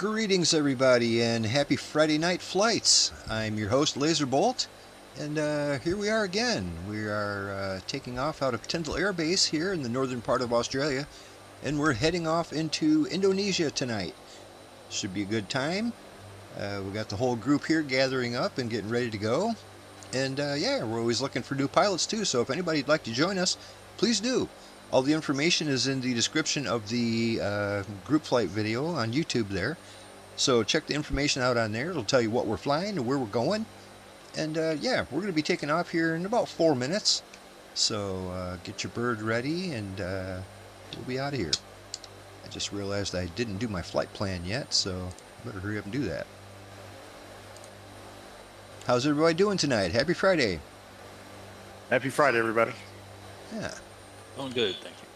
Greetings everybody and happy Friday night flights. I'm your host Lazerbolt, and here we are again. We are taking off out of Tindal Air Base here in the northern part of Australia, and we're heading off into Indonesia tonight. Should be a good time. We got the whole group here gathering up and getting ready to go. And yeah, we're always looking for new pilots too, so if anybody'd like to join us, please do. All the information is in the description of the group flight video on YouTube there. So check the information out on there. It'll tell you what we're flying and where we're going. And yeah, we're going to be taking off here in about 4 minutes. So get your bird ready and we'll be out of here. I just realized I didn't do my flight plan yet, so I better hurry up and do that. How's everybody doing tonight? Happy Friday. Happy Friday, everybody. Yeah. Doing good, thank you.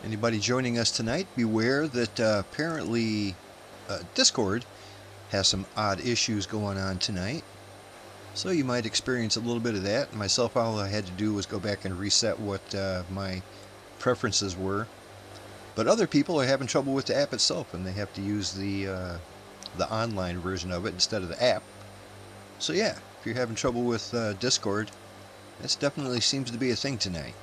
Anybody joining us tonight, beware that apparently Discord has some odd issues going on tonight. So you might experience a little bit of that. Myself, all I had to do was go back and reset what my preferences were. But other people are having trouble with the app itself, and they have to use the online version of it instead of the app. So yeah, if you're having trouble with Discord, this definitely seems to be a thing tonight.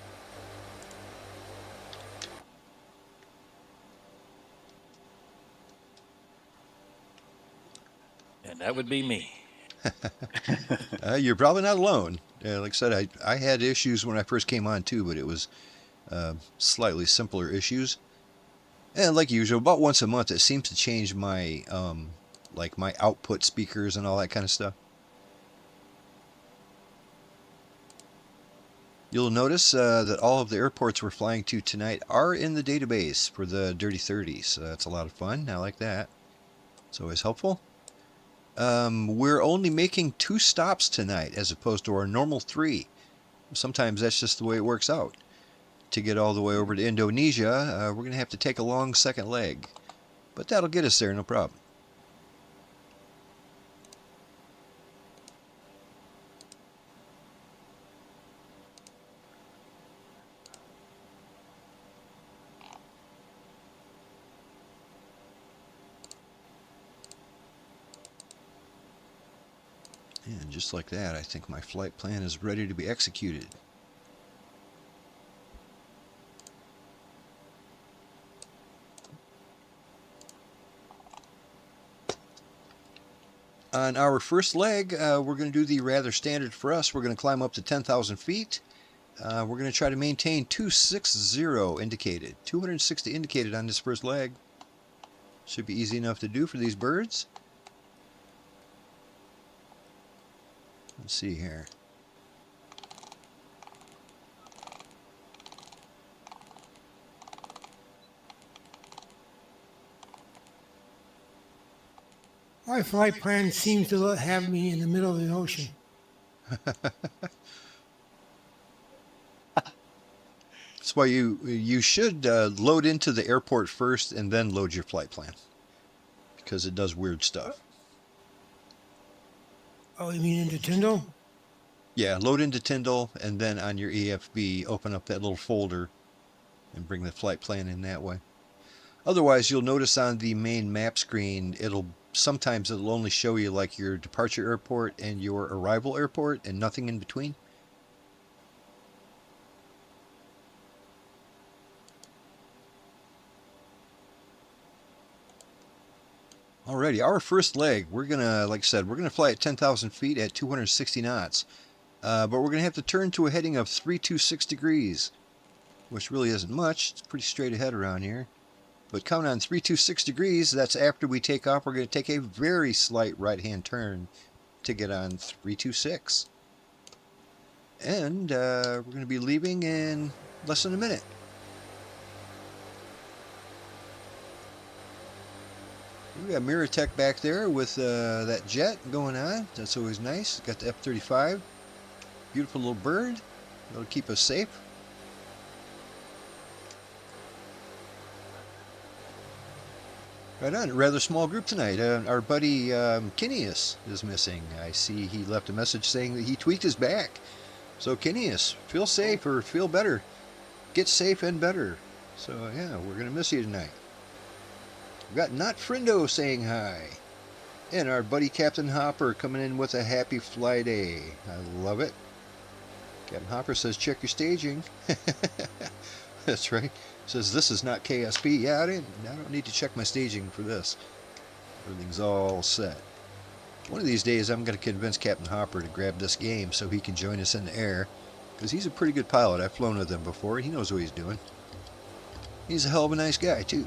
And that would be me. You're probably not alone. Like I said, I had issues when I first came on too, but it was slightly simpler issues. And like usual, about once a month, it seems to change my like my output speakers and all that kind of stuff. You'll notice that all of the airports we're flying to tonight are in the database for the Dirty 30s. So that's a lot of fun. I like that. It's always helpful. We're only making 2 stops tonight as opposed to our normal 3. Sometimes that's just the way it works out. To get all the way over to Indonesia, we're going to have to take a long second leg. But that'll get us there, no problem. And just like that, I think my flight plan is ready to be executed. On our first leg, we're going to do the rather standard for us. We're going to climb up to 10,000 feet. We're going to try to maintain 260 indicated. 260 indicated on this first leg. Should be easy enough to do for these birds. Let's see here. My flight plan seems to have me in the middle of the ocean. That's why you should load into the airport first and then load your flight plan, because it does weird stuff. Oh, you mean into Tindal? Yeah, load into Tindal and then on your EFB open up that little folder and bring the flight plan in that way. Otherwise, you'll notice on the main map screen, sometimes it'll only show you like your departure airport and your arrival airport and nothing in between. Alrighty, our first leg, we're gonna, like I said, we're gonna fly at 10,000 feet at 260 knots. But we're gonna have to turn to a heading of 326 degrees, which really isn't much. It's pretty straight ahead around here. But coming on 326 degrees, that's after we take off. We're going to take a very slight right-hand turn to get on 326. And we're going to be leaving in less than a minute. We got Miratech back there with that jet going on. That's always nice. Got the F-35. Beautiful little bird. It'll keep us safe. Right on. A rather small group tonight. Our buddy Kineas is missing. I see he left a message saying that he tweaked his back. So Kineas, feel safe or feel better. Get safe and better. So yeah, we're going to miss you tonight. We've got Not Friendo saying hi. And our buddy Captain Hopper coming in with a happy flight day. I love it. Captain Hopper says check your staging. That's right. Says this is not KSP. Yeah, I don't need to check my staging for this. Everything's all set. One of these days I'm going to convince Captain Hopper to grab this game so he can join us in the air, because he's a pretty good pilot. I've flown with him before. He knows what he's doing. He's a hell of a nice guy too.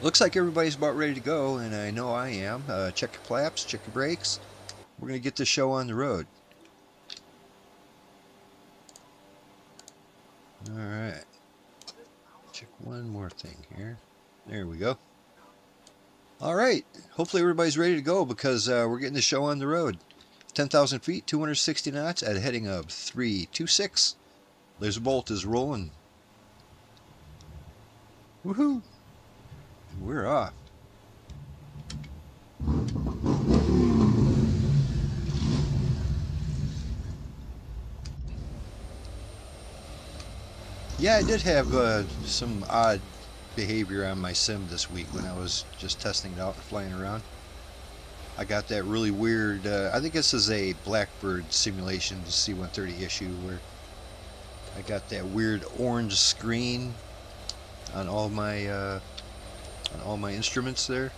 Looks like everybody's about ready to go, and I know I am. Check your flaps, check your brakes. We're going to get this show on the road. Alright. Check one more thing here. There we go. Alright. Hopefully everybody's ready to go, because we're getting the show on the road. 10,000 feet, 260 knots at a heading of 326. Lazerbolt is rolling. Woohoo! We're off. Yeah, I did have some odd behavior on my sim this week when I was just testing it out and flying around. I got that really weird, I think this is a Blackbird Simulations C-130 issue, where I got that weird orange screen on all my instruments there.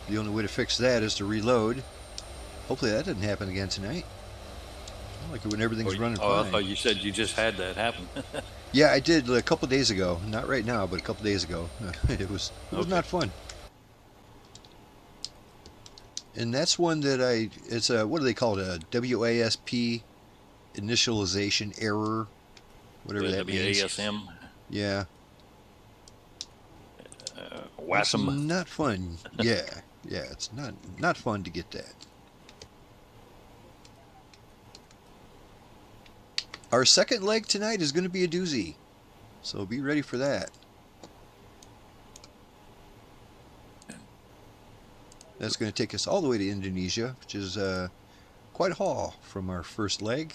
The only way to fix that is to reload. Hopefully that didn't happen again tonight. I like it when everything's running fine. I thought you said you just had that happen. Yeah, I did a couple days ago. Not right now, but a couple days ago. It was not fun. And that's one that it's a, what do they call it? A WASP initialization error, whatever that means. WASM. Yeah. It's WASM. not fun. Yeah, yeah, it's not fun to get that. Our second leg tonight is going to be a doozy, so be ready for that. That's going to take us all the way to Indonesia, which is quite a haul from our first leg.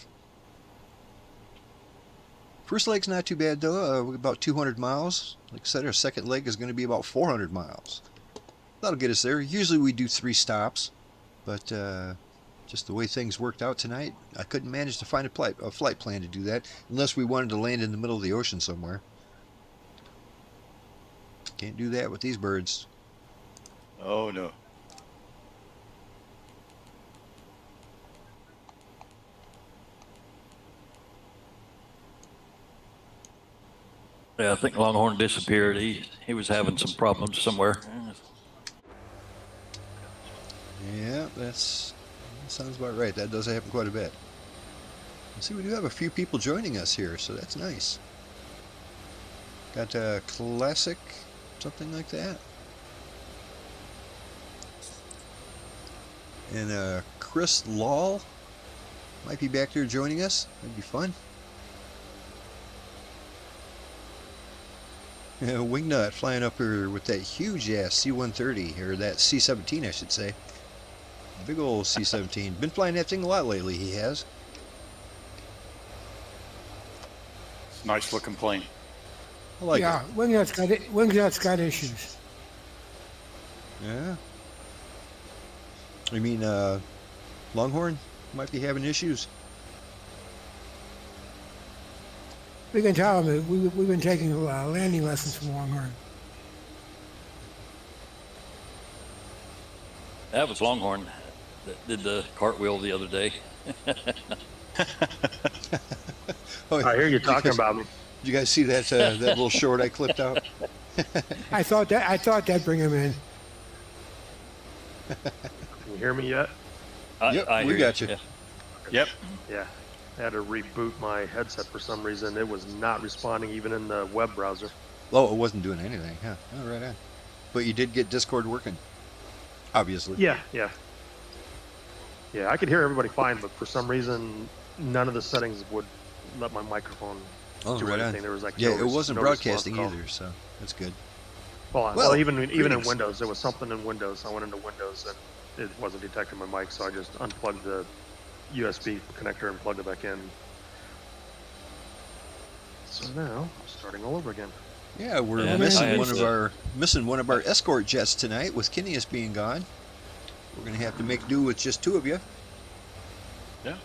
First leg's not too bad though, about 200 miles. Like I said, our second leg is going to be about 400 miles. That'll get us there. Usually we do 3 stops, but just the way things worked out tonight, I couldn't manage to find a flight plan to do that, unless we wanted to land in the middle of the ocean somewhere. Can't do that with these birds. Oh, no. Yeah, I think Longhorn disappeared. He was having some problems somewhere. Yeah, that sounds about right. That does happen quite a bit. See, we do have a few people joining us here, so that's nice. Got a classic, something like that. And Chris Law might be back there joining us. That'd be fun. Yeah, Wingnut flying up here with that huge ass C-130, or that C-17 I should say. Big old C-17. Been flying that thing a lot lately, he has. It's a nice looking plane. I like Yeah, it. Wingnut's got issues. Yeah. I mean, Longhorn might be having issues. We can tell him that we've been taking landing lessons from Longhorn. That was Longhorn that did the cartwheel the other day. Oh, I hear you talking about me. Did you guys see that that little short I clipped out? I thought that'd bring him in. Can you hear me yet? Yep, I we hear got you. Yeah. Yep. Yeah. I had to reboot my headset for some reason. It was not responding even in the web browser. Oh, it wasn't doing anything, huh? Oh, right on. But you did get Discord working, obviously. Yeah. Yeah, I could hear everybody fine, but for some reason, none of the settings would let my microphone Oh, do right anything. on. There was like Yeah, no it wasn't no broadcasting response call. either, so that's good. Well, even in greetings. Windows, there was something in Windows. I went into Windows and it wasn't detecting my mic, so I just unplugged the USB connector and plugged it back in. So now I'm starting all over again. Yeah, we're Yeah, missing I one had of to- our escort jets tonight with Kineas being gone. We're gonna have to make do with just two of you. Yeah.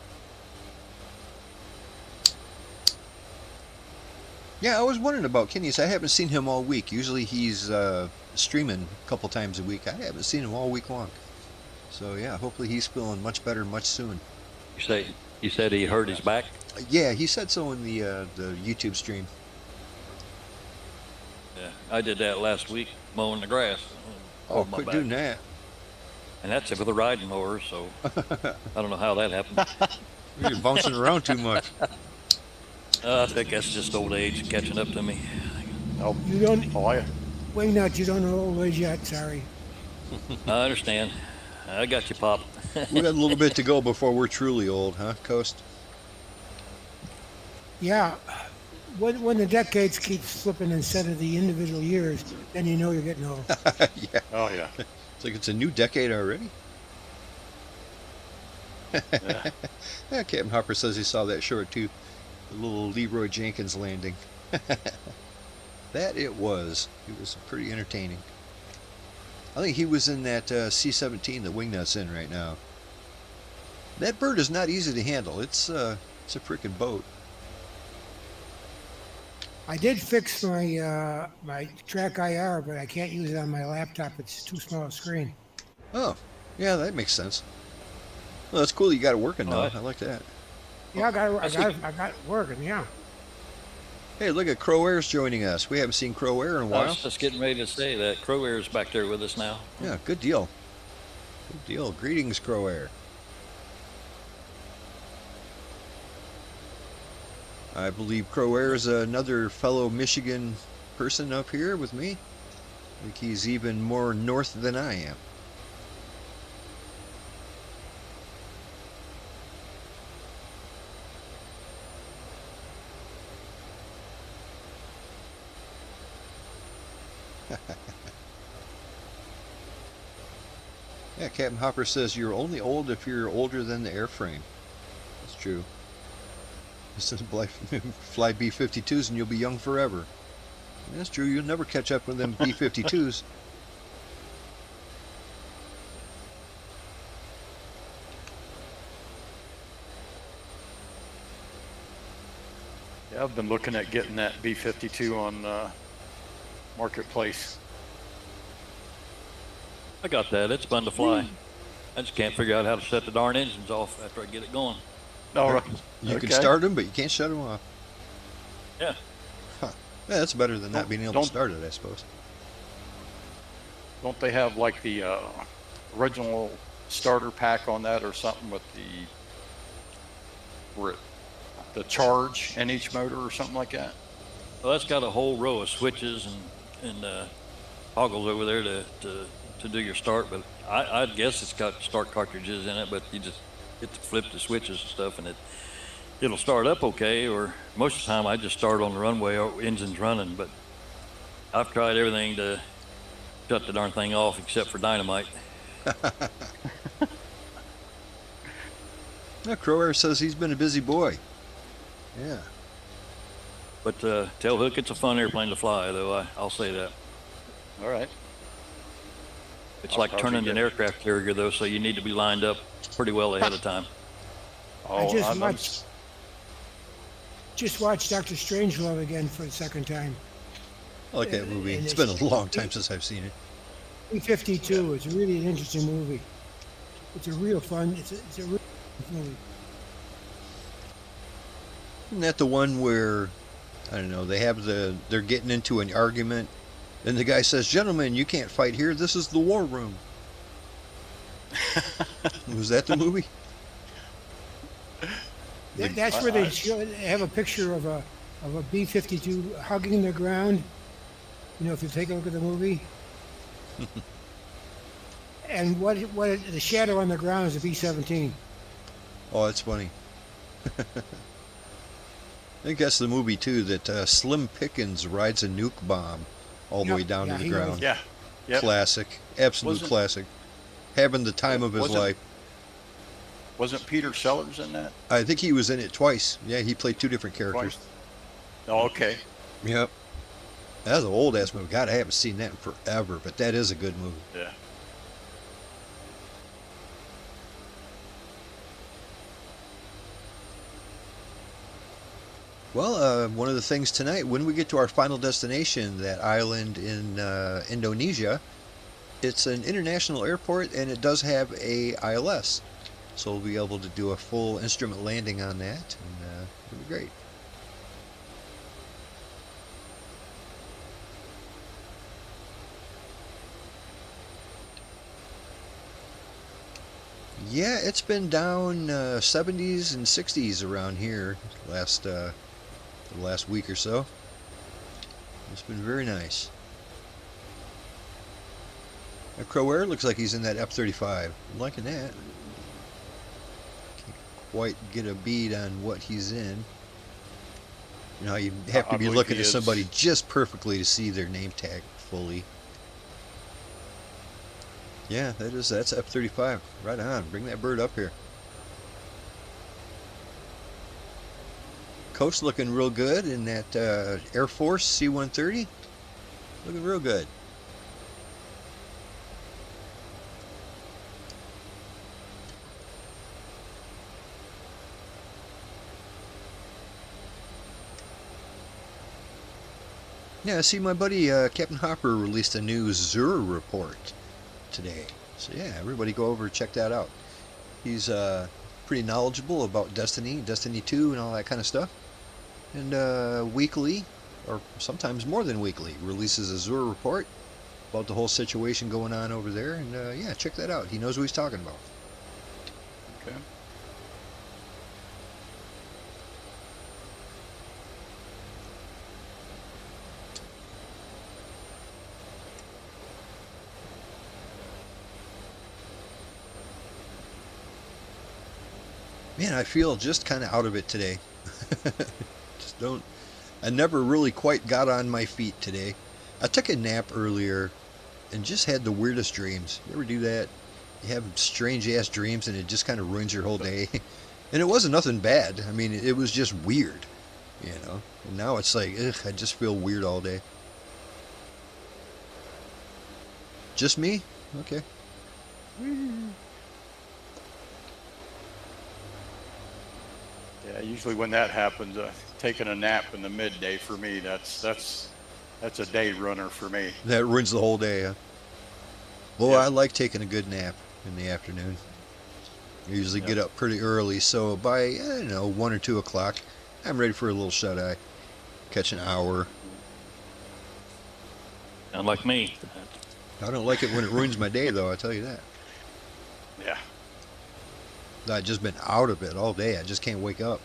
Yeah, I was wondering about Kineas. I haven't seen him all week. Usually he's streaming a couple times a week. I haven't seen him all week long. So yeah, hopefully he's feeling much better much soon. You said he hurt his back? Yeah, he said so in the YouTube stream. Yeah, I did that last week, mowing the grass. Oh, my quit back. doing that. And that's it with a riding mower, so I don't know how that happened. You're bouncing around too much. I think that's just old age catching up to me. Oh, You don't, I Wingnut, you don't know old age yet, sorry. I understand. I got you, Pop. We got a little bit to go before we're truly old, huh, Coast? Yeah, when the decades keep slipping instead of the individual years, then you know you're getting old. Yeah. Oh yeah. It's like it's a new decade already. Yeah. Yeah, Captain Hopper says he saw that short too. The little Leroy Jenkins landing. That it was. It was pretty entertaining. I think he was in that C-17 that Wingnut's in right now. That bird is not easy to handle. It's a freaking boat. I did fix my my track IR, but I can't use it on my laptop. It's too small a screen. Oh, yeah, that makes sense. Well, that's cool. You got it working now. Alright. I like that. Yeah, I got That's it working. Yeah. Hey, look at Crow Air's joining us. We haven't seen Crow Air in a I while. was just getting ready to say that Crow Air's back there with us now. Yeah, good deal. Good deal. Greetings, Crow Air. I believe Crow Air is another fellow Michigan person up here with me. I think he's even more north than I am. Yeah, Captain Hopper says you're only old if you're older than the airframe. That's true. This is fly B-52s and you'll be young forever. That's true. You'll never catch up with them B-52s. Yeah, I've been looking at getting that B-52 on Marketplace. I got that. It's fun to fly. I just can't figure out how to shut the darn engines off after I get it going. All right. You can Okay. start them, but you can't shut them off. Yeah. Huh. Yeah, that's better than not being able to Don't- start it, I suppose. Don't they have like the original starter pack on that or something with the charge in each motor or something like that? Well, that's got a whole row of switches and toggles over there to do your start, but I'd guess it's got start cartridges in it, but you just hit to flip the switches and stuff and it'll start up okay, or most of the time I just start on the runway or engine's running, but I've tried everything to shut the darn thing off except for dynamite. Yeah, Crow Air says he's been a busy boy. Yeah. But tailhook, it's a fun airplane to fly, though. I'll say that. All right. It's I'll like probably turning get an it. aircraft carrier, though, so you need to be lined up pretty well ahead of time. Oh, I just I'm- watched Dr. Strangelove again for the second time. I like that movie. And It's been a long time since I've seen it. B-52. It's really an interesting movie. It's a real fun. It's a real movie. Isn't that the one where, I don't know, they're getting into an argument and the guy says, "Gentlemen, you can't fight here. This is the war room." Was that the movie? That's where they have a picture of a B-52 hugging the ground. You know, if you take a look at the movie. And what the shadow on the ground is a B-17. Oh, that's funny. I think that's the movie too, that Slim Pickens rides a nuke bomb all the way down yeah, to the he was. ground. Yeah. Yep. Classic, absolute Wasn't- classic. Having the time of his wasn't- life. Wasn't Peter Sellers in that? I think he was in it twice. Yeah, he played two different characters. Twice. Oh, okay. Yep. That was an old ass movie. God, I haven't seen that in forever, but that is a good movie. Yeah. Well, one of the things tonight, when we get to our final destination, that island in Indonesia, it's an international airport and it does have a ILS. So we'll be able to do a full instrument landing on that, and it'll be great. Yeah, it's been down 70s and 60s around here the last week or so. It's been very nice. Crow Air looks like he's in that F-35. I'm liking that. Can't quite get a bead on what he's in. You know, you have to I be believe looking he at is. somebody just perfectly to see their name tag fully. Yeah, that's F-35. Right on. Bring that bird up here. Coast looking real good in that Air Force C-130. Looking real good. Yeah, I see my buddy Captain Hopper released a new Zur report today. So yeah, everybody go over and check that out. He's pretty knowledgeable about Destiny 2 and all that kind of stuff. And weekly, or sometimes more than weekly, releases a Zur report about the whole situation going on over there. And yeah, check that out. He knows what he's talking about. Okay. Man, I feel just kind of out of it today. I never really quite got on my feet today. I took a nap earlier and just had the weirdest dreams. You ever do that? You have strange ass dreams and it just kind of ruins your whole day. And it wasn't nothing bad. I mean, it was just weird, you know. And now it's like, ugh, I just feel weird all day. Just me? Okay. Yeah, usually when that happens, taking a nap in the midday for me, that's a day runner for me. That ruins the whole day, huh? Well, Yeah. I like taking a good nap in the afternoon. I usually get up pretty early, so by, I don't know, 1 or 2 o'clock, I'm ready for a little shut-eye. Catch an hour. Sound like me. I don't like it when it ruins my day, though, I tell you that. Yeah. I've just been out of it all day. I just can't wake up.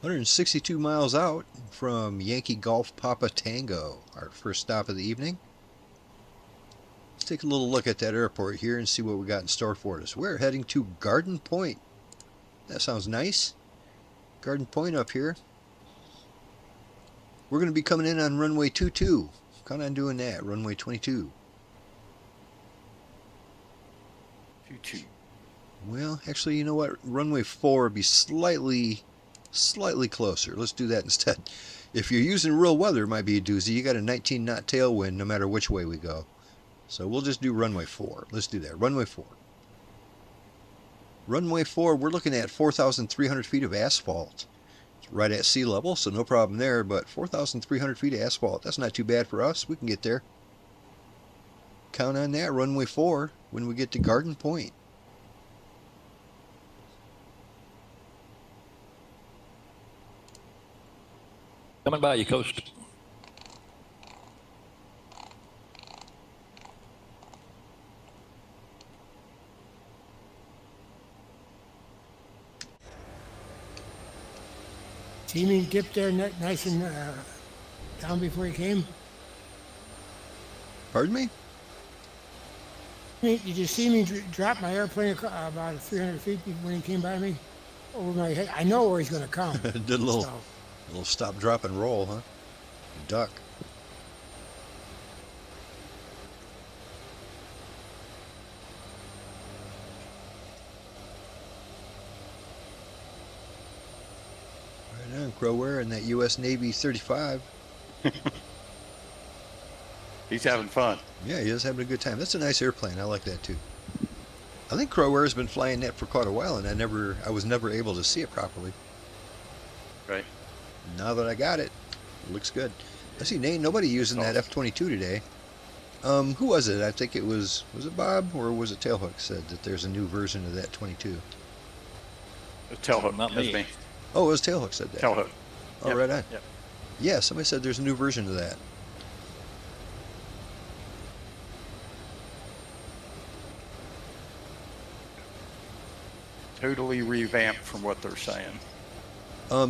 "162 miles out from Yankee Golf Papa Tango, our first stop of the evening. Let's take a little look at that airport here and see what we got in store for us. We're heading to Garden Point. That sounds nice. Garden Point up here. We're going to be coming in on runway 22. Count on doing that. Runway 22. 2-2. Well, actually, you know what? Runway 4 would be slightly closer. Let's do that instead. If you're using real weather, it might be a doozy. You got a 19 knot tailwind no matter which way we go. So we'll just do runway 4. Let's do that. Runway 4. Runway 4, we're looking at 4,300 feet of asphalt. It's right at sea level, so no problem there, but 4,300 feet of asphalt, that's not too bad for us. We can get there. Count on that, runway 4, when we get to Garden Point. Coming by you, Coast. Teaming dipped there nice and down before he came. Pardon me? Did you see me drop my airplane about 300 feet when he came by me over my head? I know where he's going to come. Did a little stop, drop, and roll, huh? Duck. Right on, Crowware and that U.S. Navy 35. He's having fun. Yeah, he is having a good time. That's a nice airplane. I like that too. I think Crowware has been flying that for quite a while, and I was never able to see it properly. Right. Now that I got it, it looks good. I see nobody using that F-22 today. Who was it? I think it was it Bob or was it Tailhook said that there's a new version of that 22? Tailhook, Not that's me. me. Oh, it was Tailhook said that. Tailhook. Oh, Yep. right on. Yep. Yeah, somebody said there's a new version of that. Totally revamped from what they're saying.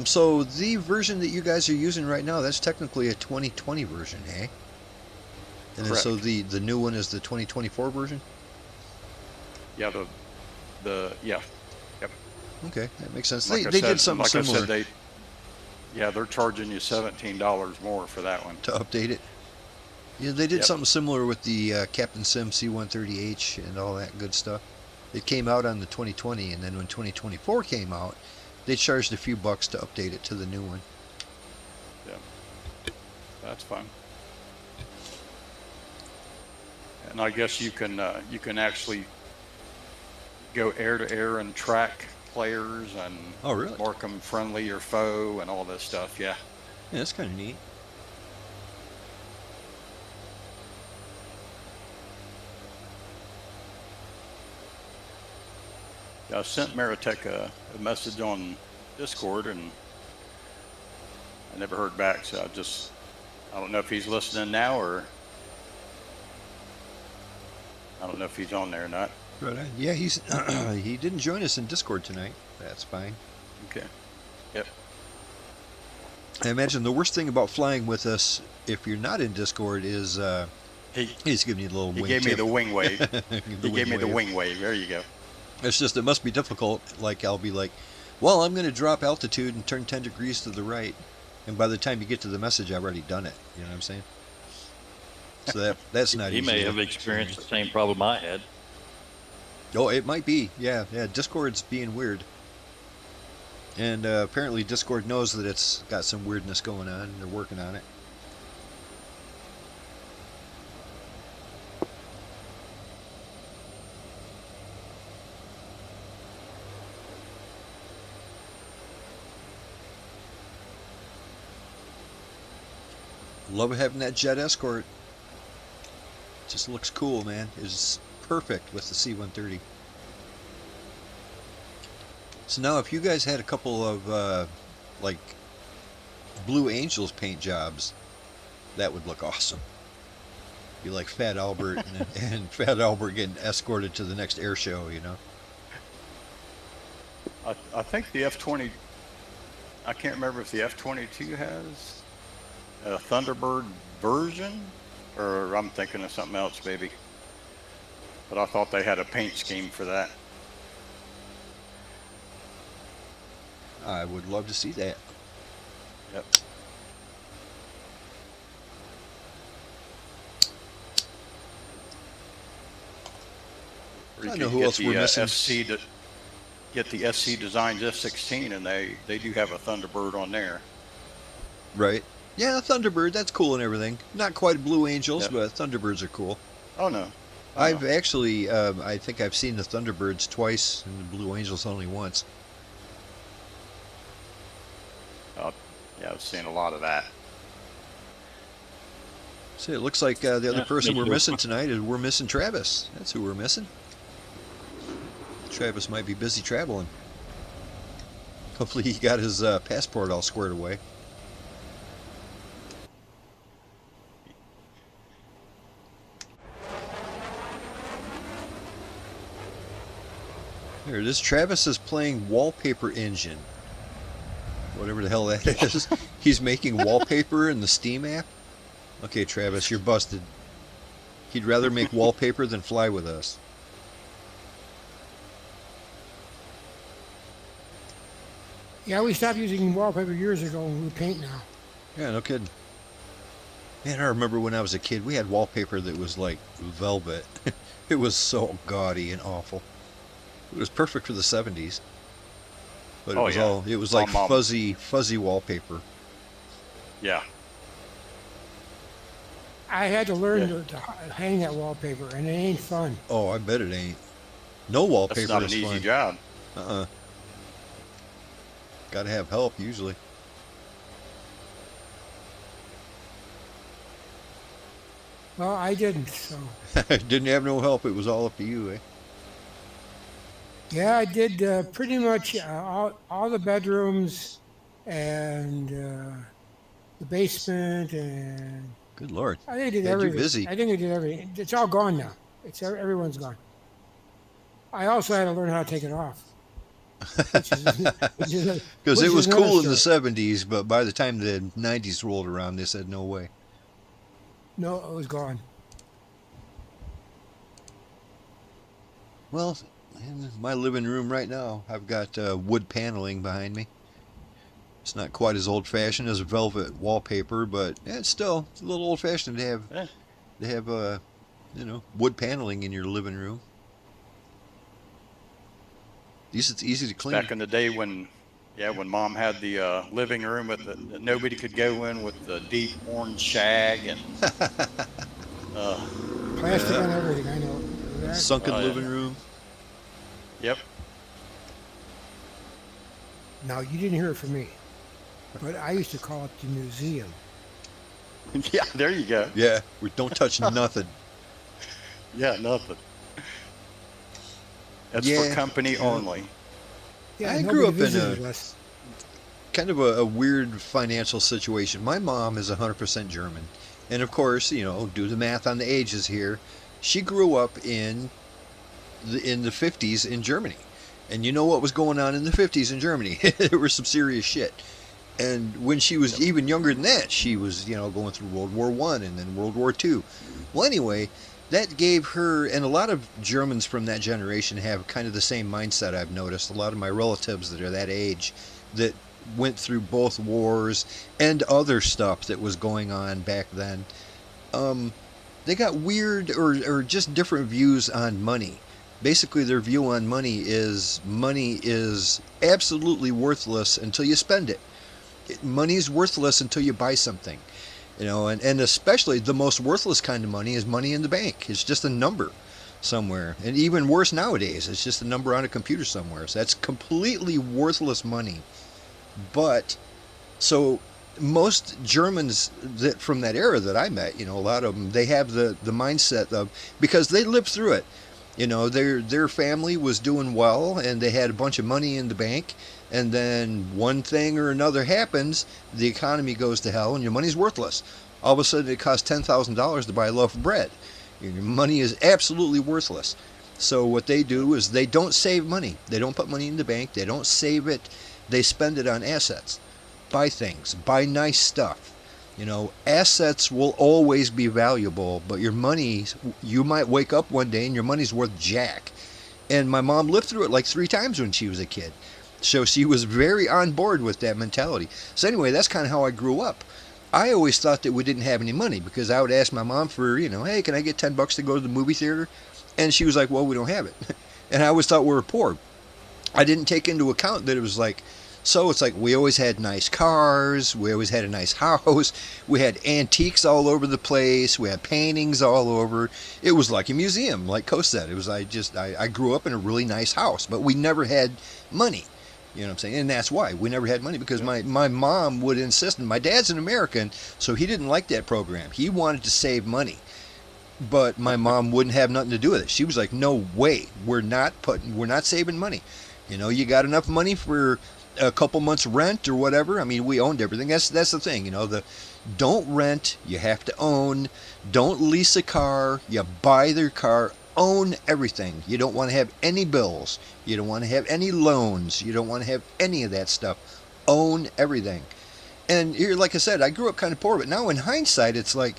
So the version that you guys are using right now, that's technically a 2020 version, eh? And then, so the new one is the 2024 version? Yeah, yeah. Yep. Okay, that makes sense. Like They I did said- something like similar I said, they're charging you $17 more for that one. to update it. Yeah, they did Yep. something similar with the Captain Sim C-130H and all that good stuff. It came out on the 2020, and then when 2024 came out, they charged a few bucks to update it to the new one. Yeah, that's fun. And I guess you can actually go air to air and track players and Oh, really? mark them friendly or foe and all this stuff. Yeah. Yeah, that's kind of neat. I sent Maritech a message on Discord and I never heard back, so I don't know if he's listening now or I don't know if he's on there or not. Right on. Yeah, he's he didn't join us in Discord tonight. That's fine. Okay. Yep. I imagine the worst thing about flying with us, if you're not in Discord, is he's giving you a little He wing gave me tip. the wing wave. The He gave me the wave. wing wave. There you go. It's just, it must be difficult. Like, I'll be like, well, I'm going to drop altitude and turn 10 degrees to the right. And by the time you get to the message, I've already done it. You know what I'm saying? So that's not He easy. may have experienced the same problem I had. Oh, it might be. Yeah. Discord's being weird. And apparently Discord knows that it's got some weirdness going on, and they're working on it. Love having that jet escort. Just looks cool, man. It's perfect with the C-130. So now, if you guys had a couple of like Blue Angels paint jobs, that would look awesome. Be like Fat Albert and Fat Albert getting escorted to the next air show, you know. I think the F-20. I can't remember if the F-22 has a Thunderbird version, or I'm thinking of something else, maybe. But I thought they had a paint scheme for that. I would love to see that. Yep. Or you I could know who get else we're the, missing. get the SC Designs F-16, and they do have a Thunderbird on there. Right. Yeah, Thunderbird, that's cool and everything. Not quite Blue Angels, Yep. but Thunderbirds are cool. Oh no. I've actually, I think I've seen the Thunderbirds twice and the Blue Angels only once. Yeah, I've seen a lot of that. So it looks like the other Yeah, person me we're too. missing tonight is we're missing Travis. That's who we're missing. Travis might be busy traveling. Hopefully he got his passport all squared away. There it is. Travis is playing Wallpaper Engine. Whatever the hell that is. He's making wallpaper in the Steam app? Okay, Travis, you're busted. He'd rather make wallpaper than fly with us. Yeah, we stopped using wallpaper years ago and we paint now. Yeah, no kidding. Man, I remember when I was a kid, we had wallpaper that was like velvet. It was so gaudy and awful. It was perfect for the 70s. But Oh, yeah. it was like Mom. fuzzy wallpaper. Yeah. I had to learn Yeah. to hang that wallpaper, and it ain't fun. Oh, I bet it ain't. No wallpaper That's not an is easy fun. job. Uh-uh. Gotta have help, usually. Well, I didn't, so. Didn't have no help. It was all up to you, eh? Yeah, I did pretty much all the bedrooms and the basement, and Good Lord. I think I did Had you everything. busy. I think I did everything. It's all gone now. Everyone's gone. I also had to learn how to take it off. Which is Because it was another cool in the story. 70s, but by the time the 90s rolled around, they said no way. No, it was gone. Well, in my living room right now, I've got wood paneling behind me. It's not quite as old-fashioned as velvet wallpaper, but it's a little old-fashioned to have Eh. wood paneling in your living room. At least it's easy to clean. Back in the day when Mom had the living room that nobody could go in with the deep orange shag and Plastic on everything, I know. That. Sunken Oh, yeah. living room. yep. Now, you didn't hear it from me, but I used to call it the museum. Yeah, there you go. Yeah, we don't touch nothing. Yeah, nothing. That's Yeah, for company yeah. only. Yeah, I nobody grew up in visited a us. kind of a weird financial situation. My mom is 100% German. And of course, do the math on the ages here. She grew up in the 50s in Germany. And you know what was going on in the 50s in Germany? There was some serious shit. And when she was even younger than that, she was, going through World War I and then World War II. Well, anyway, that gave her, and a lot of Germans from that generation have kind of the same mindset, I've noticed. A lot of my relatives that are that age that went through both wars and other stuff that was going on back then, they got weird or just different views on money. Basically, their view on money is absolutely worthless until you spend it. Money's worthless until you buy something. And especially the most worthless kind of money is money in the bank. It's just a number somewhere. And even worse nowadays, it's just a number on a computer somewhere. So that's completely worthless money. But, so most Germans that from that era that I met, a lot of them, they have the mindset of, because they lived through it. Their family was doing well and they had a bunch of money in the bank, and then one thing or another happens, the economy goes to hell and your money's worthless. All of a sudden it costs $10,000 to buy a loaf of bread. Your money is absolutely worthless. So what they do is they don't save money. They don't put money in the bank. They don't save it. They spend it on assets. Buy things. Buy nice stuff. Assets will always be valuable, but your money, you might wake up one day and your money's worth jack. And my mom lived through it like 3 times when she was a kid. So she was very on board with that mentality. So anyway, that's kind of how I grew up. I always thought that we didn't have any money because I would ask my mom for, hey, can I get $10 to go to the movie theater? And she was like, well, we don't have it. And I always thought we were poor. I didn't take into account that it was like, so it's like we always had nice cars, we always had a nice house, we had antiques all over the place, we had paintings all over. It was like a museum, like Co said. It was I grew up in a really nice house, but we never had money. You know what I'm saying? And that's why we never had money, because my mom would insist, and my dad's an American, so he didn't like that program. He wanted to save money. But my mom wouldn't have nothing to do with it. She was like, no way, we're not saving money. You got enough money for a couple months rent or whatever. I mean, we owned everything. That's the thing, don't rent, you have to own. Don't lease a car, you buy their car. Own everything. You don't want to have any bills. You don't want to have any loans. You don't want to have any of that stuff. Own everything. And here, like I said, I grew up kind of poor, but now in hindsight, it's like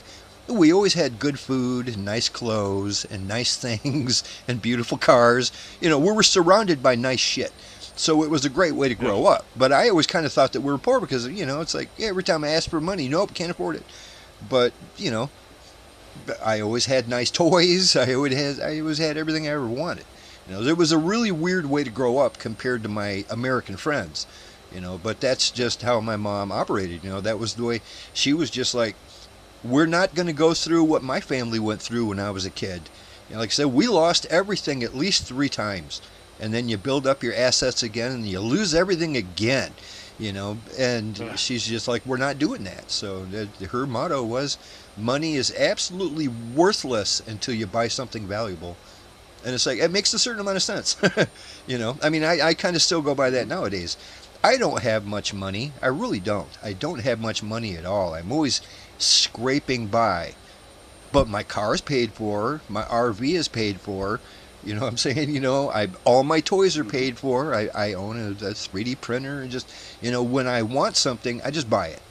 we always had good food and nice clothes and nice things and beautiful cars. We were surrounded by nice shit. So it was a great way to grow up. But I always kind of thought that we were poor because, it's like, yeah, every time I asked for money, nope, can't afford it. But, I always had nice toys. I always had everything I ever wanted. It was a really weird way to grow up compared to my American friends. But that's just how my mom operated. That was the way she was. Just like, we're not going to go through what my family went through when I was a kid. Like I said, we lost everything at least 3 times, and then you build up your assets again, and you lose everything again. And she's just like, we're not doing that. So her motto was, money is absolutely worthless until you buy something valuable. And it's like, it makes a certain amount of sense. I mean, I kind of still go by that nowadays. I don't have much money. I really don't. I don't have much money at all. I'm always scraping by. But my car is paid for. My RV is paid for. You know what I'm saying? All my toys are paid for. I own a 3D printer. And just, when I want something, I just buy it.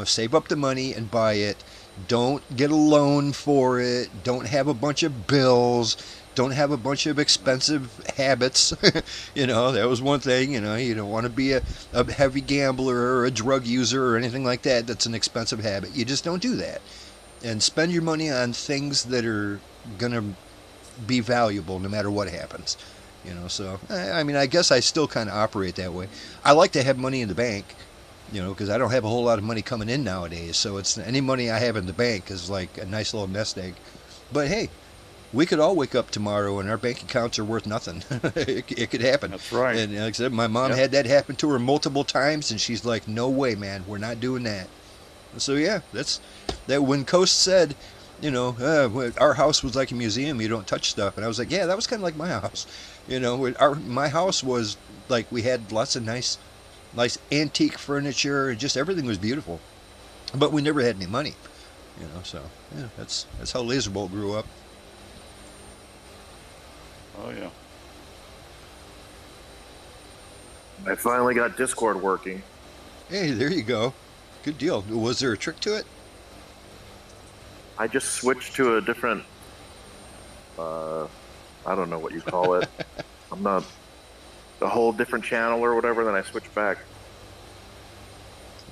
Save up the money and buy it. Don't get a loan for it. Don't have a bunch of bills. Don't have a bunch of expensive habits. That was one thing. You don't want to be a heavy gambler or a drug user or anything like that. That's an expensive habit. You just don't do that. And spend your money on things that are going to be valuable no matter what happens. So, I mean, I guess I still kind of operate that way. I like to have money in the bank, because I don't have a whole lot of money coming in nowadays. So it's any money I have in the bank is like a nice little nest egg. But hey, we could all wake up tomorrow and our bank accounts are worth nothing. It could happen. That's right. And like I said, my mom had that happen to her multiple times, and she's like, no way, man, we're not doing that. So yeah, that's that. When Coast said, our house was like a museum, you don't touch stuff, and I was like, yeah, that was kind of like my house. My house was like, we had lots of nice antique furniture, and just everything was beautiful, but we never had any money. So yeah, that's how Lazerbolt grew up. Oh yeah. I finally got Discord working. Hey, there you go. Good deal. Was there a trick to it? I just switched to a different, I don't know what you call it. I'm not, a whole different channel or whatever, then I switched back.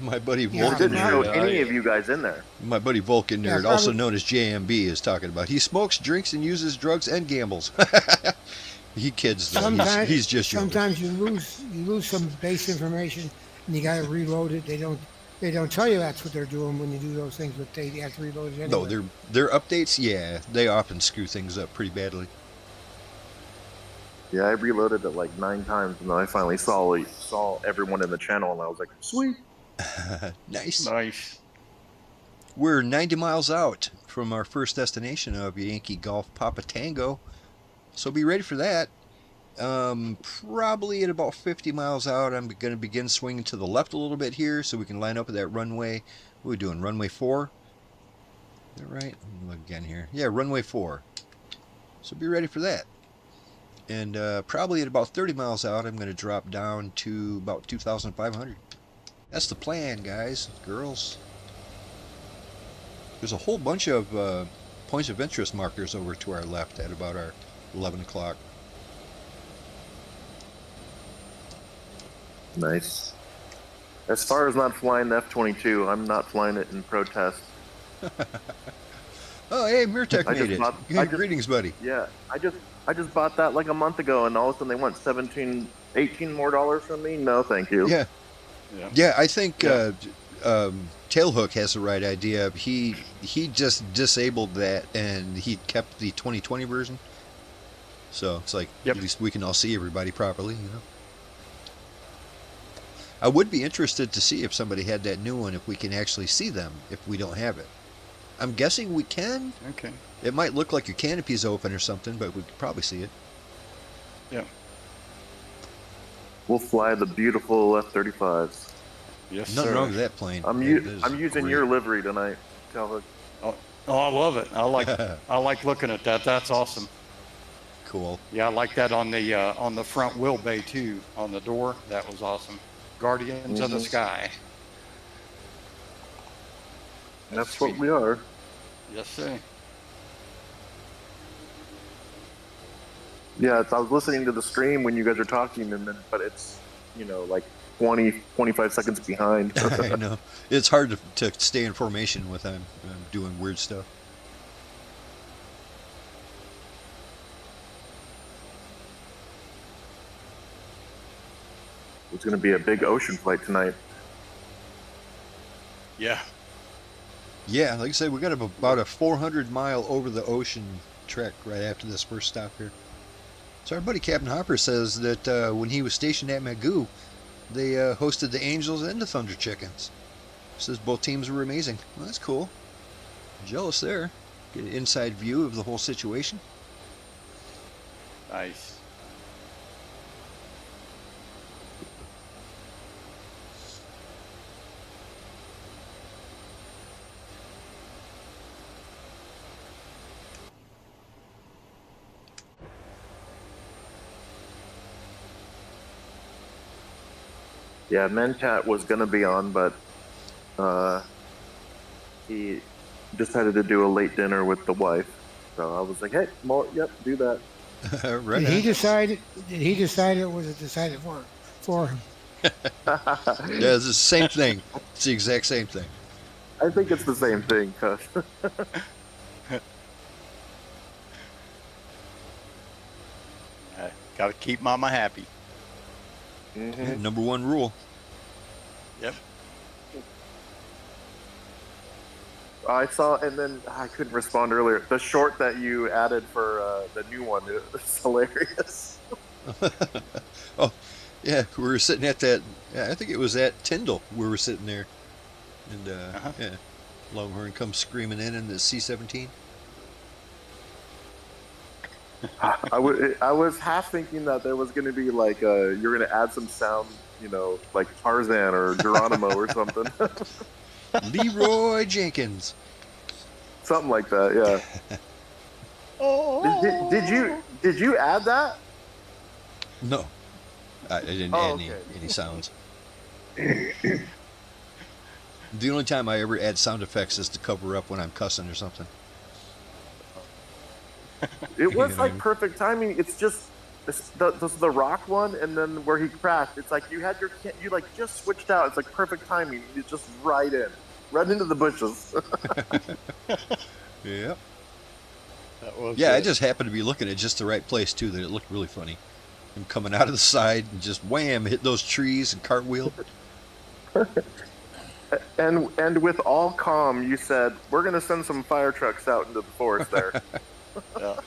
My buddy I Vulcan didn't show Nerd, any of you guys in there. my buddy Vulcan Yeah, Nerd, also probably- known as JMB, is talking about. He smokes, drinks, and uses drugs and gambles. He kids though. He's just joking. sometimes you lose some base information, and you got to reload it. They don't tell you that's what they're doing when you do those things, but they have to reload it anyway. No, their updates, yeah, they often screw things up pretty badly. Yeah, I reloaded it like 9 times, and then I finally saw everyone in the channel, and I was like, sweet. Nice. Nice. We're 90 miles out from our first destination of Yankee Golf Papa Tango, so be ready for that. Probably at about 50 miles out, I'm going to begin swinging to the left a little bit here so we can line up at that runway. What are we doing, runway 4? Is that right? Let me look again here. Yeah, runway 4. So be ready for that. And probably at about 30 miles out, I'm going to drop down to about 2,500. That's the plan, guys, girls. There's a whole bunch of points of interest markers over to our left at about our 11 o'clock. Nice. As far as not flying the F-22, I'm not flying it in protest. Oh, hey, Mirtek I made just it. bought- Yeah, I just- greetings, buddy. Yeah, I just bought that like a month ago, and all of a sudden they want 17, 18 more dollars from me. No, thank you. Yeah, Yeah. yeah. I think Yeah. Tailhook has the right idea. He just disabled that, and he kept the 2020 version. So it's like Yep. at least we can all see everybody properly. I would be interested to see if somebody had that new one, if we can actually see them if we don't have it. I'm guessing we can. Okay. It might look like your canopy's open or something, but we could probably see it. Yeah. We'll fly the beautiful F-35s. Yes, Nothing sir. wrong with that plane. I'm It is using great. your livery tonight. Tailhook. Oh, I love it. I like looking at that. That's awesome. Cool. Yeah, I like that on the front wheel bay too, on the door. That was awesome. Guardians of the Mhm. Sky. That's sweet. what we are. Yes, sir. Yeah, I was listening to the stream when you guys are talking, and then but it's like 20, 25 seconds behind. I know. It's hard to stay in formation with I'm doing weird stuff. It's going to be a big ocean flight tonight. Yeah. Yeah, like I said, we got about a 400-mile over the ocean trek right after this first stop here. So our buddy Captain Hopper says that when he was stationed at Magoo, they hosted the Angels and the Thunder Chickens. Says both teams were amazing. Well, that's cool. Jealous there. Get an inside view of the whole situation. Nice. Yeah, Mencat was going to be on, but he decided to do a late dinner with the wife. So I was like, hey, yep, do that. Right. Did he decide? Did he decide it, or was it decided for him? Yeah, it's the same thing. It's the exact same thing. I think it's the same thing, cuz. Gotta keep Mama happy. Mm-hmm. Number one rule. Yep. I saw, and then I couldn't respond earlier. The short that you added for the new one is hilarious. Oh, yeah, we were sitting at that. Yeah, I think it was at Tindal. We were sitting there, and yeah, Longhorn comes screaming in the C-17. I was half thinking that there was going to be like you're going to add some sound, like Tarzan or Geronimo or something. Leroy Jenkins. Something like that, yeah. Did you add that? No, I didn't Oh, add okay. any sounds. The only time I ever add sound effects is to cover up when I'm cussing or something. It was You like know. perfect timing. It's just the rock one, and then where he crashed. It's like you like just switched out. It's like perfect timing. You just right into the bushes. Yeah. That was Yeah, I it. just happened to be looking at just the right place too. That it looked really funny. Him coming out of the side and just wham, hit those trees and cartwheel. And with all calm, you said we're gonna send some fire trucks out into the forest there. Yeah.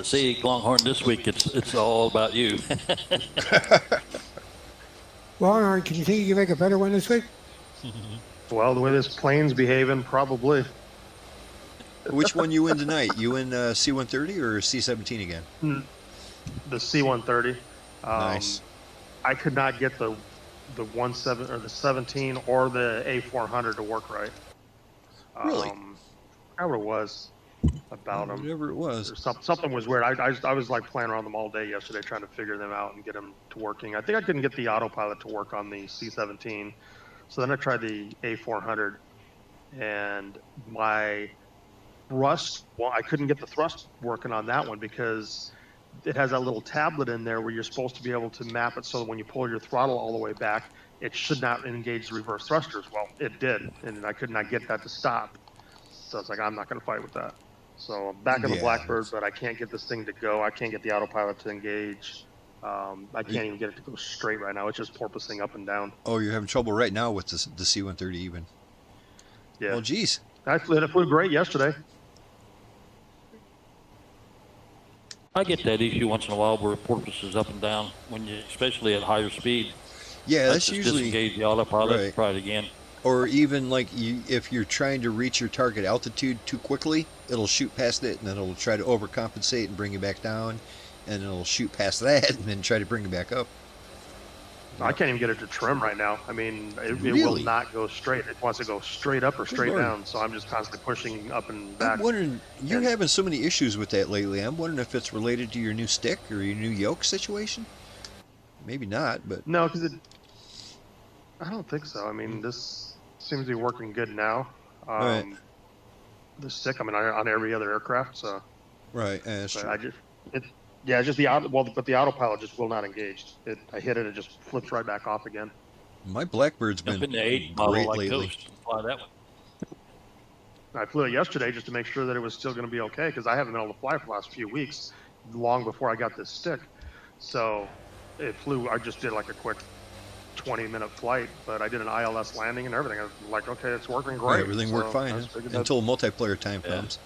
See, Longhorn, this week it's all about you. Longhorn, can you think you can make a better one this week? Well, the way this plane's behaving, probably. Which one you in tonight? You in C-130 or C-17 again? The C-130. Nice. I could not get the 17 or the 17 or the A400 to work right. Really? I what it was about them. Whatever it was. Something was weird. I was like playing around them all day yesterday, trying to figure them out and get them to working. I think I couldn't get the autopilot to work on the C-17, so then I tried the A400, and my thrust. Well, I couldn't get the thrust working on that one because it has that little tablet in there where you're supposed to be able to map it so that when you pull your throttle all the way back, it should not engage the reverse thrusters. Well, it did, and I could not get that to stop. So it's like, I'm not going to fight with that. So I'm back in the Yeah. Blackbird, but I can't get this thing to go. I can't get the autopilot to engage. I can't even get it to go straight right now. It's just porpoising up and down. Oh, you're having trouble right now with the C-130 even. Yeah. Well, geez. It flew great yesterday. I get that issue once in a while where porpoise is up and down when you, especially at higher speed. Yeah, I that's just usually, disengage the autopilot, right. try it again. or even like if you're trying to reach your target altitude too quickly, it'll shoot past it and then it'll try to overcompensate and bring you back down, and it'll shoot past that and then try to bring you back up. I can't even get it to trim right now. I mean, it will Really? not go straight. It wants to go straight up or straight Lord. down. So I'm just constantly pushing up and back. I'm wondering, you're And- having so many issues with that lately. I'm wondering if it's related to your new stick or your new yoke situation. Maybe not, but No, because I don't think so. I mean, this seems to be working good now. Right. The stick, I mean, on every other aircraft. So right, that's but true. I just Yeah, it's just the auto. Well, but the autopilot just will not engage. I hit it, it just flips right back off again. My Blackbird's Jump been in the 80 model great like lately. Ghost and fly that one. I flew it yesterday just to make sure that it was still going to be okay because I haven't been able to fly for the last few weeks, long before I got this stick. So it flew. I just did like a quick 20-minute flight, but I did an ILS landing and everything. I was like, okay, it's working great. Everything worked So fine I huh? just figured that- Until multiplayer time Yeah. comes.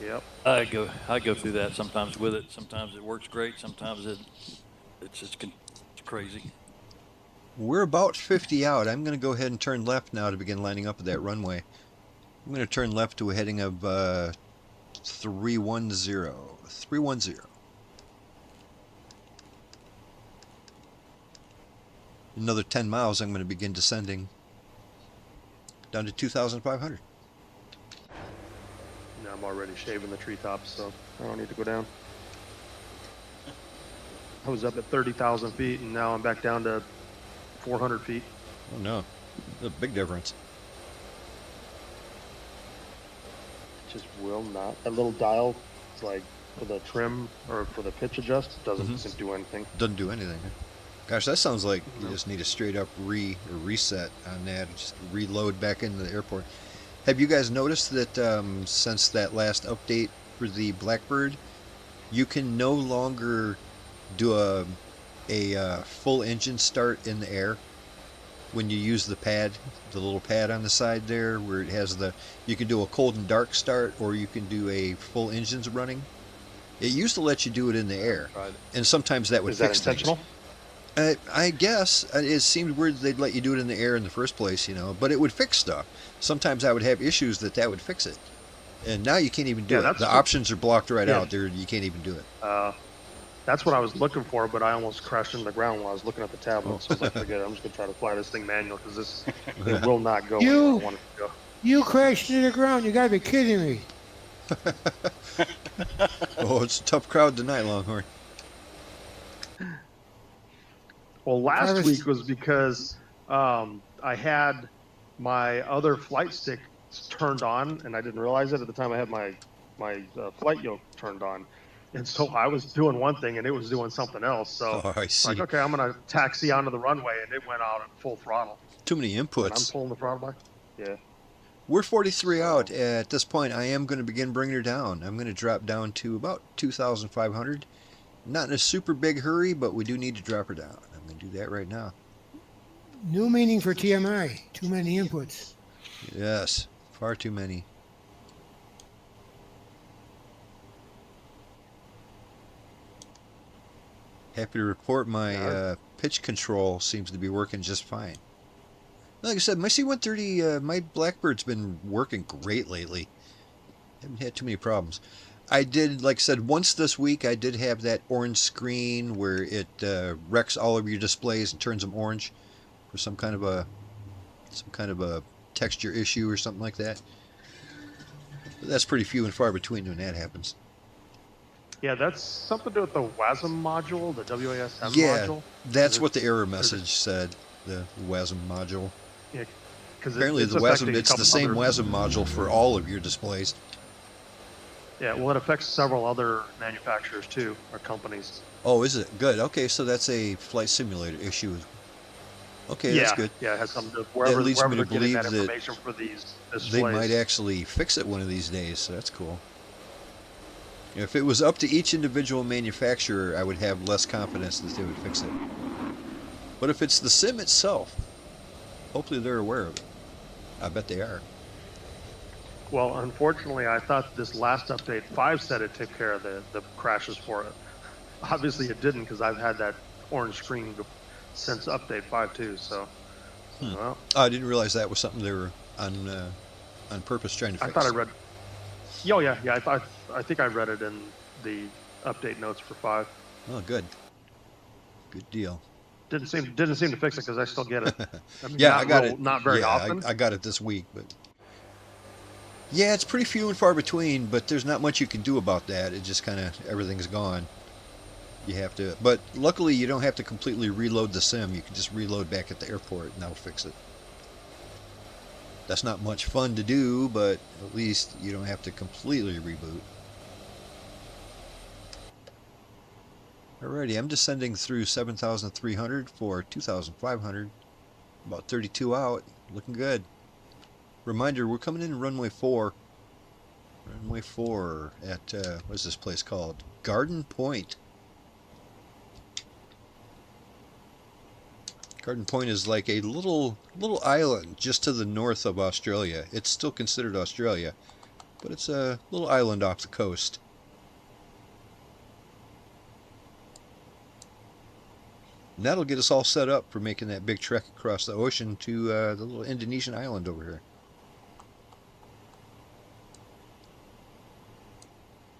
Yep. I go through that sometimes with it. Sometimes it works great. Sometimes it's just it's crazy. We're about 50 out. I'm going to go ahead and turn left now to begin lining up at that runway. I'm going to turn left to a heading of 310. 310. Another 10 miles, I'm going to begin descending down to 2,500. Now I'm already shaving the treetops, so I don't need to go down. I was up at 30,000 feet, and now I'm back down to 400 feet. Oh no, that's a big difference. Just will not. That little dial, it's like for the trim or for the pitch adjust, doesn't do anything. Doesn't do anything. Huh? Gosh, that sounds like you just need a straight up reset on that. Just reload back into the airport. Have you guys noticed that since that last update for the Blackbird, you can no longer do a full engine start in the air when you use the pad, the little pad on the side there where it has you can do a cold and dark start, or you can do a full engines running. It used to let you do it in the air, and sometimes that would Is that fix intentional? things. I guess it seemed weird they'd let you do it in the air in the first place, but it would fix stuff. Sometimes I would have issues that would fix it, and now you can't even do it. The options are blocked right out there. You can't even do it. That's what I was looking for, but I almost crashed into the ground while I was looking at the tablet. So I was like, forget it. I'm just gonna try to fly this thing manual because it will not go where I want it to go. You crashed into the ground. You gotta be kidding me. Oh, it's a tough crowd tonight, Longhorn. Well, last week was because I had my other flight stick turned on, and I didn't realize it at the time. I had my flight yoke turned on, and so I was doing one thing, and it was doing something else. So I see. like, okay, I'm gonna taxi onto the runway, and it went out at full throttle. Too many And I'm inputs. pulling the throttle back. Yeah. We're 43 out. At this point, I am going to begin bringing her down. I'm going to drop down to about 2,500. Not in a super big hurry, but we do need to drop her down. I'm going to do that right now. New meaning for TMI. Too many inputs. Yes, far too many. Happy to report my pitch control seems to be working just fine. Like I said, my C-130, my Blackbird's been working great lately. Haven't had too many problems. I did, like I said, once this week I did have that orange screen where it wrecks all of your displays and turns them orange for some kind of a texture issue or something like that. But that's pretty few and far between when that happens. Yeah, that's something to do with the WASM module, the WASM Yeah, module. that's what the error message said. The WASM module. Yeah, because Apparently, the WASM, it's the same WASM module for all of your displays. Yeah, well, it affects several other manufacturers too, or companies. Oh, is it? Good. Okay, so that's a flight simulator issue. Okay, Yeah, that's good. yeah, it has something to do with wherever, leads wherever me to they're getting that believe that information for these displays. They might actually fix it one of these days, so that's cool. If it was up to each individual manufacturer, I would have less confidence that they would fix it. But if it's the sim itself, hopefully they're aware of it. I bet they are. Well, unfortunately, I thought this last update 5 said it took care of the crashes for it. Obviously, it didn't because I've had that orange screen since update 5 too. So, well, I didn't realize that was something they were on purpose trying to fix. I thought I read. Oh yeah. I think I read it in the update notes for 5. Oh, good. Good deal. Didn't seem to fix it because I still get it. I mean, Yeah, I got it. Not very often. I got it this week, but yeah, it's pretty few and far between. But there's not much you can do about that. It just kind of everything's gone. You have to, but luckily you don't have to completely reload the sim. You can just reload back at the airport, and that'll fix it. That's not much fun to do, but at least you don't have to completely reboot. Alrighty, I'm descending through 7,300 for 2,500. About 32 out. Looking good. Reminder, we're coming in runway 4. Runway 4 at, what is this place called? Garden Point. Garden Point is like a little island just to the north of Australia. It's still considered Australia, but it's a little island off the coast. And that'll get us all set up for making that big trek across the ocean to the little Indonesian island over here.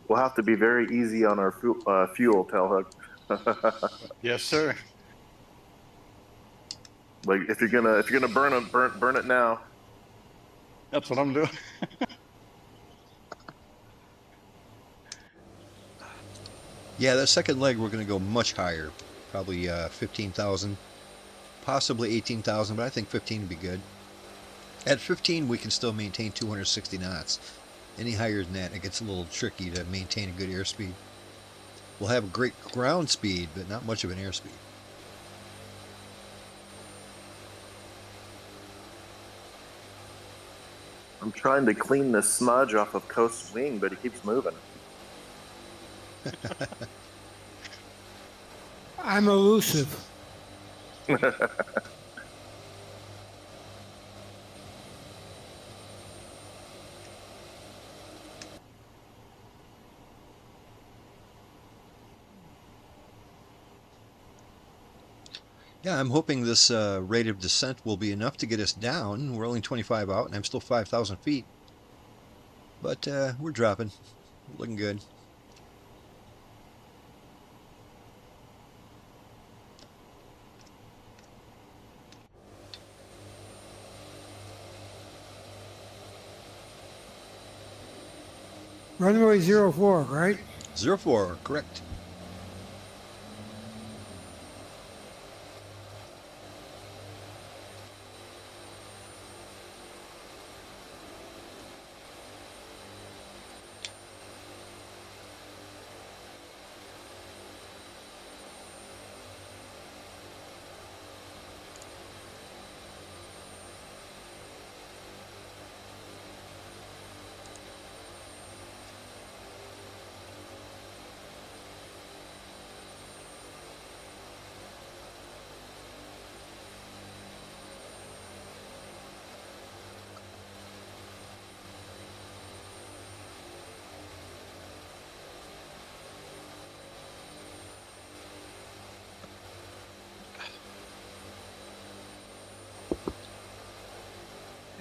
We'll have to be very easy on our fuel, Tailhook. Yes, sir. Like if you're gonna burn it now. That's what I'm doing. Yeah, that second leg we're going to go much higher. Probably 15,000, possibly 18,000, but I think 15 would be good. At 15 we can still maintain 260 knots. Any higher than that it gets a little tricky to maintain a good airspeed. We'll have a great ground speed, but not much of an airspeed. I'm trying to clean this smudge off of Coast's wing, but he keeps moving. I'm elusive. Yeah, I'm hoping this rate of descent will be enough to get us down. We're only 25 out, and I'm still 5,000 feet. But we're dropping. Looking good. Runway 04, right? 04, correct.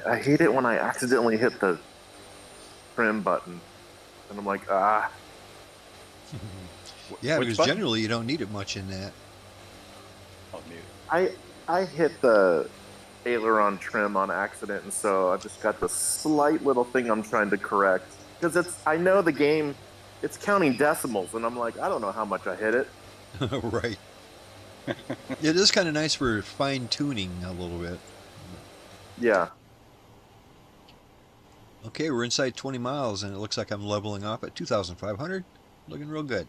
I hate it when I accidentally hit the trim button, and I'm like, ah. Yeah, Which because button? generally you don't need it much in that. Oh, mute. I hit the aileron trim on accident, and so I just got the slight little thing I'm trying to correct, because I know the game, it's counting decimals, and I'm like, I don't know how much I hit it. Right. It is kind of nice for fine tuning a little bit. Yeah. Okay, we're inside 20 miles, and it looks like I'm leveling off at 2,500. Looking real good.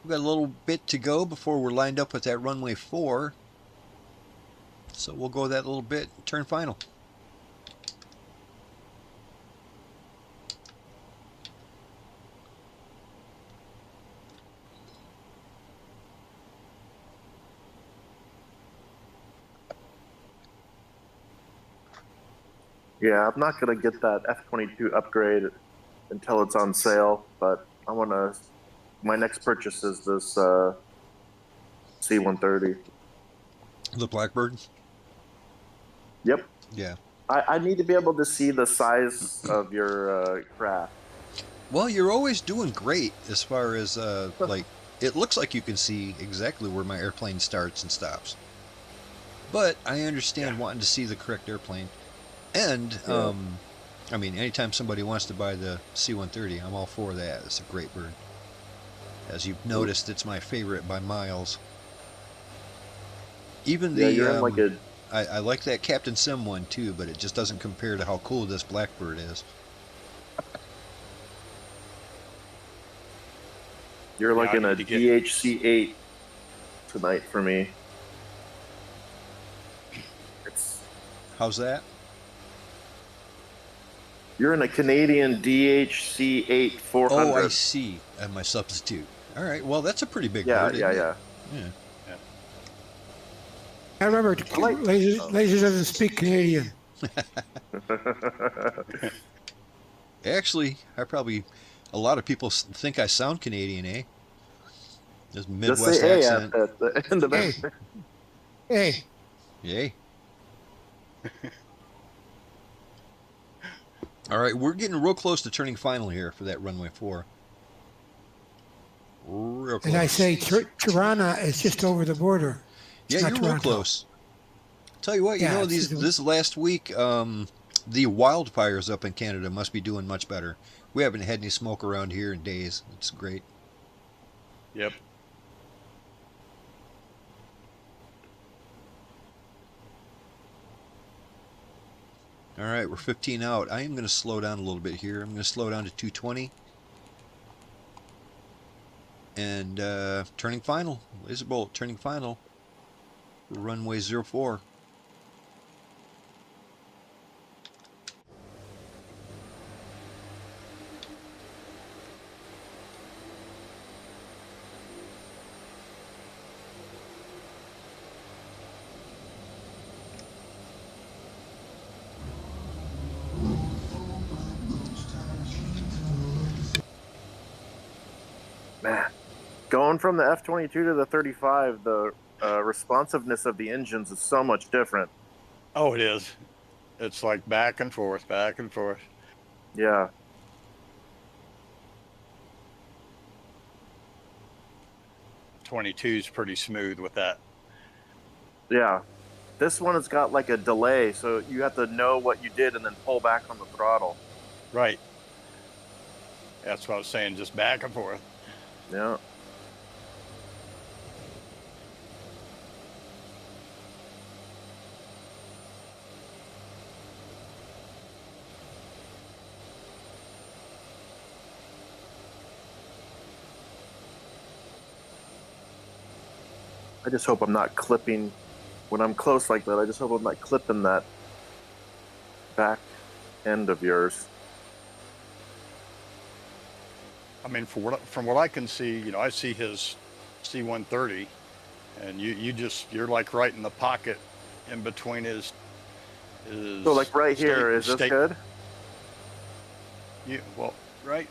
We've got a little bit to go before we're lined up with that runway 4. So we'll go that little bit, turn final. Yeah, I'm not going to get that F-22 upgrade until it's on sale, but I want to... My next purchase is this C-130. The Blackbird? Yep. Yeah. I need to be able to see the size of your craft. Well, you're always doing great as far as, like, it looks like you can see exactly where my airplane starts and stops. But I understand wanting to see the correct airplane. And, I mean, anytime somebody wants to buy the C-130, I'm all for that. It's a great bird. As you've noticed, it's my favorite by miles. Even the, you're in like a... I like that Captain Sim one too, but it just doesn't compare to how cool this Blackbird is. You're like I in a need to get- DHC8 tonight for me. It's How's that? You're in a Canadian DHC8 400. Oh, I see. My substitute. All right. Well, that's a pretty big Yeah, bird, yeah, isn't yeah. it? Yeah. I remember Laser doesn't speak Canadian. Actually, a lot of people think I sound Canadian, eh? This Just Midwest say accent. A at the end of Hey, it. hey, Yay. All right, we're getting real close to turning final here for that runway 4. Real close. and I say Tirana is just over the border. It's yeah, not you're real Toronto. close. Tell you what, Yeah, you know, it's- this last week, the wildfires up in Canada must be doing much better. We haven't had any smoke around here in days. It's great. Yep. All right, we're 15 out. I am going to slow down a little bit here. I'm going to slow down to 220. And turning final. Lazerbolt turning final. Runway 04. Man, going from the F-22 to the 35, the responsiveness of the engines is so much different. Oh, it is. It's like back and forth, back and forth. Yeah. '22 is pretty smooth with that. Yeah. This one has got like a delay, so you have to know what you did and then pull back on the throttle. Right. That's what I was saying, just back and forth. Yeah. I just hope I'm not clipping when I'm close like that. I just hope I'm not clipping that back end of yours. I mean, from what I can see, you know, I see his C-130, and you're like right in the pocket in between his So like right here, is this good? Well, right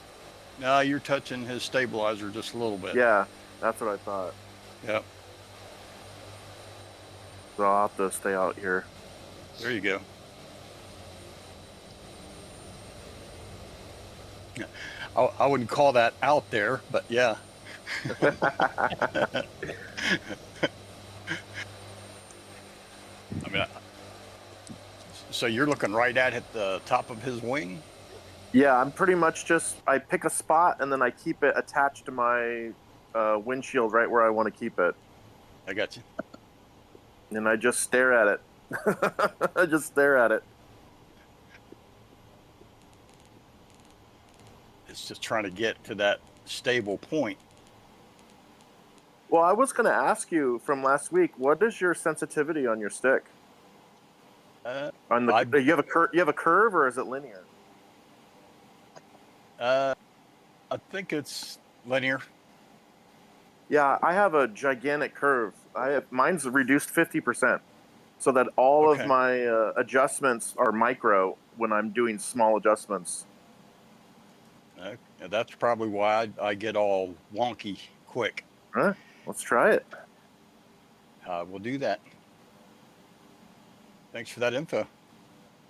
now you're touching his stabilizer just a little bit. Yeah, that's what I thought. Yep. So I'll have to stay out here. There you go. Yeah. I wouldn't call that out there, but yeah. I mean, so you're looking right at the top of his wing? Yeah, I'm pretty much just, I pick a spot and then I keep it attached to my windshield right where I want to keep it. I got you. And I just stare at it. I just stare at it. It's just trying to get to that stable point. Well, I was going to ask you from last week, what is your sensitivity on your stick? On the, you have a curve or is it linear? I think it's linear. Yeah, I have a gigantic curve. Mine's reduced 50%, so that all of my adjustments are micro when I'm doing small adjustments. That's probably why I get all wonky quick. Huh? Let's try it. We'll do that. Thanks for that info.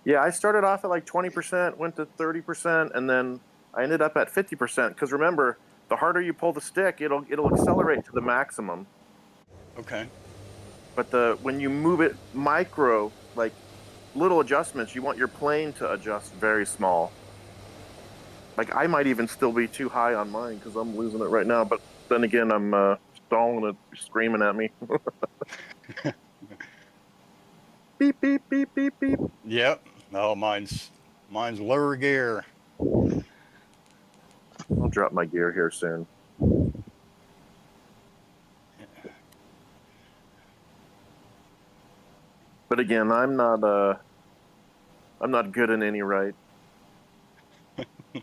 Yeah, I started off at like 20%, went to 30%, and then I ended up at 50%. Because remember, the harder you pull the stick, it'll accelerate to the maximum. Okay. But when you move it micro, like little adjustments, you want your plane to adjust very small. Like I might even still be too high on mine because I'm losing it right now. But then again, I'm stalling it, screaming at me. Beep beep beep beep beep. Yep. No, mine's lower gear. I'll drop my gear here soon. But again, I'm not good in any right.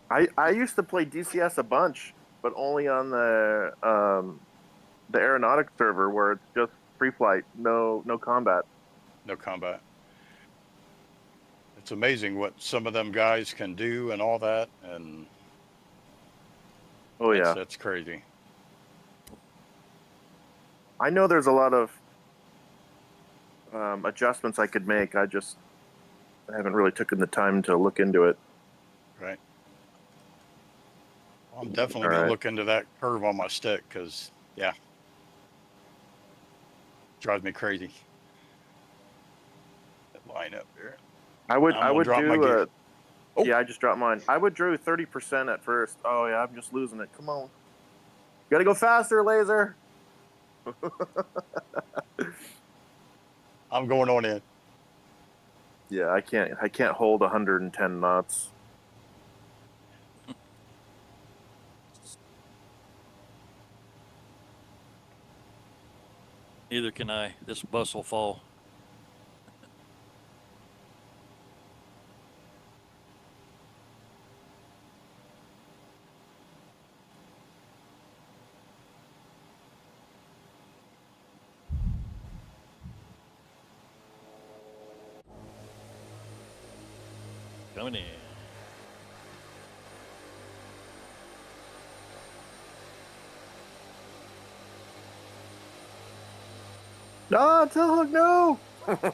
I used to play DCS a bunch, but only on the aeronautic server where it's just free flight, no combat. No combat. It's amazing what some of them guys can do and all that, and Oh yeah, that's crazy. I know there's a lot of adjustments I could make. I haven't really taken the time to look into it. Right. I'm definitely All gonna right. look into that curve on my stick because, yeah, drives me crazy. That line up there. I would drop my do gear. Oh. Yeah, I just dropped mine. I would do 30% at first. Oh yeah, I'm just losing it. Come on. Gotta go faster, Laser. I'm going on in. Yeah, I can't hold 110 knots. Neither can I. This bus will fall. Coming in. No, Tilhook, no.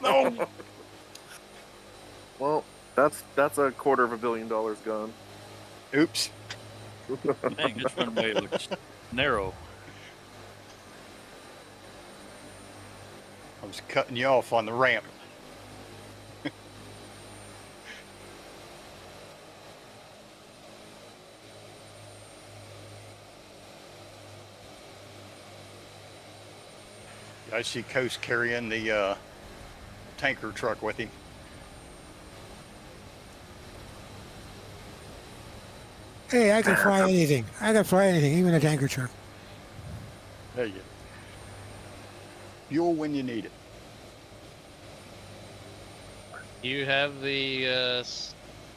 No. Well, that's $250 million gone. Oops. Dang, this runway looks narrow. I was cutting you off on the ramp. I see Coast carrying the tanker truck with him. Hey, I can fly anything. I can fly anything, even a tanker truck. There you go. Fuel when you need it. You have the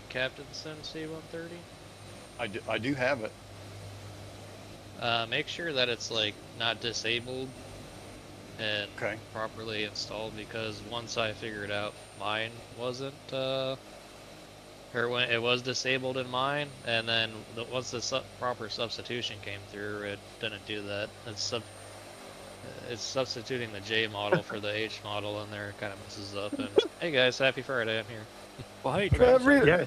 Captain Sim C-130? I do have it. Make sure that it's like not disabled and Okay. properly installed, because once I figured out mine wasn't, or when it was disabled in mine, and then once the proper substitution came through, it didn't do that. It's substituting the J model for the H model, and there it kind of messes up. And hey guys, happy Friday! I'm here. Well, hey, Travis. Yeah.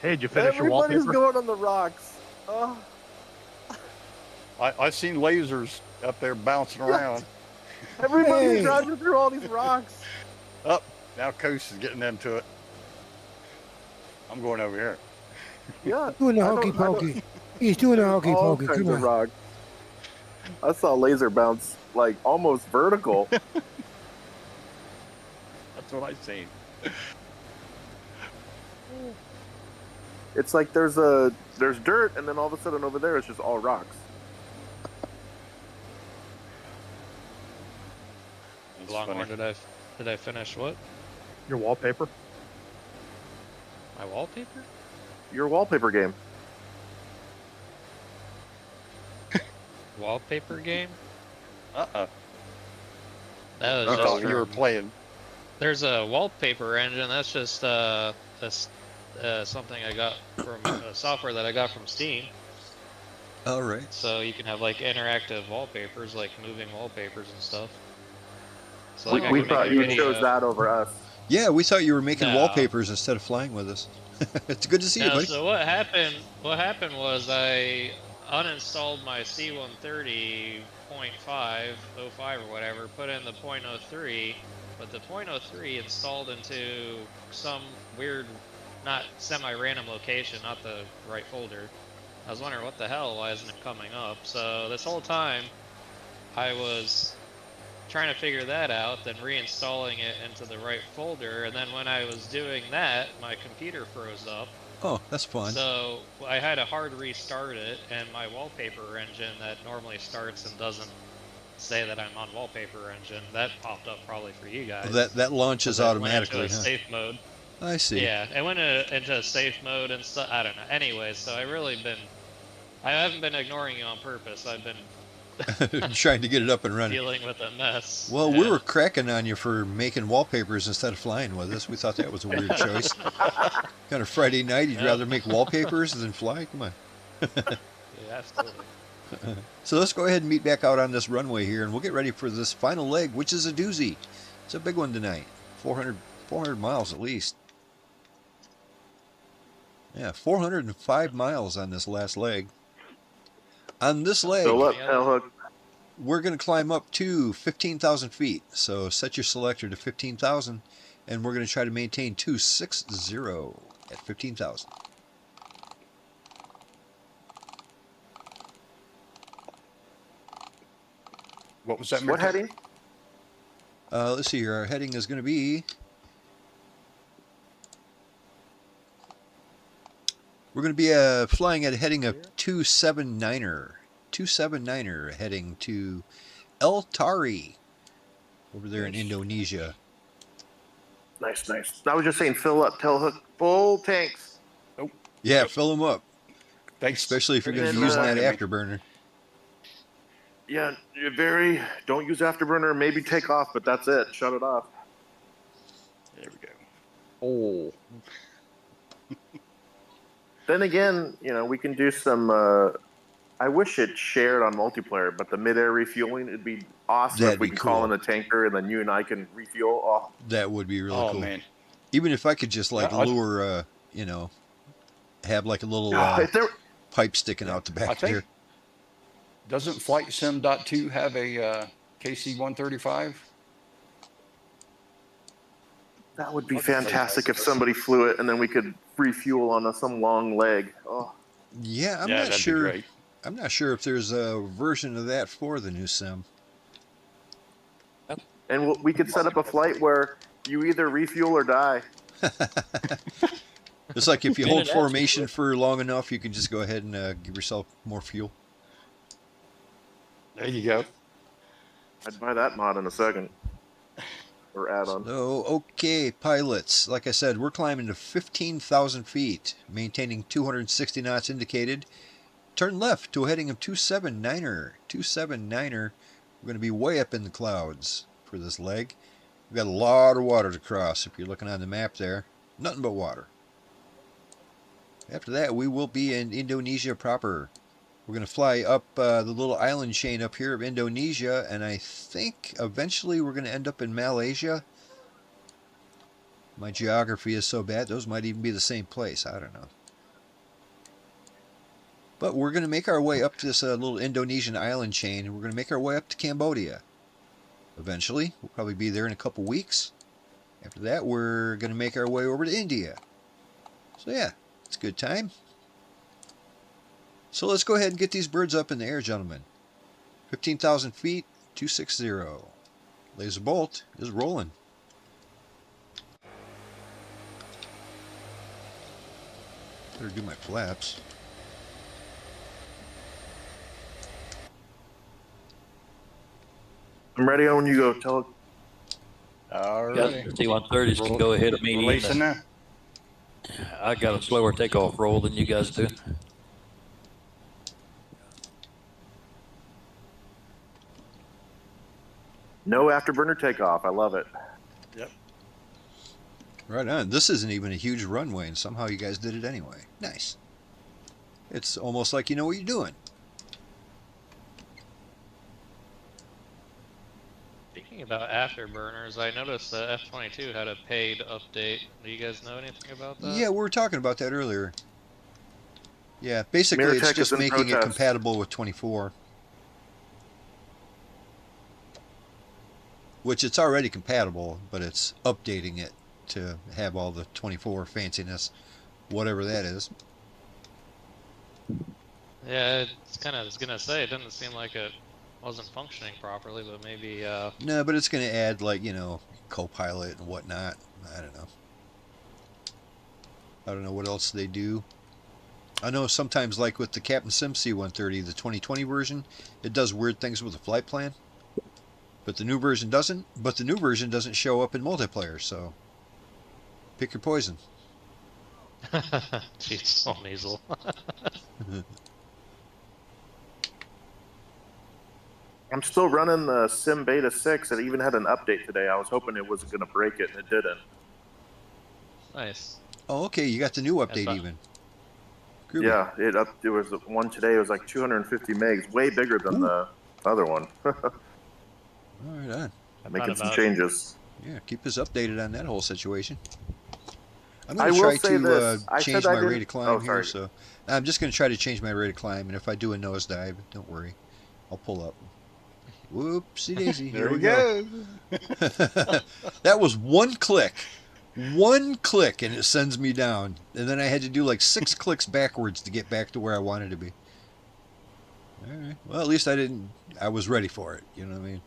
Hey, did you finish your Everybody's wallpaper? going on the rocks. Oh. I seen lasers up there bouncing around. Everybody's Hey. driving through all these rocks. Up. Now Coast is getting into it. I'm going over here. Yeah. Doing the I don't- hokey I don't- pokey. He's doing the hokey all pokey. kinds Come of on. rocks. I saw Laser bounce like almost vertical. That's what I seen. It's like there's dirt, and then all of a sudden over there it's just all rocks. That's Longhorn, funny. did I finish what? Your wallpaper? My wallpaper? Your wallpaper game. Wallpaper game? Uh-uh. That was I just thought you were playing. There's a wallpaper engine. That's just something I got from software that I got from Steam. All right. So you can have like interactive wallpapers, like moving wallpapers and stuff. So We, like, I we can thought make a you video. chose that over us. Yeah, we thought you were making No. wallpapers instead of flying with us. It's good to see you, No, buddy. so what happened? What happened was I uninstalled my C-130 .505 or whatever, put in the .03, but the .03 installed into some weird, not semi-random location, not the right folder. I was wondering what the hell, why isn't it coming up? So this whole time, I was trying to figure that out, then reinstalling it into the right folder, and then when I was doing that, my computer froze up. Oh, that's fun. So I had to hard restart it, and my wallpaper engine that normally starts and doesn't say that I'm on wallpaper engine. That popped up probably for you guys. That launches 'cause it went automatically, into a huh? safe mode. I see. Yeah, it went into safe mode and stuff. I don't know. Anyways, so I haven't been ignoring you on purpose. I've been Trying to get it up and running. dealing with a mess. Well, Yeah. we were cracking on you for making wallpapers instead of flying with us. We thought that was a weird choice. Kind of Friday night, you'd Yep. rather make wallpapers than fly? Come on. Yeah, absolutely. So let's go ahead and meet back out on this runway here, and we'll get ready for this final leg, which is a doozy. It's a big one tonight. 400 miles at least. Yeah, 405 miles on this last leg. On this leg, Fill up, tail hook. we're going to climb up to 15,000 feet. So set your selector to 15,000, and we're going to try to maintain 260 at 15,000. What was that? What Mirko? heading? Let's see here. Our heading is going to be... We're going to be flying at a heading of 279er. 279er heading to Tari over there in Indonesia. Nice, nice. I was just saying, fill up, tail hook, full tanks. Yeah, fill them up, Thanks. especially if you're going to And be using then, that afterburner. Yeah, don't use afterburner, maybe take off, but that's it. Shut it off. There we go. Oh. Then again, we can do some. I wish it shared on multiplayer, but the mid-air refueling, it'd be awesome That'd if we be can call cool. in a tanker and then you and I can refuel. Oh, That would be really Oh cool. man. Even if I could just like Yeah, lure, have like a little if there, pipe sticking out the I back think there. doesn't Flight Sim.2 have a KC-135? that would be fantastic if somebody flew it and then we could refuel on some long leg. Oh, Yeah, I'm yeah, not that'd sure. be great. I'm not sure if there's a version of that for the new sim. and we could set up a flight where you either refuel or die. It's like if you Been hold in formation action. for long enough, you can just go ahead and give yourself more fuel. There you go. I'd buy that mod in a second. Or add-on. So, okay, pilots. Like I said, we're climbing to 15,000 feet, maintaining 260 knots indicated. Turn left to a heading of 279er. 279er. We're going to be way up in the clouds for this leg. We've got a lot of water to cross. If you're looking on the map there, nothing but water. After that, we will be in Indonesia proper. We're going to fly up the little island chain up here of Indonesia, and I think eventually we're going to end up in Malaysia. My geography is so bad, those might even be the same place. I don't know. But we're going to make our way up this little Indonesian island chain, and we're going to make our way up to Cambodia. Eventually, we'll probably be there in a couple weeks. After that, we're going to make our way over to India. So yeah, it's a good time. So let's go ahead and get these birds up in the air, gentlemen. 15,000 feet, 260. Lazerbolt is rolling. Better do my flaps. I'm ready when you go. Tell it. All Yeah, right. the C-130s can go ahead of me. Releasing now. I got a slower takeoff roll than you guys do. No afterburner takeoff. I love it. Yep. Right on. This isn't even a huge runway, and somehow you guys did it anyway. Nice. It's almost like you know what you're doing. Speaking about afterburners, I noticed the F-22 had a paid update. Do you guys know anything about that? Yeah, we were talking about that earlier. Yeah, basically it's Mirrortech just is in making it protest. compatible with 24. Which it's already compatible, but it's updating it to have all the 24 fanciness, whatever that is. Yeah, it's kind of, I was gonna say, it didn't seem like it wasn't functioning properly, but maybe, No, but it's going to add, like, you know, Copilot and whatnot. I don't know. I don't know what else they do. I know sometimes, like with the Captain Sim C-130, the 2020 version, it does weird things with the flight plan. But the new version doesn't. But the new version doesn't show up in multiplayer. So pick your poison. Jeez, so nasal. I'm still running the Sim Beta 6. It even had an update today. I was hoping it wasn't going to break it, and it didn't. Nice. Oh, okay. You got the new That's update fine. even. Groovy. Yeah, it was one today. It was like 250 megs, way bigger than the other one. All right, on. Making some about- changes. Yeah, keep us updated on that whole situation. I'm I going to will try say to this. I change said I my rate didn't- of climb oh, here. sorry. So I'm just going to try to change my rate of climb, and if I do a nosedive, don't worry, I'll pull up. Whoopsie daisy. There Here we we go. That was one click, and it sends me down. And then I had to do like 6 clicks backwards to get back to where I wanted to be. All right. Well, at least I was ready for it. You know what I mean?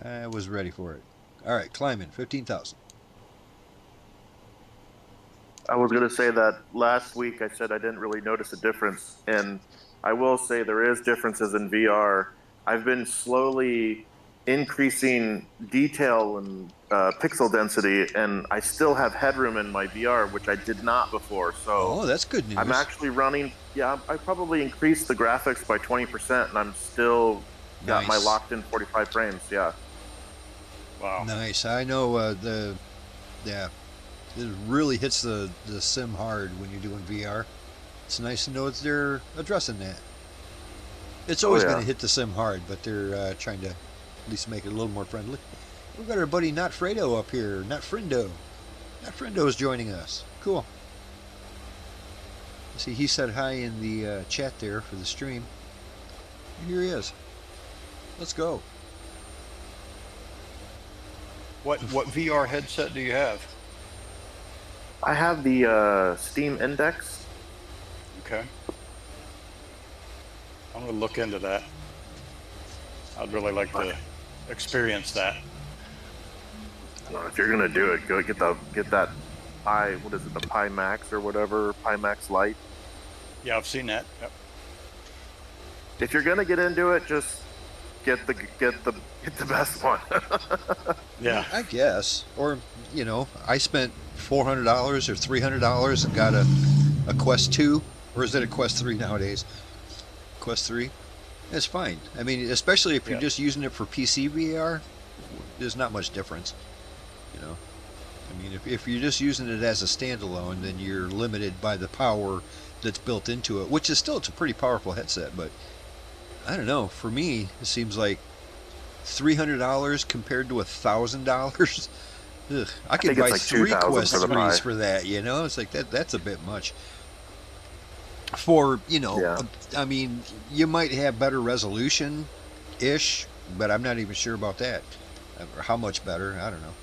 I was ready for it. All right, climbing, 15,000. I was going to say that last week I said I didn't really notice a difference, and I will say there is differences in VR. I've been slowly increasing detail and pixel density, and I still have headroom in my VR, which I did not before. So Oh, that's good news. I'm actually running. Yeah, I probably increased the graphics by 20%, and I'm still got my Nice. locked in 45 frames. Yeah. Wow. Nice. I know it really hits the sim hard when you're doing VR. It's nice to know that they're addressing that. It's always yeah. going to hit the sim hard, but they're trying to at least make it a little more friendly. We've got our buddy Not Fredo up here. Not Friendo. Not Friendo is joining us. Cool. See, he said hi in the chat there for the stream. Here he is. Let's go. What VR headset do you have? I have the Steam Index. Okay. I'm gonna look into that. I'd really like to experience that. If you're gonna do it, go get that Pi. What is it? The Pi Max or whatever, Pi Max Lite. Yeah, I've seen that. Yep. If you're gonna get into it, just get the best one. Yeah. I guess. Or, you know, I spent $400 or $300 and got a Quest 2. Or is it a Quest 3 nowadays? Quest 3? It's fine. I mean, especially if you're Yeah. just using it for PC VR, there's not much difference. You know? I mean, if you're just using it as a standalone, then you're limited by the power that's built into it, which is still, it's a pretty powerful headset, but I don't know. For me, it seems like $300 compared to $1,000. Ugh, I could think it's buy like 3 $2,000 Quest for the 3s Pi. for that, you know? It's like that's a bit much. For, you know, Yeah. I mean, you might have better resolution-ish, but I'm not even sure about that. Or how much better, I don't know.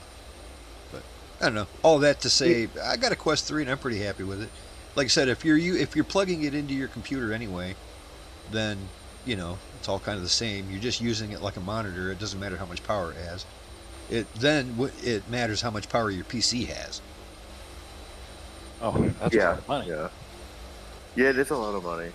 But, I don't know. All that to say, I got a Quest 3 and I'm pretty happy with it. Like I said, if you're plugging it into your computer anyway, then, you know, it's all kind of the same. You're just using it like a monitor. It doesn't matter how much power it has. It matters how much power your PC has. Oh, that's a lot of money. Yeah, it is a lot of money.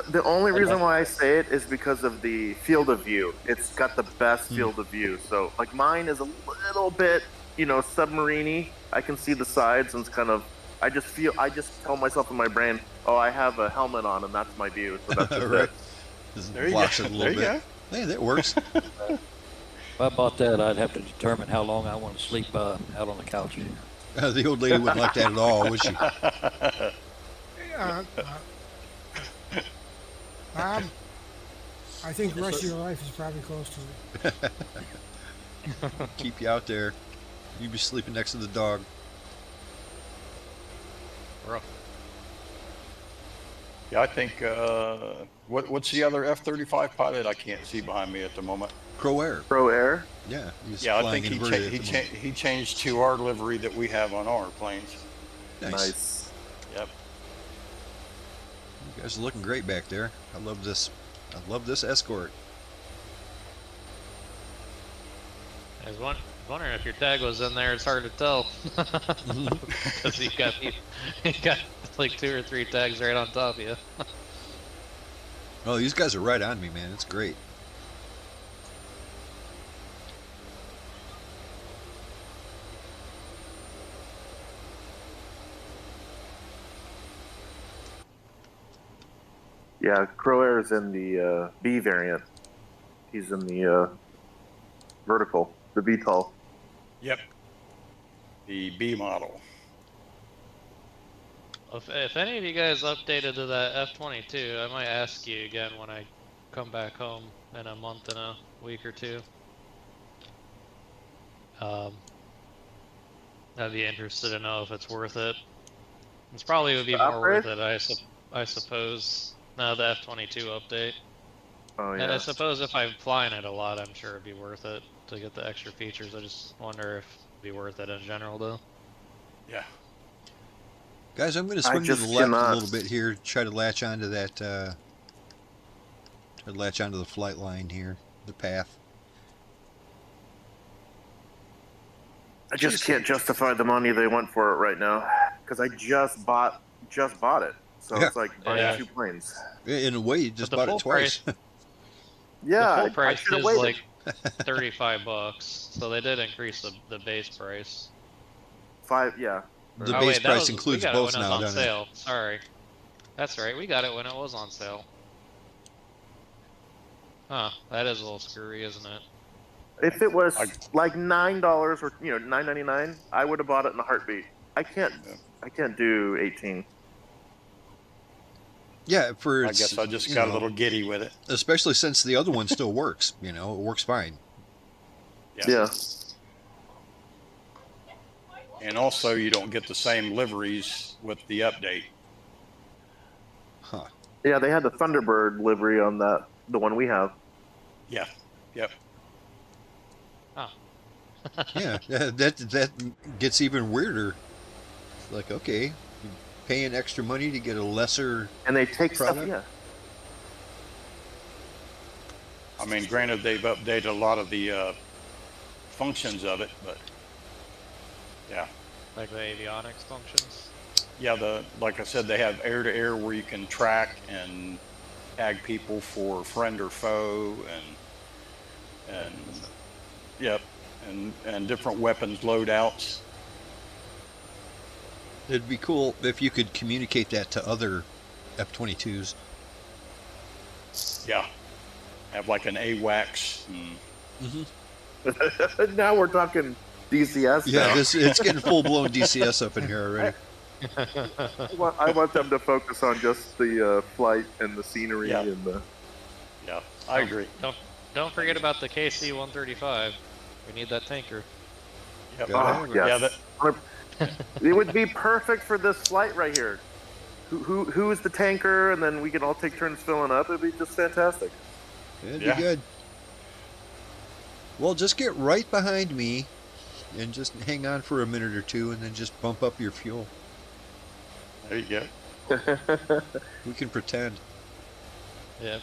The only reason why I say it is because of the field of view. It's got the best field of view. So, like, mine is a little bit, you know, submarine-y. I can see the sides, and it's kind of. I just tell myself in my brain, oh, I have a helmet on, and that's my view. So that's just Right. it. This There you blocks go. it a There little you bit. Hey, that works. If I bought that, I'd have to determine how long I want to sleep out on the couch. The old lady wouldn't like that at all, would she? Bob, I think the rest of your life is probably close to it. Keep you out there. You'd be sleeping next to the dog. Rough. Yeah, I think. What's the other F-35 pilot? I can't see behind me at the moment. Pro Air. Pro Air. Yeah. He's Yeah, I flying think inverted at the moment. he changed to our livery that we have on our planes. Nice. Yep. You guys are looking great back there. I love this. I love this escort. I was wondering if your tag was in there. It's hard to tell because you got like 2 or 3 tags right on top of you. Oh, these guys are right on me, man. It's great. Yeah, Crow is in the B variant. He's in the vertical, the VTOL. Yep. The B model. If any of you guys updated to that F-22, I might ask you again when I come back home in a month and a week or two. I'd be interested to know if it's worth it. It's probably would be The more worth upgrade? it, I suppose. No, the F-22 update. Oh And yeah. I suppose if I'm flying it a lot, I'm sure it'd be worth it to get the extra features. I just wonder if it'd be worth it in general, though. Yeah. Guys, I'm going to I swing to the just left a cannot. little bit here, try to latch onto that, try to latch onto the flight line here, the path. I just can't justify the money they want for it right now because I just bought it. So Yeah. it's like buying Yeah. 2 planes. In a way, you just the bought it full twice. Yeah, The full I price should have is waited. like $35, so they did increase the base price. 5, yeah. The Oh, base wait, that price was, includes we got both it when it now, was on doesn't it? sale. Sorry. That's right, we got it when it was on sale. Huh, that is a little screwy, isn't it? If it was I- like $9 or $9.99, I would have bought it in a heartbeat. I can't do 18. Yeah, for I its, guess I just you got a know, little giddy with it. especially since the other one still works. You know, it works fine. Yeah. And also, you don't get the same liveries with the update. Huh. Yeah, they had the Thunderbird livery on that, the one we have. Yeah. Yep. Yeah, that gets even weirder. It's like, okay, you're paying extra money to get a lesser. And they take stuff, Product? yeah. I mean, granted, they've updated a lot of the functions of it, but yeah. Like the avionics functions. Yeah, like I said, they have air-to-air where you can track and tag people for friend or foe, and yep, and different weapons loadouts. It'd be cool if you could communicate that to other F-22s. Yeah, have like an AWACS. And, Now we're talking DCS. Yeah, now. it's getting full-blown DCS up in here already. I want them to focus on just the flight and the scenery Yeah. and the. yeah, I agree. Don't forget about the KC-135. We need that tanker. Yep. Yeah. Yes. Yeah, It would be perfect for this flight right here. Who's the tanker, and then we can all take turns filling up. It'd be just fantastic. It'd Yeah. be good. Well, just get right behind me and just hang on for a minute or two and then just bump up your fuel. there you go. We can pretend. Yeah.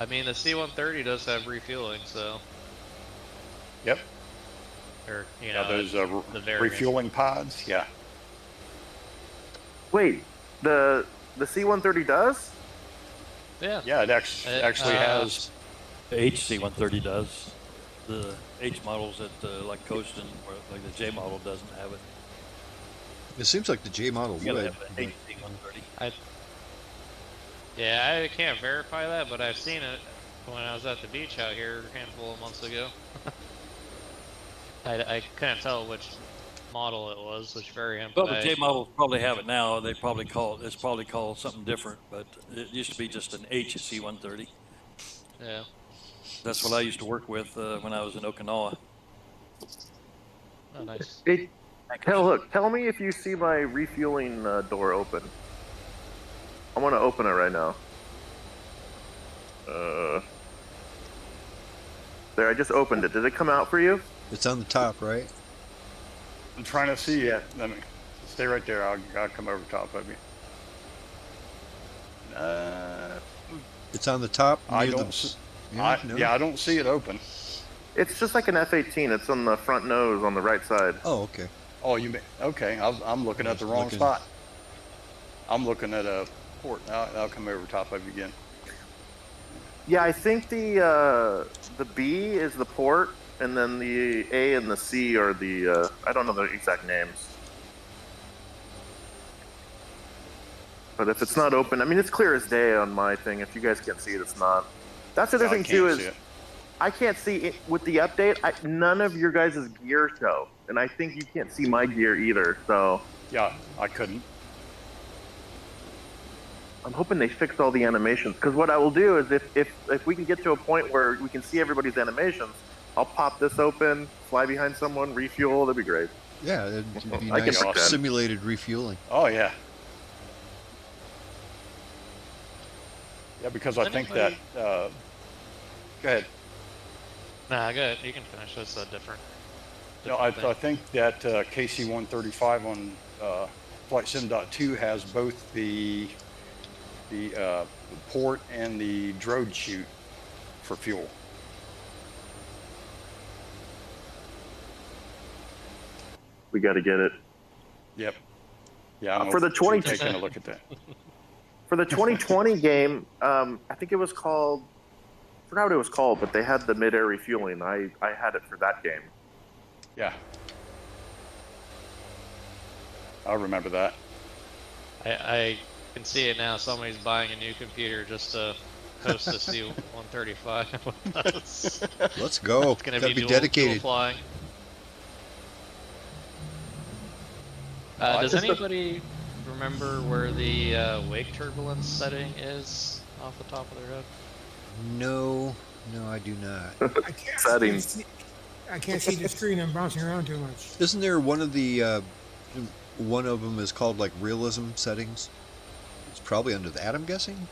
I mean, the C-130 does have refueling, so. Yep. Or, you Yeah, know, those the variant. refueling pods. Yeah. Wait, the C-130 does? Yeah. Yeah, it actually has. The HC-130 does. The H models that like Coastin or like the J model doesn't have it. It seems like the J model You gotta would. have the HC-130. Yeah, I can't verify that, but I've seen it when I was at the beach out here a handful of months ago. I couldn't tell which model it was, which variant. Well, but the J models probably have it now. It's probably called something different, but it used to be just an HC-130. Yeah. That's what I used to work with when I was in Okinawa. Oh, nice. Tell me if you see my refueling door open. I want to open it right now. There, I just opened it. Did it come out for you? It's on the top, right? I'm trying to see it. Let me stay right there. I'll come over top of you. It's on the top. I near don't. the- no? Yeah, I don't see it open. It's just like an F-18. It's on the front nose on the right side. Oh, okay. Oh, okay. I'm looking at the wrong Looking- spot. I'm looking at a port. I'll come over top of you again. Yeah, I think the B is the port, and then the A and the C are the I don't know the exact names. But if it's not open, I mean, it's clear as day on my thing. If you guys can't see it, it's not. That's the other thing too is I can't see it with the update. None of your guys' gear show, and I think you can't see my gear either. So Yeah, I couldn't. I'm hoping they fixed all the animations. Because what I will do is if we can get to a point where we can see everybody's animations, I'll pop this open, fly behind someone, refuel. That'd be great. Yeah, it'd be I can nice pretend. simulated refueling. Oh yeah. Yeah, because I think that. Go ahead. Nah, good. You can finish. That's a different. No, I think that KC-135 on Flight Sim.2 has both the port and the droid chute for fuel. We got to get it. Yep. Yeah, I'm for the 20 taking a look at that. For the 2020 game, I think it was called. I forgot what it was called, but they had the mid-air refueling. I had it for that game. Yeah. I remember that. I can see it now. Somebody's buying a new computer just to host a C-135 with us. Let's go. It's going to Gotta be be dual dedicated. flying. Does anybody remember where the wake turbulence setting is off the top of their head? No, I do not. I can't Settings. I can't see the screen. I'm bouncing around too much. Isn't there one of the one of them is called like realism settings? It's probably under that, I'm guessing.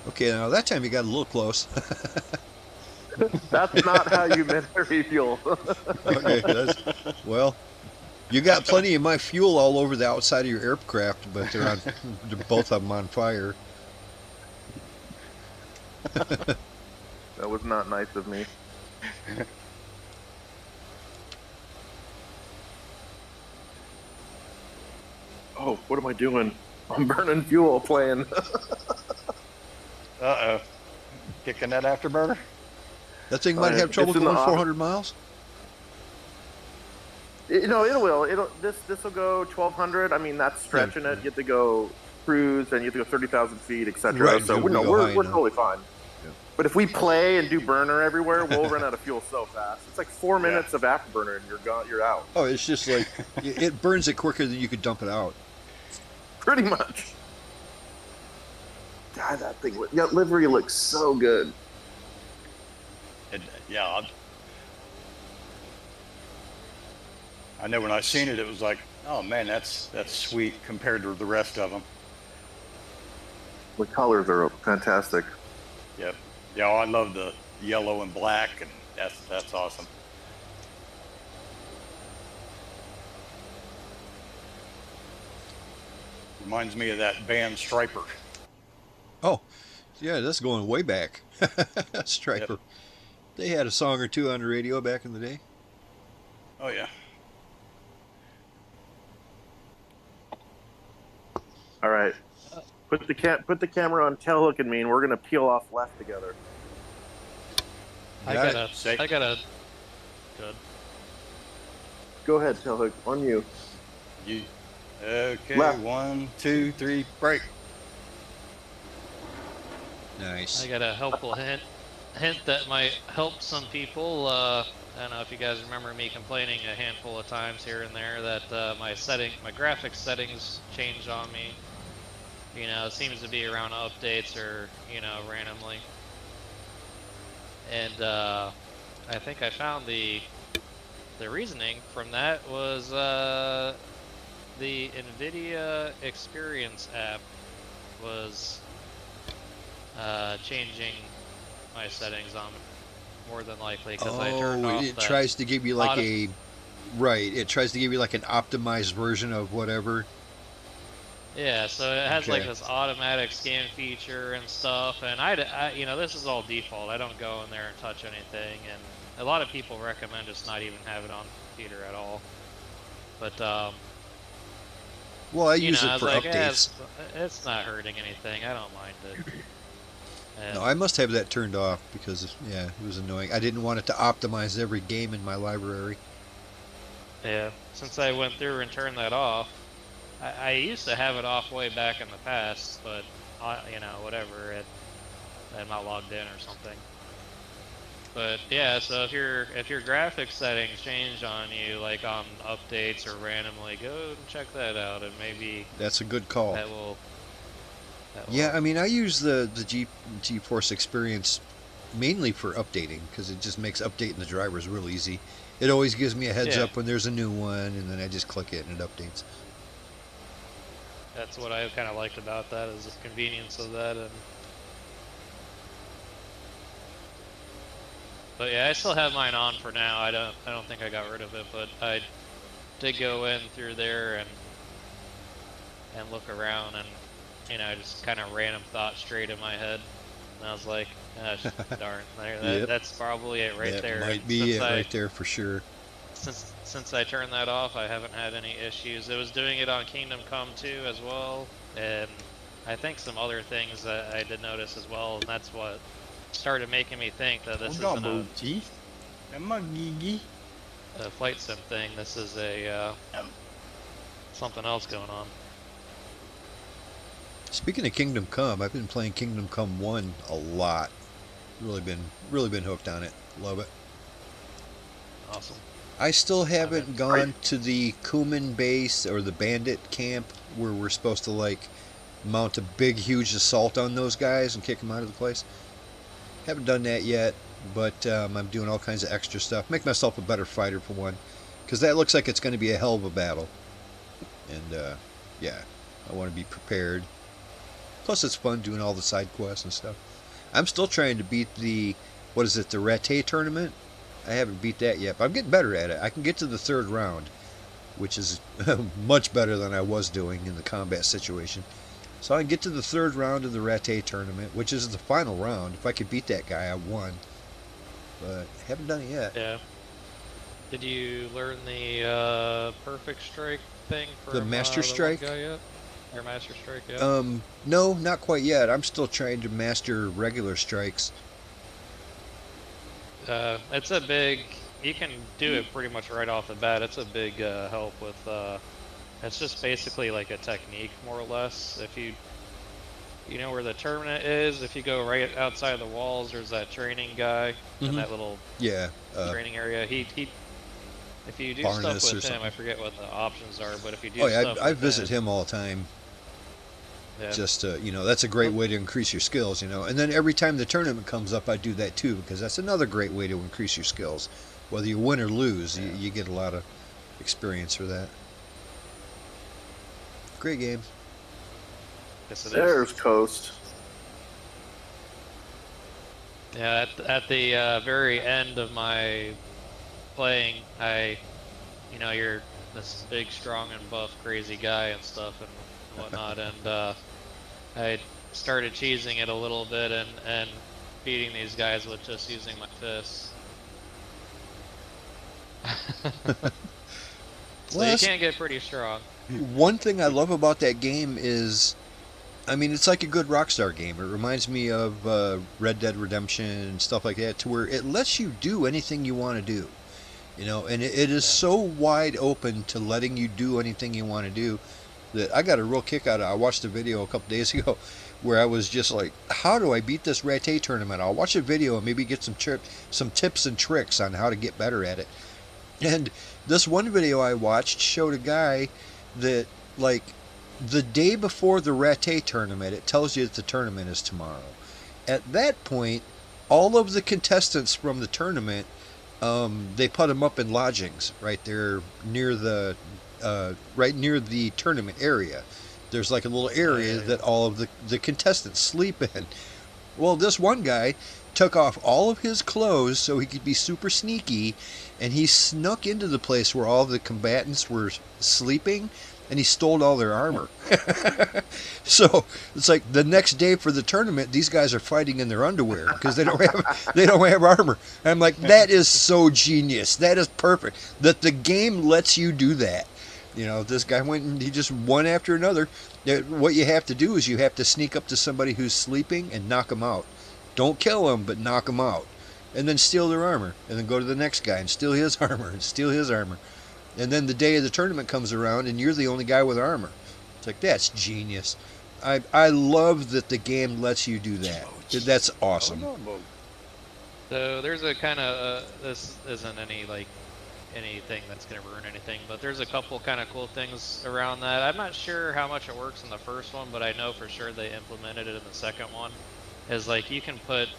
Okay, now that time you got a little close. That's not how you mid-air refuel. Okay, well, you got plenty of my fuel all over the outside of your aircraft, but they're both of them on fire. That was not nice of me. Oh, what am I doing? I'm burning fuel playing. Uh-oh. Kicking that afterburner? That thing might have trouble It's in the going 400 miles. It will. This will go 1,200. I mean, that's stretching it. You have to go cruise, and you have to go 30,000 feet, etc. Right, so we go we're high enough. totally fine. Yeah. But if we play and do burner everywhere, we'll run out of fuel so fast. It's like 4 minutes of afterburner, and you're gone. You're out. Oh, it's just like it burns it quicker than you could dump it out. Pretty much. God, that livery looks so good. Yeah. I know when I seen it, it was like, oh man, that's sweet compared to the rest of them. The colors are fantastic. Yep. Yeah, I love the yellow and black, and that's awesome. Reminds me of that band Striper. Oh, yeah, that's going way back. Striper. Yep. They had a song or two on the radio back in the day. Oh yeah. All right, put the camera on tailhook and me, and we're gonna peel off left together. I Got got a. Good. Go ahead, tailhook, on you. Okay. Left. 1, 2, 3, break. Nice. I got a helpful hint that might help some people. I don't know if you guys remember me complaining a handful of times here and there that my graphics settings changed on me. You know, it seems to be around updates or, you know, randomly. And I think I found the reasoning from that was the NVIDIA Experience app was changing my settings on more than likely because I turned off it tries to give you like auto- it tries to give you like an optimized version of whatever. Yeah, so it has like Okay. this automatic scan feature and stuff, and I, you know, this is all default. I don't go in there and touch anything, and a lot of people recommend just not even have it on the computer at all. But Well, I you use know, I it was for like, updates. it's not hurting anything. I don't mind it. And, No, I must have that turned off because, yeah, it was annoying. I didn't want it to optimize every game in my library. yeah, since I went through and turned that off, I used to have it off way back in the past, but you know, whatever, I'm not logged in or something. But yeah, so if your graphics settings change on you, like on updates or randomly, go and check that out, and maybe That's a good call. that will. Yeah, I mean, I use the GeForce Experience mainly for updating because it just makes updating the drivers real easy. It always gives me a heads Yeah. up when there's a new one, and then I just click it and it updates. That's what I kind of liked about that, is the convenience of that. And but yeah, I still have mine on for now. I don't think I got rid of it, but I did go in through there and look around, and you know, just kind of random thought straight in my head, and I was like, darn, Yep. that's probably it right that there. might And be since it I- right there for sure. Since I turned that off, I haven't had any issues. It was doing it on Kingdom Come 2 as well, and I think some other things that I did notice as well, and that's what started making me think that this Udah, isn't a Bocih. Emang gigi. flight sim thing. This is a something else going on. Speaking of Kingdom Come, I've been playing Kingdom Come 1 a lot. Really been hooked on it. Love it. Awesome. I still haven't Okay. gone to the Kuman base or the bandit camp where we're supposed to like mount a big huge assault on those guys and kick them out of the place. Haven't done that yet, but I'm doing all kinds of extra stuff. Make myself a better fighter for one, because that looks like it's going to be a hell of a battle. And yeah, I want to be prepared. Plus it's fun doing all the side quests and stuff. I'm still trying to beat the, what is it, the Rattay tournament? I haven't beat that yet, but I'm getting better at it. I can get to the third round, which is much better than I was doing in the combat situation. So I can get to the third round of the Rattay tournament, which is the final round. If I could beat that guy, I won. But haven't done it yet. Yeah. Did you learn the perfect strike thing from Master the one Strike? guy yet? Or Master Strike, yeah. No, not quite yet. I'm still trying to master regular strikes. It's a big. You can do it pretty much right off the bat. It's a big help with. It's just basically like a technique, more or less. If you know where the tournament is, if you go right outside the walls, there's that training guy in Mhm. that little Yeah. training area. He. If you do Barnes stuff or with him, something. I forget what the options are, but if you do Oh yeah, stuff I with visit him all the time. yeah. Just that's a great way to increase your skills, and then every time the tournament comes up, I do that too, because that's another great way to increase your skills. Whether you win or lose, you get a lot of experience for that. Great game. Yes, it is. There's Coast. Yeah, at the very end of my playing, you're this big, strong, and buff, crazy guy and stuff and whatnot, and I started cheesing it a little bit and beating these guys with just using my fists. So Well, you that's- can get pretty strong. One thing I love about that game is, I mean, it's like a good Rockstar game. It reminds me of Red Dead Redemption and stuff like that, to where it lets you do anything you want to do. And it is so wide open to letting you do anything you want to do that I got a real kick out of it. I watched a video a couple days ago where I was just like, how do I beat this Rattay tournament? I'll watch a video and maybe get some tips and tricks on how to get better at it. And this one video I watched showed a guy that, like, the day before the Rattay tournament, it tells you that the tournament is tomorrow. At that point, all of the contestants from the tournament, they put them up in lodgings right there near the tournament area. There's like a little area that all of the contestants sleep in. Well, this one guy took off all of his clothes so he could be super sneaky, and he snuck into the place where all the combatants were sleeping, and he stole all their armor. So it's like the next day for the tournament, these guys are fighting in their underwear because they don't have armor. And I'm like, that is so genius. That is perfect. That the game lets you do that. You know, this guy went and he just one after another. What you have to do is you have to sneak up to somebody who's sleeping and knock them out. Don't kill them, but knock them out. And then steal their armor. And then go to the next guy and steal his armor and steal his armor. And then the day of the tournament comes around and you're the only guy with armor. It's like, that's genius. I love that the game lets you do that. That's awesome. So there's a kind of this isn't anything that's gonna ruin anything, but there's a couple kind of cool things around that. I'm not sure how much it works in the first one, but I know for sure they implemented it in the second one. Is like you can put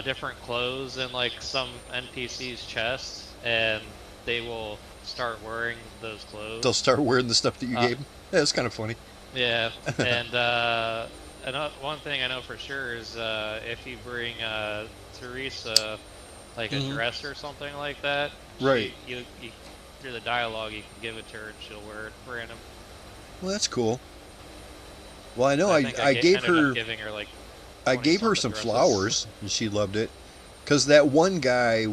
different clothes in like some NPC's chest, and they will start wearing those clothes. They'll start wearing the stuff that you gave them. Yeah, it's kind of funny. Yeah, and one thing I know for sure is if you bring Teresa like a dress or something like that, right? You through the dialogue you can give it to her and she'll wear it random. Well, that's cool. Well, I know I gave her like I gave her some flowers and she loved it, because that one guy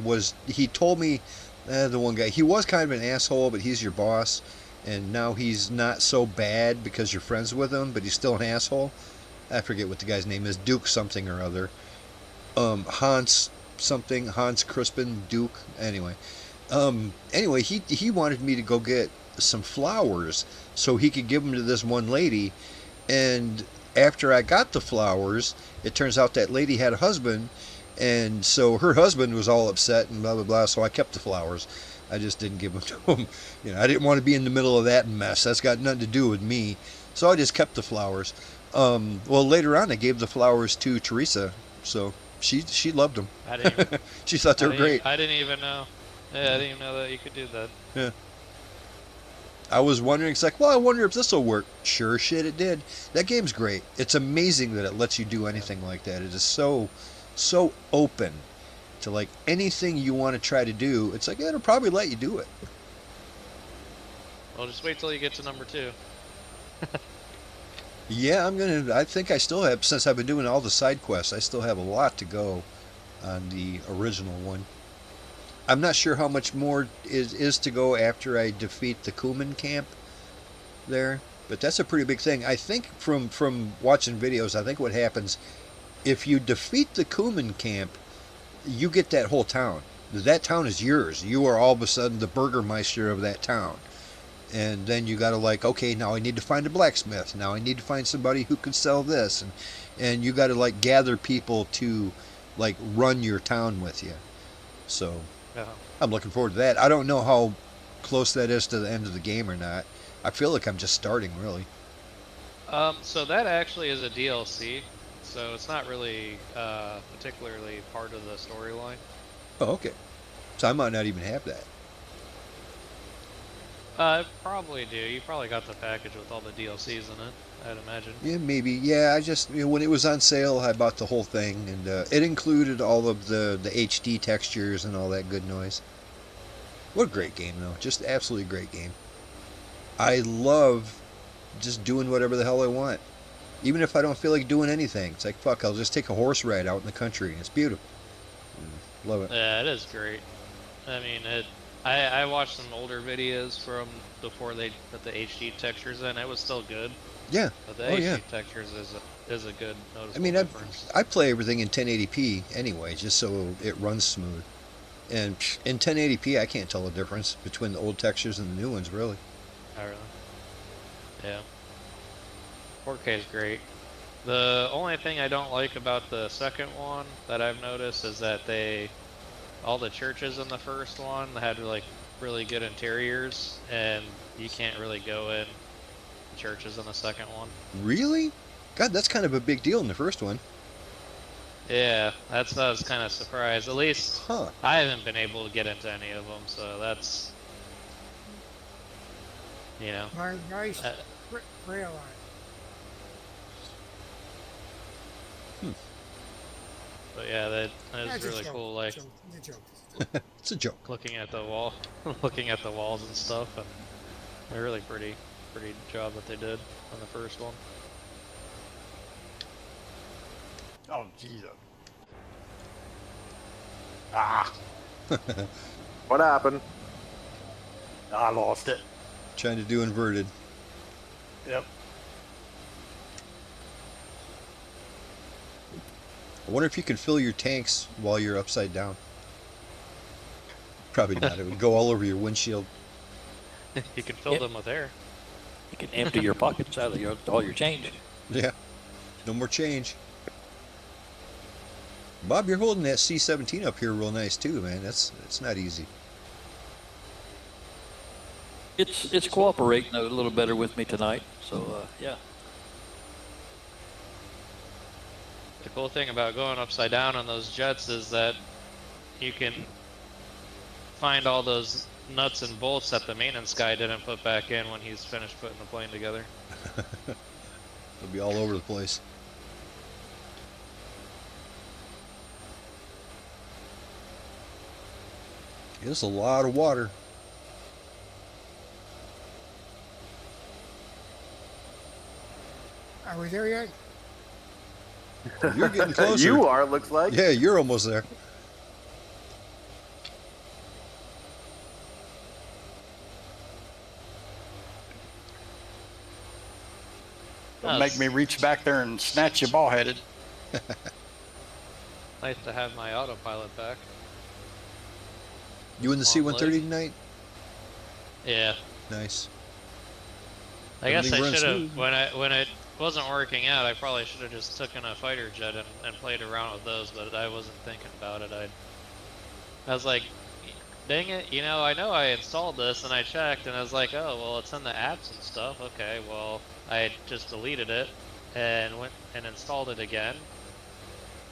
he told me the one guy, he was kind of an asshole, but he's your boss. And now he's not so bad because you're friends with him, but he's still an asshole. I forget what the guy's name is. Duke something or other. Hans something. Hans Crispin Duke. Anyway. Anyway, he wanted me to go get some flowers so he could give them to this one lady. And after I got the flowers, it turns out that lady had a husband. And so her husband was all upset and blah, blah, blah. So I kept the flowers. I just didn't give them to him. You know, I didn't want to be in the middle of that mess. That's got nothing to do with me. So I just kept the flowers. Well, later on, I gave the flowers to Teresa. So she loved them. I didn't even, she thought they were great. I didn't even know. Yeah, I didn't even know that you could do that. Yeah. I was wondering, it's like, well, I wonder if this will work. Sure shit, it did. That game's great. It's amazing that it lets you do anything like that. It is so open to like anything you want to try to do. It's like, it'll probably let you do it. Well, just wait till you get to number 2. Yeah, I think I still have, since I've been doing all the side quests, I still have a lot to go on the original one. I'm not sure how much more is to go after I defeat the Kuman camp there, but that's a pretty big thing. I think from watching videos, I think what happens, if you defeat the Kuman camp, you get that whole town. That town is yours. You are all of a sudden the Burgermeister of that town. And then you got to like, okay, now I need to find a blacksmith. Now I need to find somebody who can sell this. And you got to like gather people to like run your town with you. So I'm looking forward to that. I don't know how close that is to the end of the game or not. I feel like I'm just starting, really. So that actually is a DLC. So it's not really particularly part of the storyline. Oh, okay. So I might not even have that. Probably do. You probably got the package with all the DLCs in it, I'd imagine. Yeah, maybe. Yeah, I just, when it was on sale, I bought the whole thing, and it included all of the HD textures and all that good noise. What a great game, though. Just absolutely great game. I love just doing whatever the hell I want. Even if I don't feel like doing anything. It's like, fuck, I'll just take a horse ride out in the country. It's beautiful. Love it. Yeah, it is great. I mean, I watched some older videos from before they put the HD textures in. It was still good. Yeah. But the HD textures is a good noticeable difference. I play everything in 1080p anyway, just so it runs smooth. And in 1080p, I can't tell the difference between the old textures and the new ones, really. Oh, really? Yeah. 4K is great. The only thing I don't like about the second one that I've noticed is that all the churches in the first one had like really good interiors, and you can't really go in churches in the second one. Really? God, that's kind of a big deal in the first one. Yeah, I was kind of surprised. At least I haven't been able to get into any of them, so that's, you know. Nice rail line. But yeah, that is really cool. Like, it's a joke. Looking at the wall, looking at the walls and stuff, and they're really pretty job that they did on the first one. Oh, Jesus. Ah. What happened? I lost it. Trying to do inverted. Yep. I wonder if you can fill your tanks while you're upside down. Probably not. It would go all over your windshield. You can fill them with air. You can empty your pockets out of all your change. Yeah. No more change. Bob, you're holding that C-17 up here real nice too, man. It's not easy. It's cooperating a little better with me tonight. So yeah. The cool thing about going upside down on those jets is that you can find all those nuts and bolts that the maintenance guy didn't put back in when he's finished putting the plane together. It'll be all over the place. It's a lot of water. Are we there yet? You're getting closer. You are, it looks like. Yeah, you're almost there. Don't make me reach back there and snatch you ball-headed. Nice to have my autopilot back. You in the Long C-130 leg. tonight? Yeah. Nice. I guess I Everything runs should have, smooth. when it wasn't working out, I probably should have just taken a fighter jet and played around with those, but I wasn't thinking about it. I was like, dang it, you know I installed this, and I checked, and I was like, oh, well, it's in the apps and stuff. Okay, well, I had just deleted it and went and installed it again,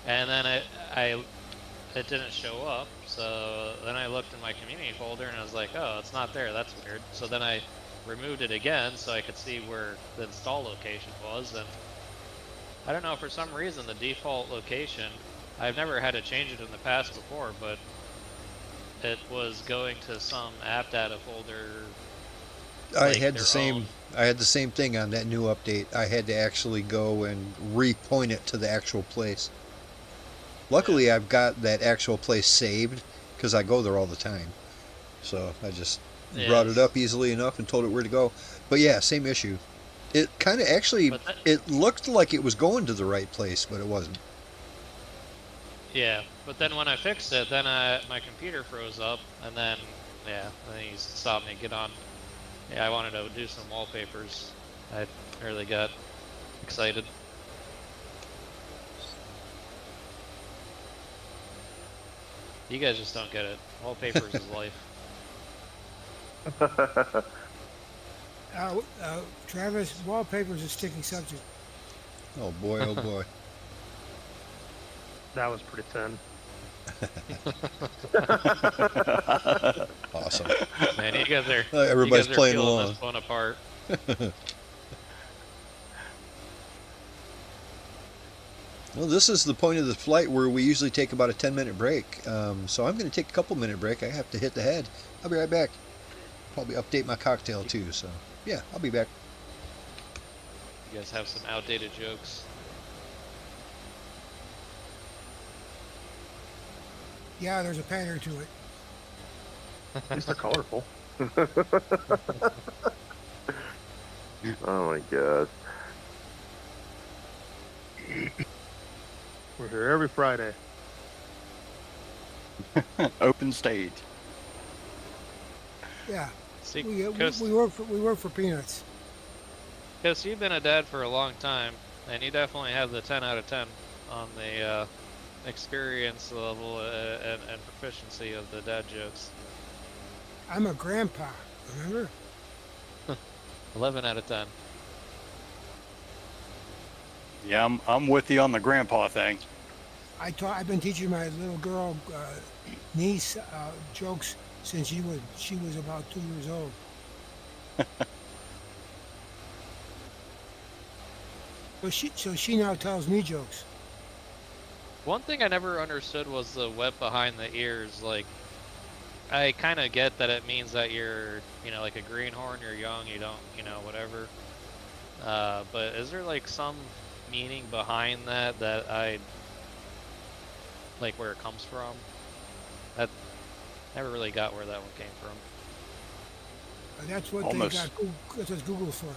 and then it didn't show up. So then I looked in my community folder, and I was like, oh, it's not there. That's weird. So then I removed it again so I could see where the install location was, and I don't know, for some reason the default location, I've never had to change it in the past before, but it was going to some app data folder. I like had their the same. own. I had the same thing on that new update. I had to actually go and repoint it to the actual place. Luckily, I've got that actual place saved because I go there all the time. So I just brought it up easily enough and told it where to go. But yeah, same issue. It kind of actually, But that- it looked like it was going to the right place, but it wasn't. Yeah, but then when I fixed it, then my computer froze up, and then he stopped me. Get on. Yeah, I wanted to do some wallpapers. I really got excited. You guys just don't get it. Wallpapers is life. Travis, wallpaper is a sticky subject. Oh boy, oh boy. That was pretty thin. Awesome. Man, you guys are Everybody's you guys are playing peeling along. this one apart. Well, this is the point of the flight where we usually take about a 10-minute break. So I'm going to take a couple-minute break. I have to hit the head. I'll be right back. Probably update my cocktail too. So yeah, I'll be back. You guys have some outdated jokes. Yeah, there's a pattern to it. At least they're colorful. Oh my god. We're here every Friday. Open stage. Yeah, See, we Coast, work for peanuts. you've been a dad for a long time, and you definitely have the 10 out of 10 on the experience level and proficiency of the dad jokes. I'm a grandpa, remember? 11 out of 10. Yeah, I'm with you on the grandpa thing. I've been teaching my little girl niece jokes since she was about 2 years old. So she now tells me jokes. One thing I never understood was the wet behind the ears. Like, I kind of get that it means that you're, like a greenhorn, you're young, you don't, whatever. But is there like some meaning behind that I like where it comes from? That never really got where that one came from. That's what Almost. they got. That's what Google for.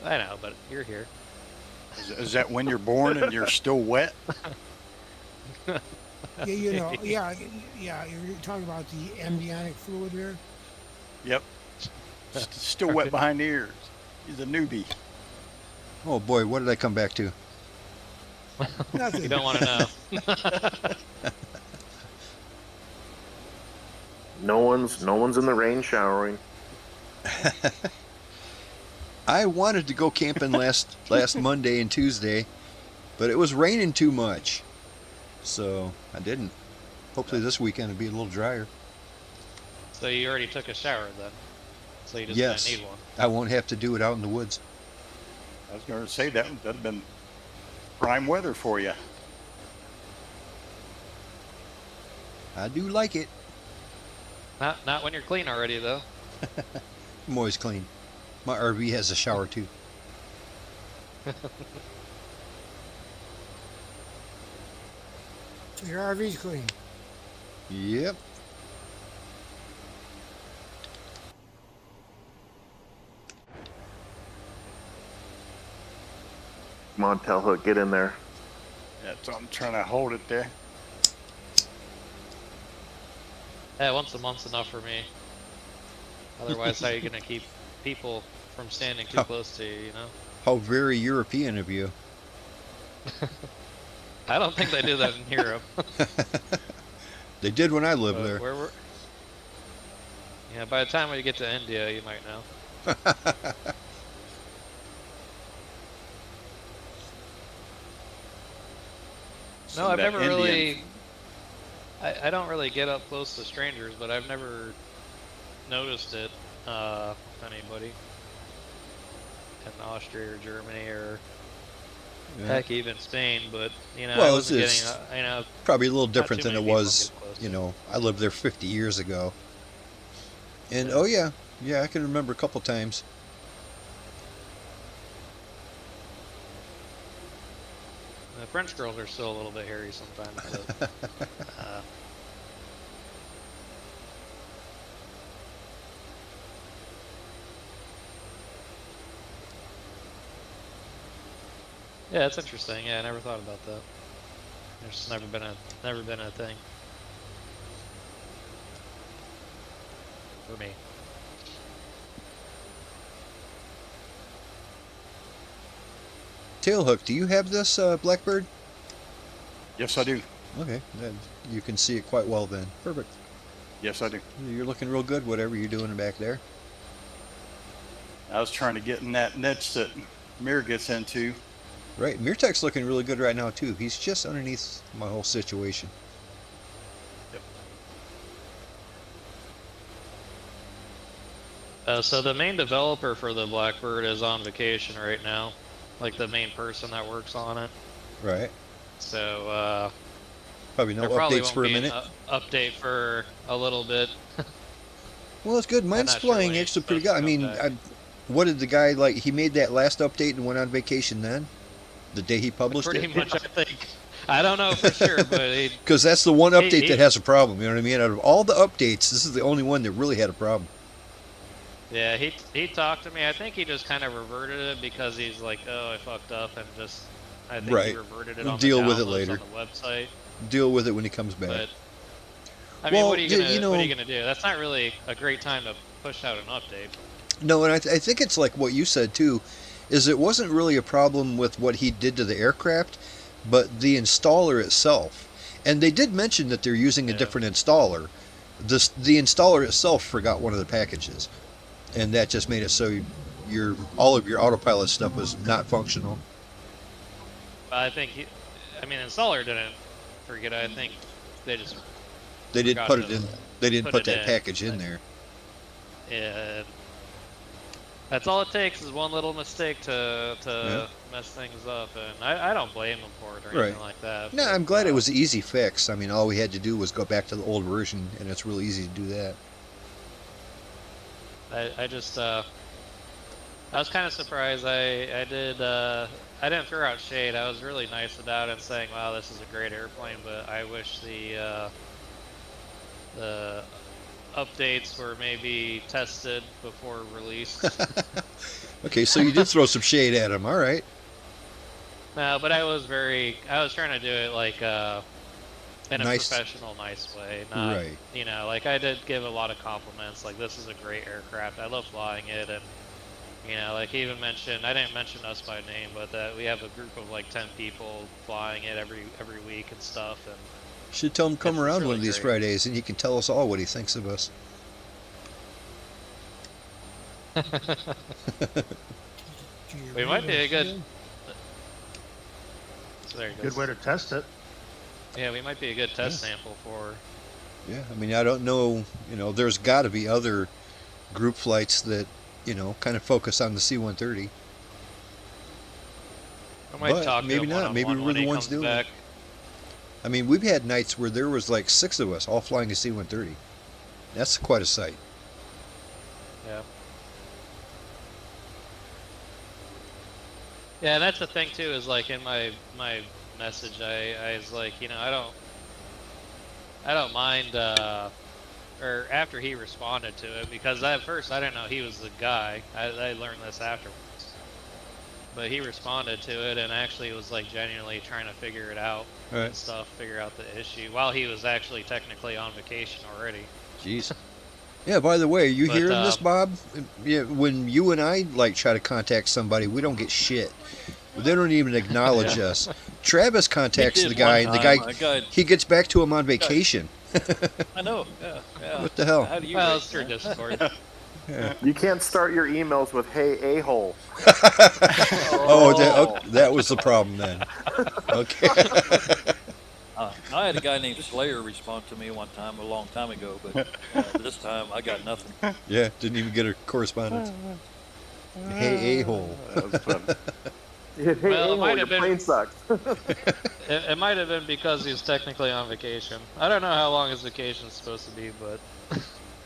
I know, but you're here. Is that when you're born and you're still wet? Yeah, yeah. You're talking about the amniotic fluid there. Yep. Still wet behind the ears. He's a newbie. Oh boy, what did I come back to? Nothing. You don't want to know. No one's in the rain showering. I wanted to go camping last Monday and Tuesday, but it was raining too much, so I didn't. Hopefully this weekend it'll be a little drier. So you already took a shower then? So you just Yes. didn't need one? I won't have to do it out in the woods. I was going to say that'd have been prime weather for you. I do like it. Not when you're clean already though. I'm always clean. My RV has a shower too. So your RV's clean. Yep. Come on, Tailhook, get in there. That's I'm trying to hold it there. Yeah, once a month's enough for me. Otherwise, how are you gonna keep people from standing too close to you? You know. How very European of you. I don't think they do that in Europe. They did when I lived But there. where we're... Yeah, by the time we get to India, you might know. No, I've That never Indian- really. I don't really get up close to strangers, but I've never noticed it with anybody in Austria or Germany or Yeah. heck, even Spain. But you know, I Well, wasn't it's getting. You know, probably a little different too than it many people was, get close you to. know, I lived there 50 years ago. And oh yeah, I can remember a couple times. The French girls are still a little bit hairy sometimes. But, yeah, that's interesting. Yeah, I never thought about that. There's just never been a thing for me. Tailhook, do you have this Blackbird? Yes, I do. Okay, then you can see it quite well then. Perfect. Yes, I do. You're looking real good, whatever you're doing back there. I was trying to get in that niche that Mir gets into. Right, Mirtek's looking really good right now too. He's just underneath my whole situation. So the main developer for the Blackbird is on vacation right now, like the main person that works on it. Right. So Probably no there probably updates won't for a be minute. an update for a little bit. Well, it's good. Mine's not sure flying when actually he's pretty good. I supposed to mean, come back. what did the guy like? He made that last update and went on vacation then? The day he published Pretty it? much, I think. I don't know for sure, but he, Because that's the one update he- that has a problem. You know what I mean? Out of all the updates, this is the only one that really had a problem. yeah, he talked to me. I think he just kind of reverted it because he's like, oh, I fucked up, and just I think he Right. reverted it We'll on deal the with it downloads later. on the website. Deal with it when he comes back. But I mean, Well, what are you you gonna know- what are you gonna do? That's not really a great time to push out an update. No, and I think it's like what you said too, is it wasn't really a problem with what he did to the aircraft, but the installer itself. And they did mention that they're using a Yeah. different installer. The installer itself forgot one of the packages, and that just made it so all of your autopilot stuff was not functional. But I think I mean, installer didn't forget. I think they just They didn't Forgot put it to in. They didn't put put it that in, package in like- there. yeah. That's all it takes is one little mistake to Yeah. mess things up, and I don't blame them for it or anything Right. like that. No, but, I'm glad it was an easy fix. I mean, all we had to do was go back to the old version, and it's real easy to do that. I just I was kind of surprised. I didn't throw out shade. I was really nice about it and saying, "Wow, this is a great airplane," but I wish the updates were maybe tested before released. Okay, so you did throw some shade at him. All right. No, but I was trying to do it like in a Nice. professional, nice way. Not, Right. you know, like I did give a lot of compliments. Like, this is a great aircraft. I love flying it, and you know, like he even mentioned, I didn't mention us by name, but that we have a group of like 10 people flying it every week and stuff. And Should tell him come It's around really one of these great. Fridays, and he can tell us all what he thinks of us. We might be a good. So there you go. Good way to test it. Yeah, we might be a good test sample for. Yeah, I mean, I don't know. You know, there's got to be other group flights that, you know, kind of focus on the C-130. I might But talk to maybe him not. Maybe one-on-one we're when the he ones comes doing back. it. I mean, we've had nights where there was like 6 of us all flying a C-130. That's quite a sight. Yeah. Yeah, and that's the thing too. Is like in my message, I was like, you know, I don't mind. Or after he responded to it, because at first I didn't know he was the guy. I learned this afterwards. But he responded to it and actually was like genuinely trying to figure it out Right. and stuff, figure out the issue while he was actually technically on vacation already. Jeez. Yeah, by the way, are you But, hearing this, Bob? Yeah, when you and I like try to contact somebody, we don't get shit. They don't even acknowledge us. Travis contacts did the guy, one and the time. guy A guy- he gets back to him on vacation. I know. Yeah. Yeah. What the hell? How do you? Well, rate it's through that? Discord. You can't start your emails with "Hey, a-hole." That was the problem then. Okay. I had a guy named Slayer respond to me one time, a long time ago, but this time I got nothing. Yeah, didn't even get a correspondence. Hey, a-hole. That was fun. Hey, Well, it a-hole, might your have been- plane sucks. It might have been because he's technically on vacation. I don't know how long his vacation's supposed to be, but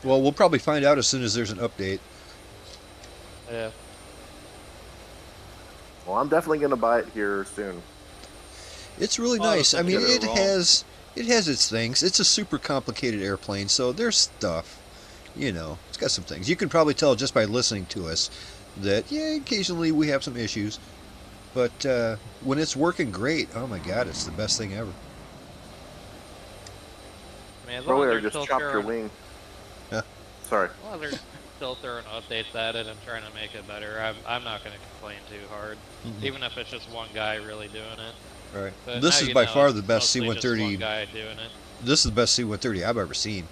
Well, we'll probably find out as soon as there's an update. yeah. Well, I'm definitely gonna buy it here soon. It's really Well, nice. I mean, don't get it it wrong. has its things. It's a super complicated airplane, so there's stuff. You know, it's got some things. You can probably tell just by listening to us that yeah, occasionally we have some issues, but when it's working great, oh my God, it's the best thing ever. I mean, as long Probably as I they're just still chopped your throwing, wing. Yeah. Sorry. as long as they're still throwing updates at it and trying to make it better, I'm not going to complain too hard, Mhm. even if it's just one guy really doing it. All right. But This now is you by know far it's the best mostly just one C-130. guy doing it. This is the best C-130 I've ever seen.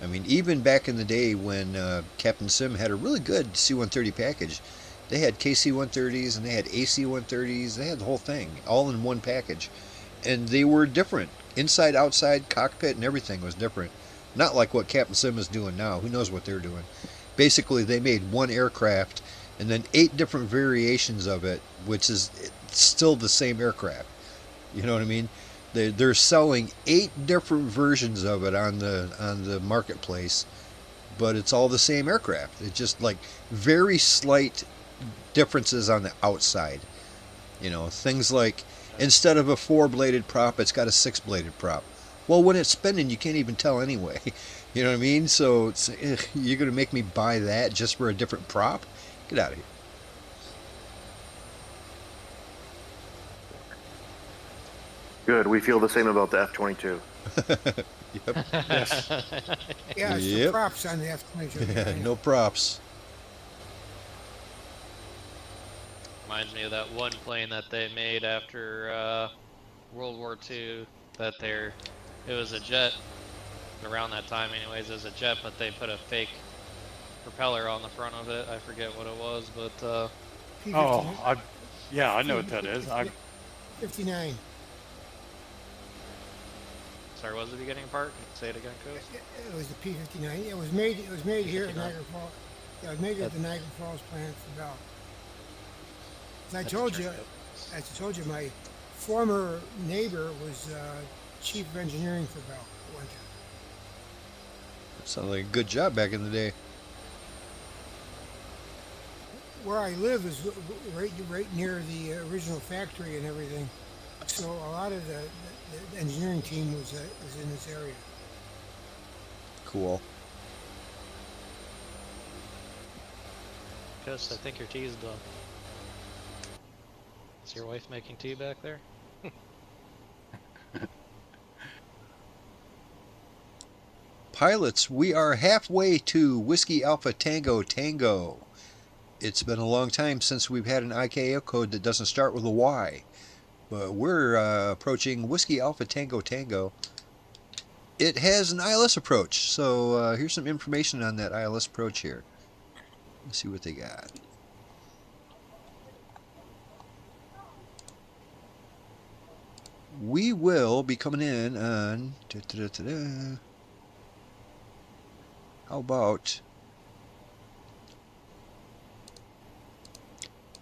I mean, even back in the day when Captain Sim had a really good C-130 package, they had KC-130s and they had AC-130s. They had the whole thing all in one package, and they were different. Inside, outside, cockpit, and everything was different. Not like what Captain Sim is doing now. Who knows what they're doing? Basically, they made one aircraft and then 8 different variations of it, which is still the same aircraft. You know what I mean? They're selling 8 different versions of it on the marketplace, but it's all the same aircraft. It's just like very slight differences on the outside. You know, things like instead of a 4-bladed prop, it's got a 6-bladed prop. Well, when it's spinning, you can't even tell anyway. You know what I mean? So it's, you're gonna make me buy that just for a different prop? Get out of here. Good. We feel the same about the F-22. Yep. Yeah, it's the Yep. props on the F-22. Yeah, no props. Reminds me of that one plane that they made after World War II. It was a jet. Around that time, anyways, it was a jet, but they put a fake propeller on the front of it. I forget what it was, but Oh, yeah, I know what that is. 59. sorry, what was the beginning part? Say it again, Coach. It was the P-59. It was made here at Niagara Falls. Yeah, it was made at the Niagara Falls plant for Bell. As I told you, my former neighbor was chief of engineering for Bell at one time. Sounded like a good job back in the day. Where I live is right near the original factory and everything, so a lot of the engineering team was in this area. Cool. Chris, I think your tea's done. Is your wife making tea back there? Pilots, we are halfway to Whiskey Alpha Tango Tango. It's been a long time since we've had an ICAO code that doesn't start with a Y. But we're approaching Whiskey Alpha Tango Tango. It has an ILS approach, so here's some information on that ILS approach here. Let's see what they got. We will be coming in on... How about...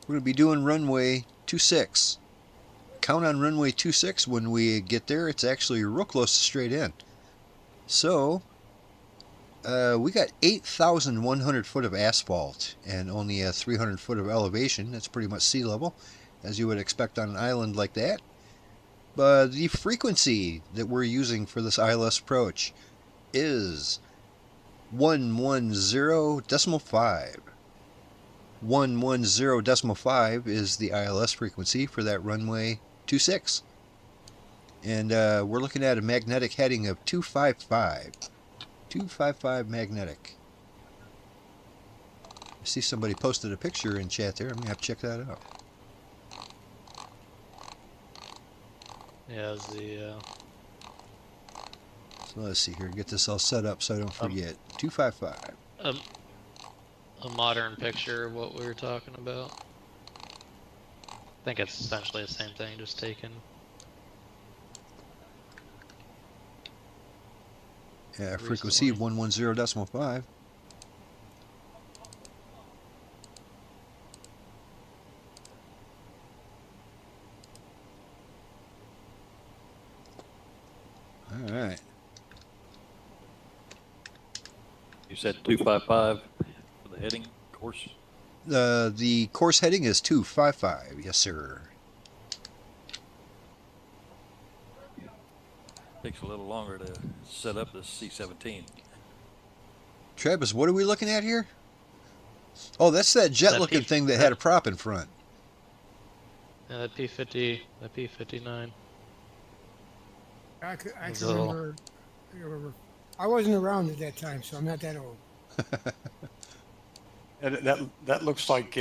We're going to be doing runway 26. Count on runway 26 when we get there. It's actually real close to straight in. So, we got 8,100 foot of asphalt and only 300 foot of elevation. That's pretty much sea level, as you would expect on an island like that. But the frequency that we're using for this ILS approach is 110.5. 110.5 is the ILS frequency for that runway 26. And we're looking at a magnetic heading of 255. 255 magnetic. I see somebody posted a picture in chat there. I'm going to have to check that out. Yeah, it's the So let's see here. Get this all set up so I don't forget. 255. a modern picture of what we were talking about. I think it's essentially the same thing, just taken. Yeah, frequency 110.5. All right. You said 255 for the heading course. The course heading is 255. Yes, sir. Takes a little longer to set up the C-17. Travis, what are we looking at here? Oh, that's that jet-looking thing that had a prop in front. Yeah, that P-50, that P-59. I can remember. I wasn't around at that time, so I'm not that old. And that looks like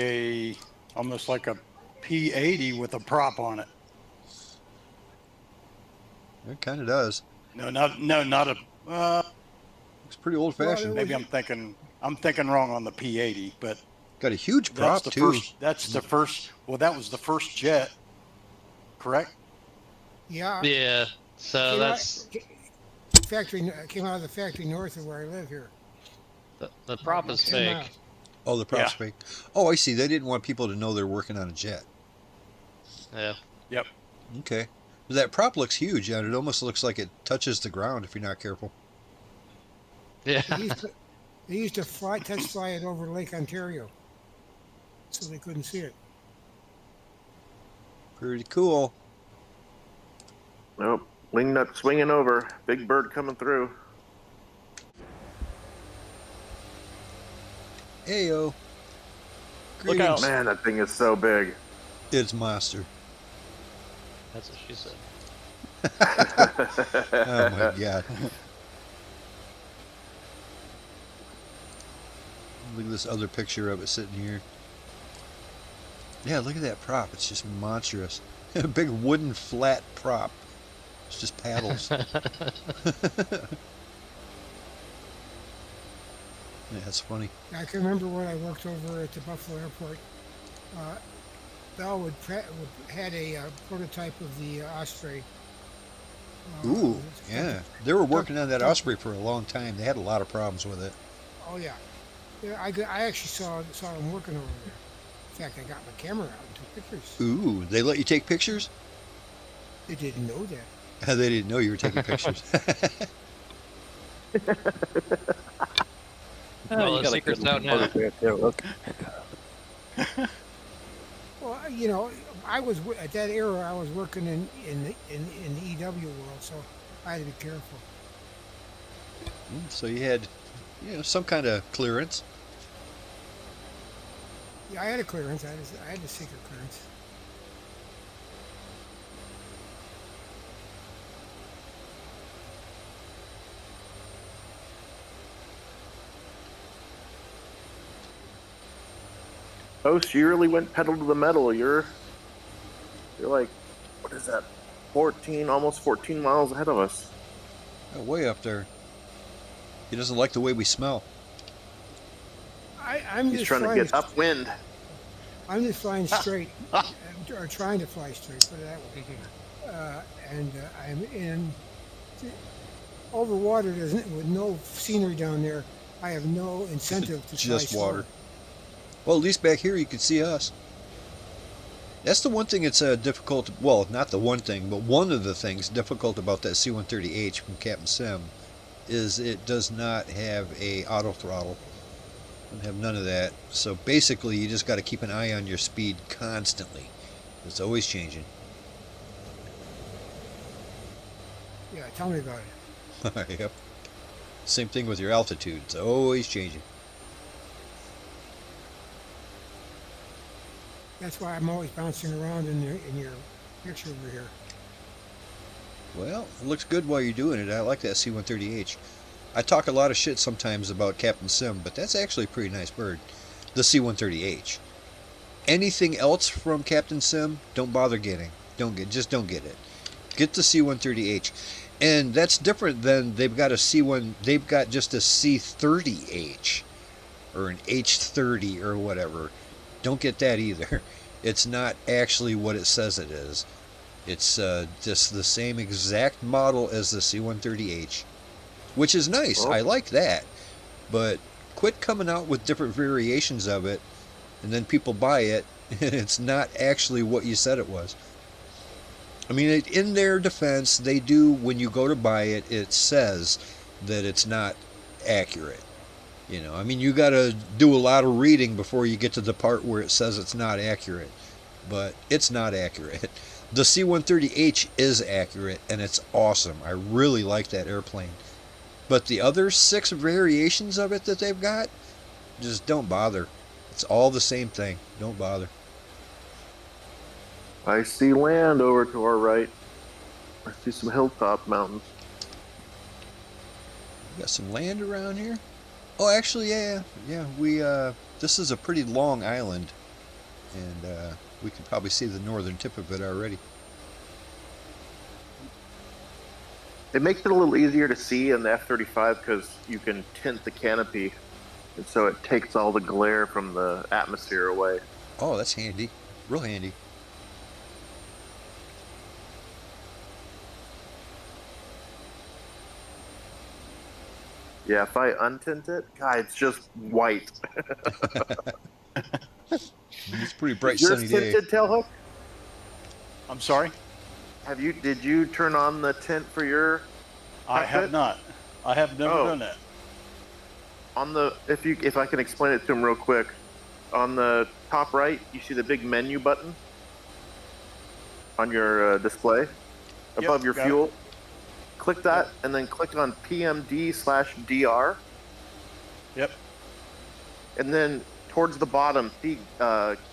almost like a P-80 with a prop on it. It kind of does. No, not a. It's pretty old-fashioned. Maybe I'm thinking wrong on the P-80, but Got a huge prop too. That's the first. Well, that was the first jet, correct? Yeah. Yeah, so Came that's came out of the factory north of where I live here. the prop is Came out. fake. Oh, the prop's fake. Oh, I see. They didn't want people to know they're working on a jet. Yeah. Yep. Okay. That prop looks huge, and it almost looks like it touches the ground if you're not careful. Yeah. They used to test fly it over Lake Ontario, so they couldn't see it. Pretty cool. Nope. Wingnut swinging over. Big bird coming through. Heyo. Look out. Man, that thing is so big. It's monster. That's what she said. Oh my god. Look at this other picture of it sitting here. Yeah, look at that prop. It's just monstrous. A big wooden flat prop. It's just paddles. Yeah, that's funny. I can remember when I worked over at the Buffalo Airport. Bell had a prototype of the Osprey. Ooh, yeah. They were working on that Osprey for a long time. They had a lot of problems with it. Oh yeah. Yeah, I actually saw them working over there. In fact, I got my camera out and took pictures. Ooh, they let you take pictures? They didn't know that. They didn't know you were taking pictures. Well, the secret's out now. Well, you know, at that era. I was working in the EW world, so I had to be careful. So you had, some kind of clearance. Yeah, I had a clearance. I had the secret clearance. Host, you really went pedal to the metal. You're like, what is that? 14, almost 14 miles ahead of us. Way up there. He doesn't like the way we smell. I'm He's just trying to flying. get upwind. I'm just flying straight, or trying to fly straight. Put it that way. I'm in over water. With no scenery down there. I have no incentive to Just fly water. slow. Well, at least back here you can see us. That's the one thing that's difficult. Well, not the one thing, but one of the things difficult about that C-130H from Captain Sim is it does not have a auto throttle. Doesn't have none of that. So basically, you just got to keep an eye on your speed constantly. It's always changing. Yeah, tell me about it. Yep. Same thing with your altitude. It's always changing. That's why I'm always bouncing around in your picture over here. Well, it looks good while you're doing it. I like that C-130H. I talk a lot of shit sometimes about Captain Sim, but that's actually a pretty nice bird. The C-130H. Anything else from Captain Sim, don't bother getting. Just don't get it. Get the C-130H. And that's different than they've got just a C-30H or an H-30 or whatever. Don't get that either. It's not actually what it says it is. It's just the same exact model as the C-130H, which is nice. I like that. But quit coming out with different variations of it, and then people buy it, and it's not actually what you said it was. I mean, in their defense, they do, when you go to buy it, it says that it's not accurate. You know, I mean, you got to do a lot of reading before you get to the part where it says it's not accurate. But it's not accurate. The C-130H is accurate, and it's awesome. I really like that airplane. But the other 6 variations of it that they've got, just don't bother. It's all the same thing. Don't bother. I see land over to our right. I see some hilltop mountains. We got some land around here. Oh, actually, yeah. We this is a pretty long island, and we can probably see the northern tip of it already. It makes it a little easier to see in the F-35 because you can tint the canopy, and so it takes all the glare from the atmosphere away. Oh, that's handy. Real handy. Yeah, if I untint it, God, it's just white. It's a pretty bright Is yours sunny day. tinted, Tailhook? I'm sorry? Did you turn on the tint for your I have cockpit? not. I have never Oh. done that. On the if I can explain it to him real quick, on the top right, you see the big menu button on your display above your got fuel. it. Click that, and then click on PMD/DR, Yep. and then towards the bottom, see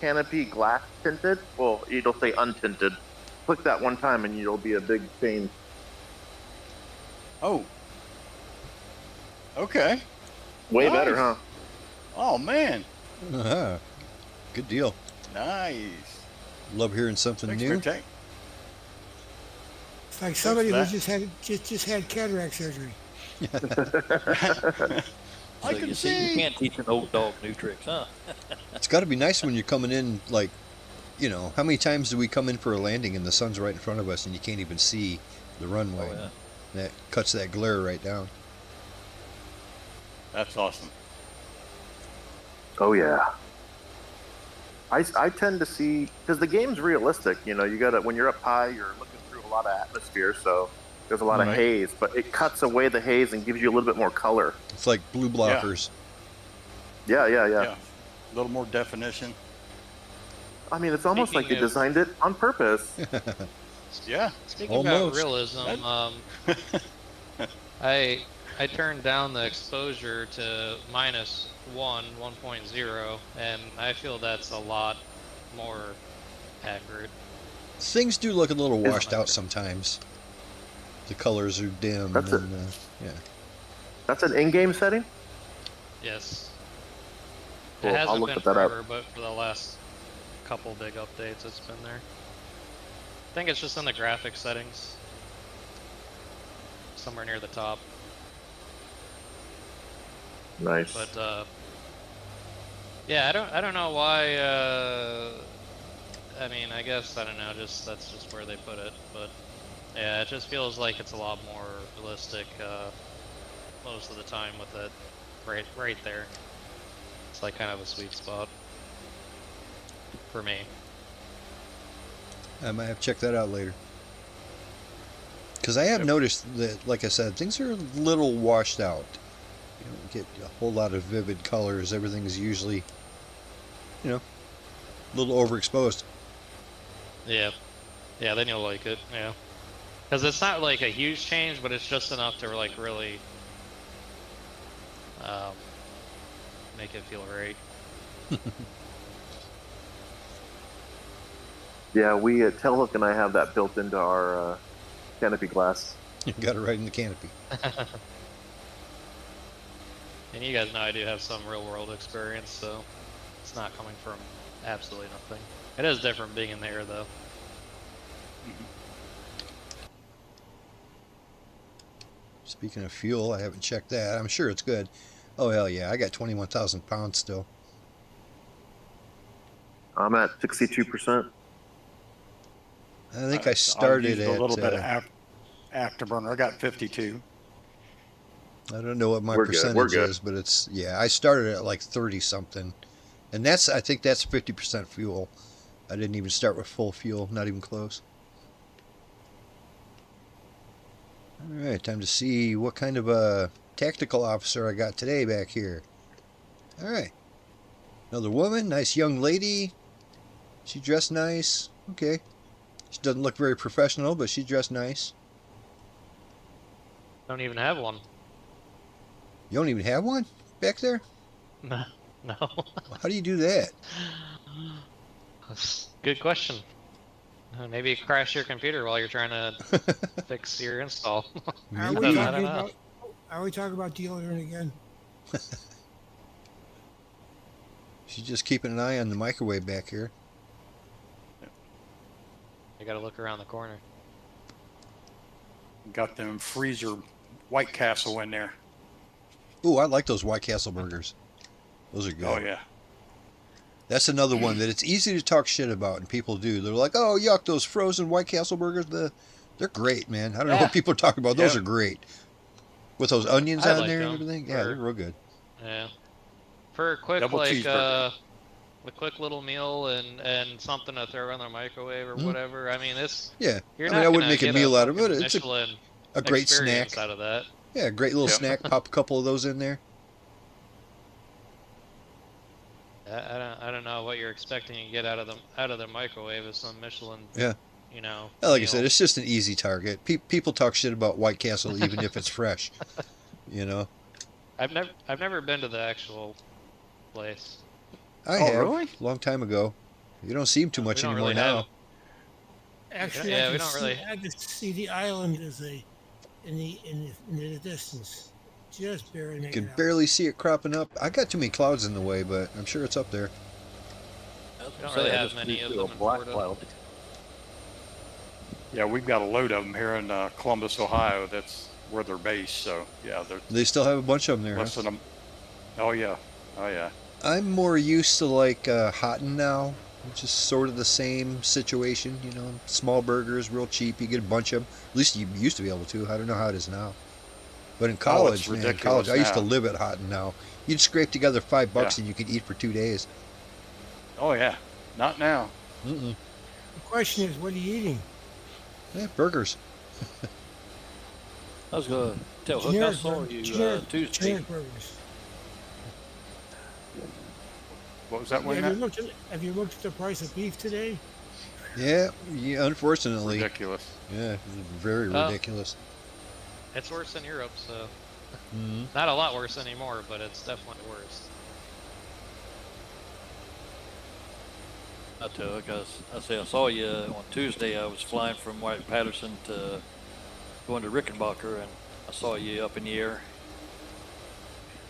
canopy glass tinted. Well, it'll say untinted. Click that one time, and it'll be a big change. Oh. Okay. Way Nice. better, huh? Oh, man. Uh-huh. Good deal. Nice. Love hearing something Thanks new. for taking. It's like somebody who that. just had cataract surgery. I So can you see. you can't teach an old dog new tricks, huh? It's got to be nice when you're coming in, like, you know, how many times do we come in for a landing and the sun's right in front of us and you can't even see the runway? Oh, yeah. That cuts that glare right down. That's awesome. Oh yeah. I tend to see because the game's realistic. You know, you got to when you're up high, you're looking through a lot of atmosphere, so there's a lot of Right. haze, but it cuts away the haze and gives you a little bit more color. It's like blue blockers. Yeah. Yeah. A little more definition. I mean, it's almost like Speaking they of- designed it on purpose. Yeah. Speaking Almost. about realism, That- I turned down the exposure to -1, 1.0, and I feel that's a lot more accurate. Things do look a little Is- washed out sometimes. The colors are dim. That's and, yeah. That's an in-game setting? Yes. Cool, It I'll hasn't look been at that up. forever, but for the last couple big updates, it's been there. I think it's just in the graphics settings, somewhere near the top. Nice. But yeah, I don't know why. I mean, I guess I don't know. That's just where they put it. But yeah, it just feels like it's a lot more realistic most of the time with it right there. It's like kind of a sweet spot for me. I might have to check that out later. Because I have noticed that, like I said, things are a little washed out. You don't get a whole lot of vivid colors. Everything's usually, a little overexposed. Yeah, yeah, then you'll like it. Yeah, because it's not like a huge change, but it's just enough to like really make it feel right. Yeah, we Tailhook and I have that built into our canopy glass. You got it right in the canopy. And you guys know I do have some real world experience, so it's not coming from absolutely nothing. It is different being in the air, though. Speaking of fuel, I haven't checked that. I'm sure it's good. Oh, hell yeah. I got 21,000 pounds still. I'm at 62%. I think I started used a little bit at... of afterburner. I got 52. I don't know what my We're good, percentage we're good. is, but it's... Yeah, I started at like 30-something. And I think that's 50% fuel. I didn't even start with full fuel. Not even close. Alright, time to see what kind of a tactical officer I got today back here. Alright. Another woman, nice young lady. She dressed nice. Okay. She doesn't look very professional, but she dressed nice. Don't even have one. You don't even have one back there? No. No. How do you do that? That's a good question. Maybe you crash your computer while you're trying to fix your install. Are Maybe. we I talking don't know. about? Are we talking about deodorant again? She's just keeping an eye on the microwave back here. You gotta look around the corner. Got them freezer White Castle in there. Ooh, I like those White Castle burgers. Those are good. Oh yeah. That's another one that it's easy to talk shit about, and people do. They're like, oh, yuck, those frozen White Castle burgers, they're great, man. I don't know what people are talking about. Those are great. With those onions I on like there and them. everything. Yeah, they're real good. Yeah. For a quick Double cheeseburger. a quick little meal and something to throw in the microwave or whatever. I mean, it's Yeah. you're I not mean, I wouldn't gonna make a get meal out of it. fucking It's Michelin a great experience snack. out of that. Yeah, a great little Yeah. snack. Pop a couple of those in there. I don't know what you're expecting to get out of the microwave is some Michelin. Yeah. You know. Like I meal. said, it's just an easy target. People talk shit about White Castle even if it's fresh. You know? I've never been to the actual place. I Oh, have. really? Long time ago. You don't see them too We much don't anymore really now. have- Actually, Yeah, I we can don't see, really- I can see the island as in the distance, just barely You making can out. barely see it cropping up. I got too many clouds in the way, but I'm sure it's up there. We don't really have many of them in Florida. Yeah, we've got a load of them here in Columbus, Ohio. That's where they're based. So yeah, they're They still have a bunch of them there. less Huh? than Oh yeah. Oh yeah. I'm more used to like Houghton now, which is sort of the same situation. You know, small burgers, real cheap. You get a bunch of them. At least you used to be able to. I don't know how it is now. But in college, man, ridiculous I used to now. live at Houghton now. You'd scrape together $5 Yeah. and you could eat for 2 days. Oh yeah. Not now. Mm-mm. The question is, what are you eating? Yeah, burgers. I was going to tell Hook, I saw you Tuesday. generic burgers. What was that one? Matt? Have you looked at the price of beef today? Yeah, unfortunately. Ridiculous. Yeah, very Oh. ridiculous. It's worse in Europe, so. Mhm. Not a lot worse anymore, but it's definitely worse. I tell you, I saw you on Tuesday. I was flying from White Patterson to going to Rickenbacker, and I saw you up in the air.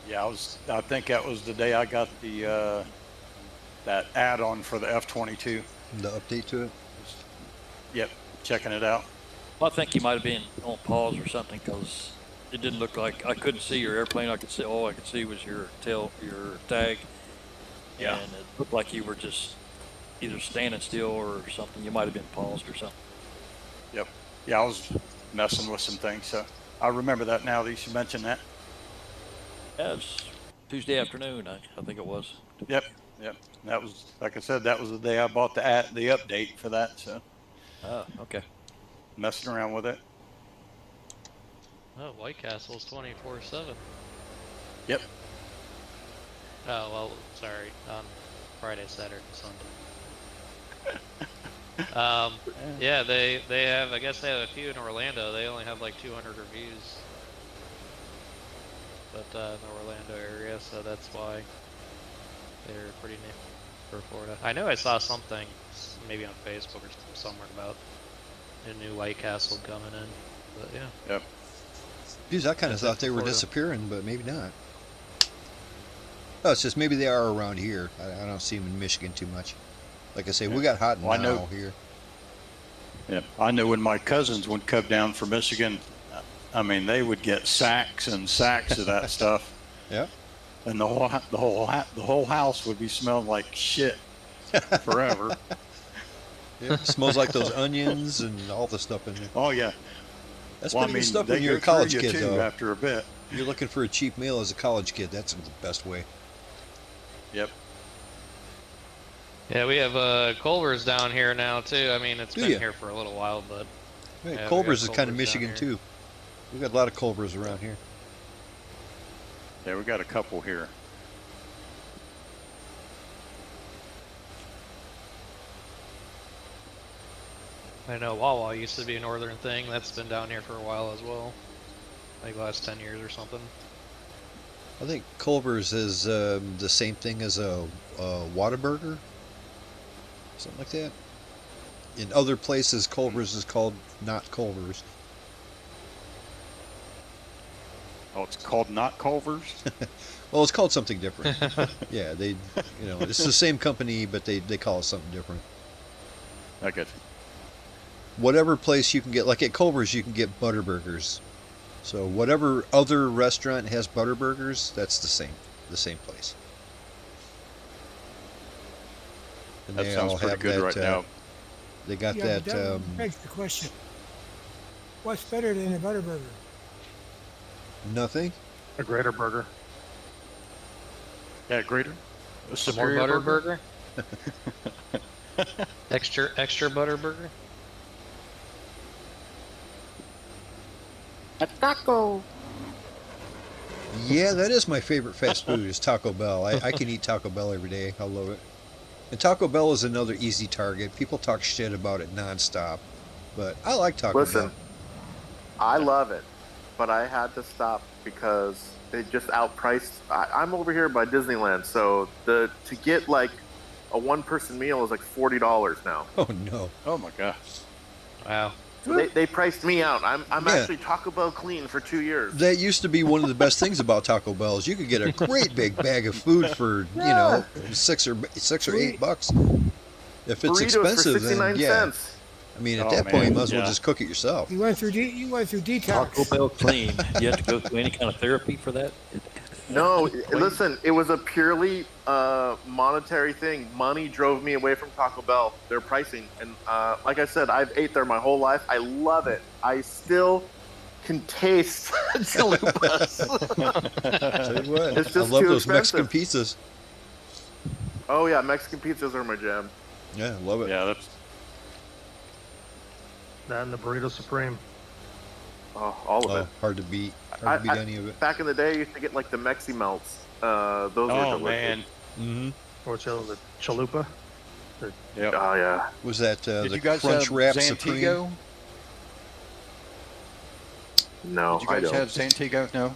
Yeah, I think that was the day I got the that add-on for the F-22. The update to it. Yep, checking it out. Well, I think you might have been on pause or something because it didn't look like I couldn't see your airplane. I could see all I could see was your tag. Yeah. And it looked like you were just either standing still or something. You might have been paused or something. Yep. Yeah, I was messing with some things, so I remember that now that you mentioned that. Yeah, it was Tuesday afternoon, I think it was. Yep. That was, like I said, that was the day I bought the update for that, so Ah, okay. messing around with it. Oh, White Castle's 24/7. Yep. Oh, well, sorry, on Friday, Saturday, Sunday. Yeah, they have, I guess they have a few in Orlando. They only have like 200 reviews. But in the Orlando area, so that's why they're pretty new for Florida. I know I saw something, maybe on Facebook or somewhere, about a new White Castle coming in, but yeah. Yep. Geez, I kind of thought they were Florida. disappearing, but maybe not. Oh, it's just maybe they are around here. I don't see them in Michigan too much. Like I say, we got hot Well, I now know- here. Yep. I know when my cousins would come down from Michigan, I mean, they would get sacks and sacks of that stuff, Yeah. and the whole house would be smelling like shit forever. Yeah. Smells like those onions and all the stuff in there. Oh yeah. That's Well, pretty good stuff they when you're a go through college you kid, too though. after a bit. You're looking for a cheap meal as a college kid. That's the best way. Yep. Yeah, we have Culver's down here now too. I mean, it's Do been ya? here for a little while, but Hey, Yeah, we Culver's is got kind of Culver's down Michigan here. too. We got a lot of Culver's around here. Yeah, we got a couple here. I know Wawa used to be a northern thing. That's been down here for a while as well, like the last 10 years or something. I think Culver's is the same thing as a Whataburger, something like that. In other places, Culver's is called not Culver's. Oh, it's called not Culver's. Well, it's called something different. Yeah, it's the same company, but they call it something different. I get Whatever place you can get, like at Culver's, you can get Butterburgers. So whatever other restaurant has Butterburgers, that's the same place. And That they sounds all pretty have good that, right now. They got Yeah, but that. begs the question. What's better than a Butterburger? Nothing. A greater burger. Yeah, greater. A More superior butter burger. burger? extra butter burger? A taco. Yeah, that is my favorite fast food is Taco Bell. I can eat Taco Bell every day. I love it. And Taco Bell is another easy target. People talk shit about it nonstop, but I like Taco Listen, Bell. I love it, but I had to stop because it just outpriced. I'm over here by Disneyland, so to get like a one-person meal is like $40 now. Oh no. Oh my gosh. Wow. So they priced me out. I'm Yeah. actually Taco Bell clean for 2 years. That used to be one of the best things about Taco Bell is you could get a great big bag of food for $6 or $8. If it's Burritos expensive, for then 69 yeah. cents. I mean, at Oh, that point, you man, might as well yeah. just cook it yourself. You went through detox. Taco Bell clean. You have to go through any kind of therapy for that? No, listen, it was a purely monetary thing. Money drove me away from Taco Bell, their pricing. And like I said, I've ate there my whole life. I love it. I still can taste chalupas. Tell you what, It's I just love too those Mexican expensive. pizzas. Oh, yeah, Mexican pizzas are my jam. Yeah, love it. Yeah, that's That and the burrito supreme. Oh, all of Oh, it. hard to beat. Hard to beat I- any of it. Back in the day, I used to get like the Mexi Melts. Those were oh delicious. man. Mm-hmm. What's the other? The chalupa. Yep. Oh, yeah. Was that Did the you guys Crunch have Wrap Zantigo? Supreme? No, Did I you guys don't. have Zantigo? No.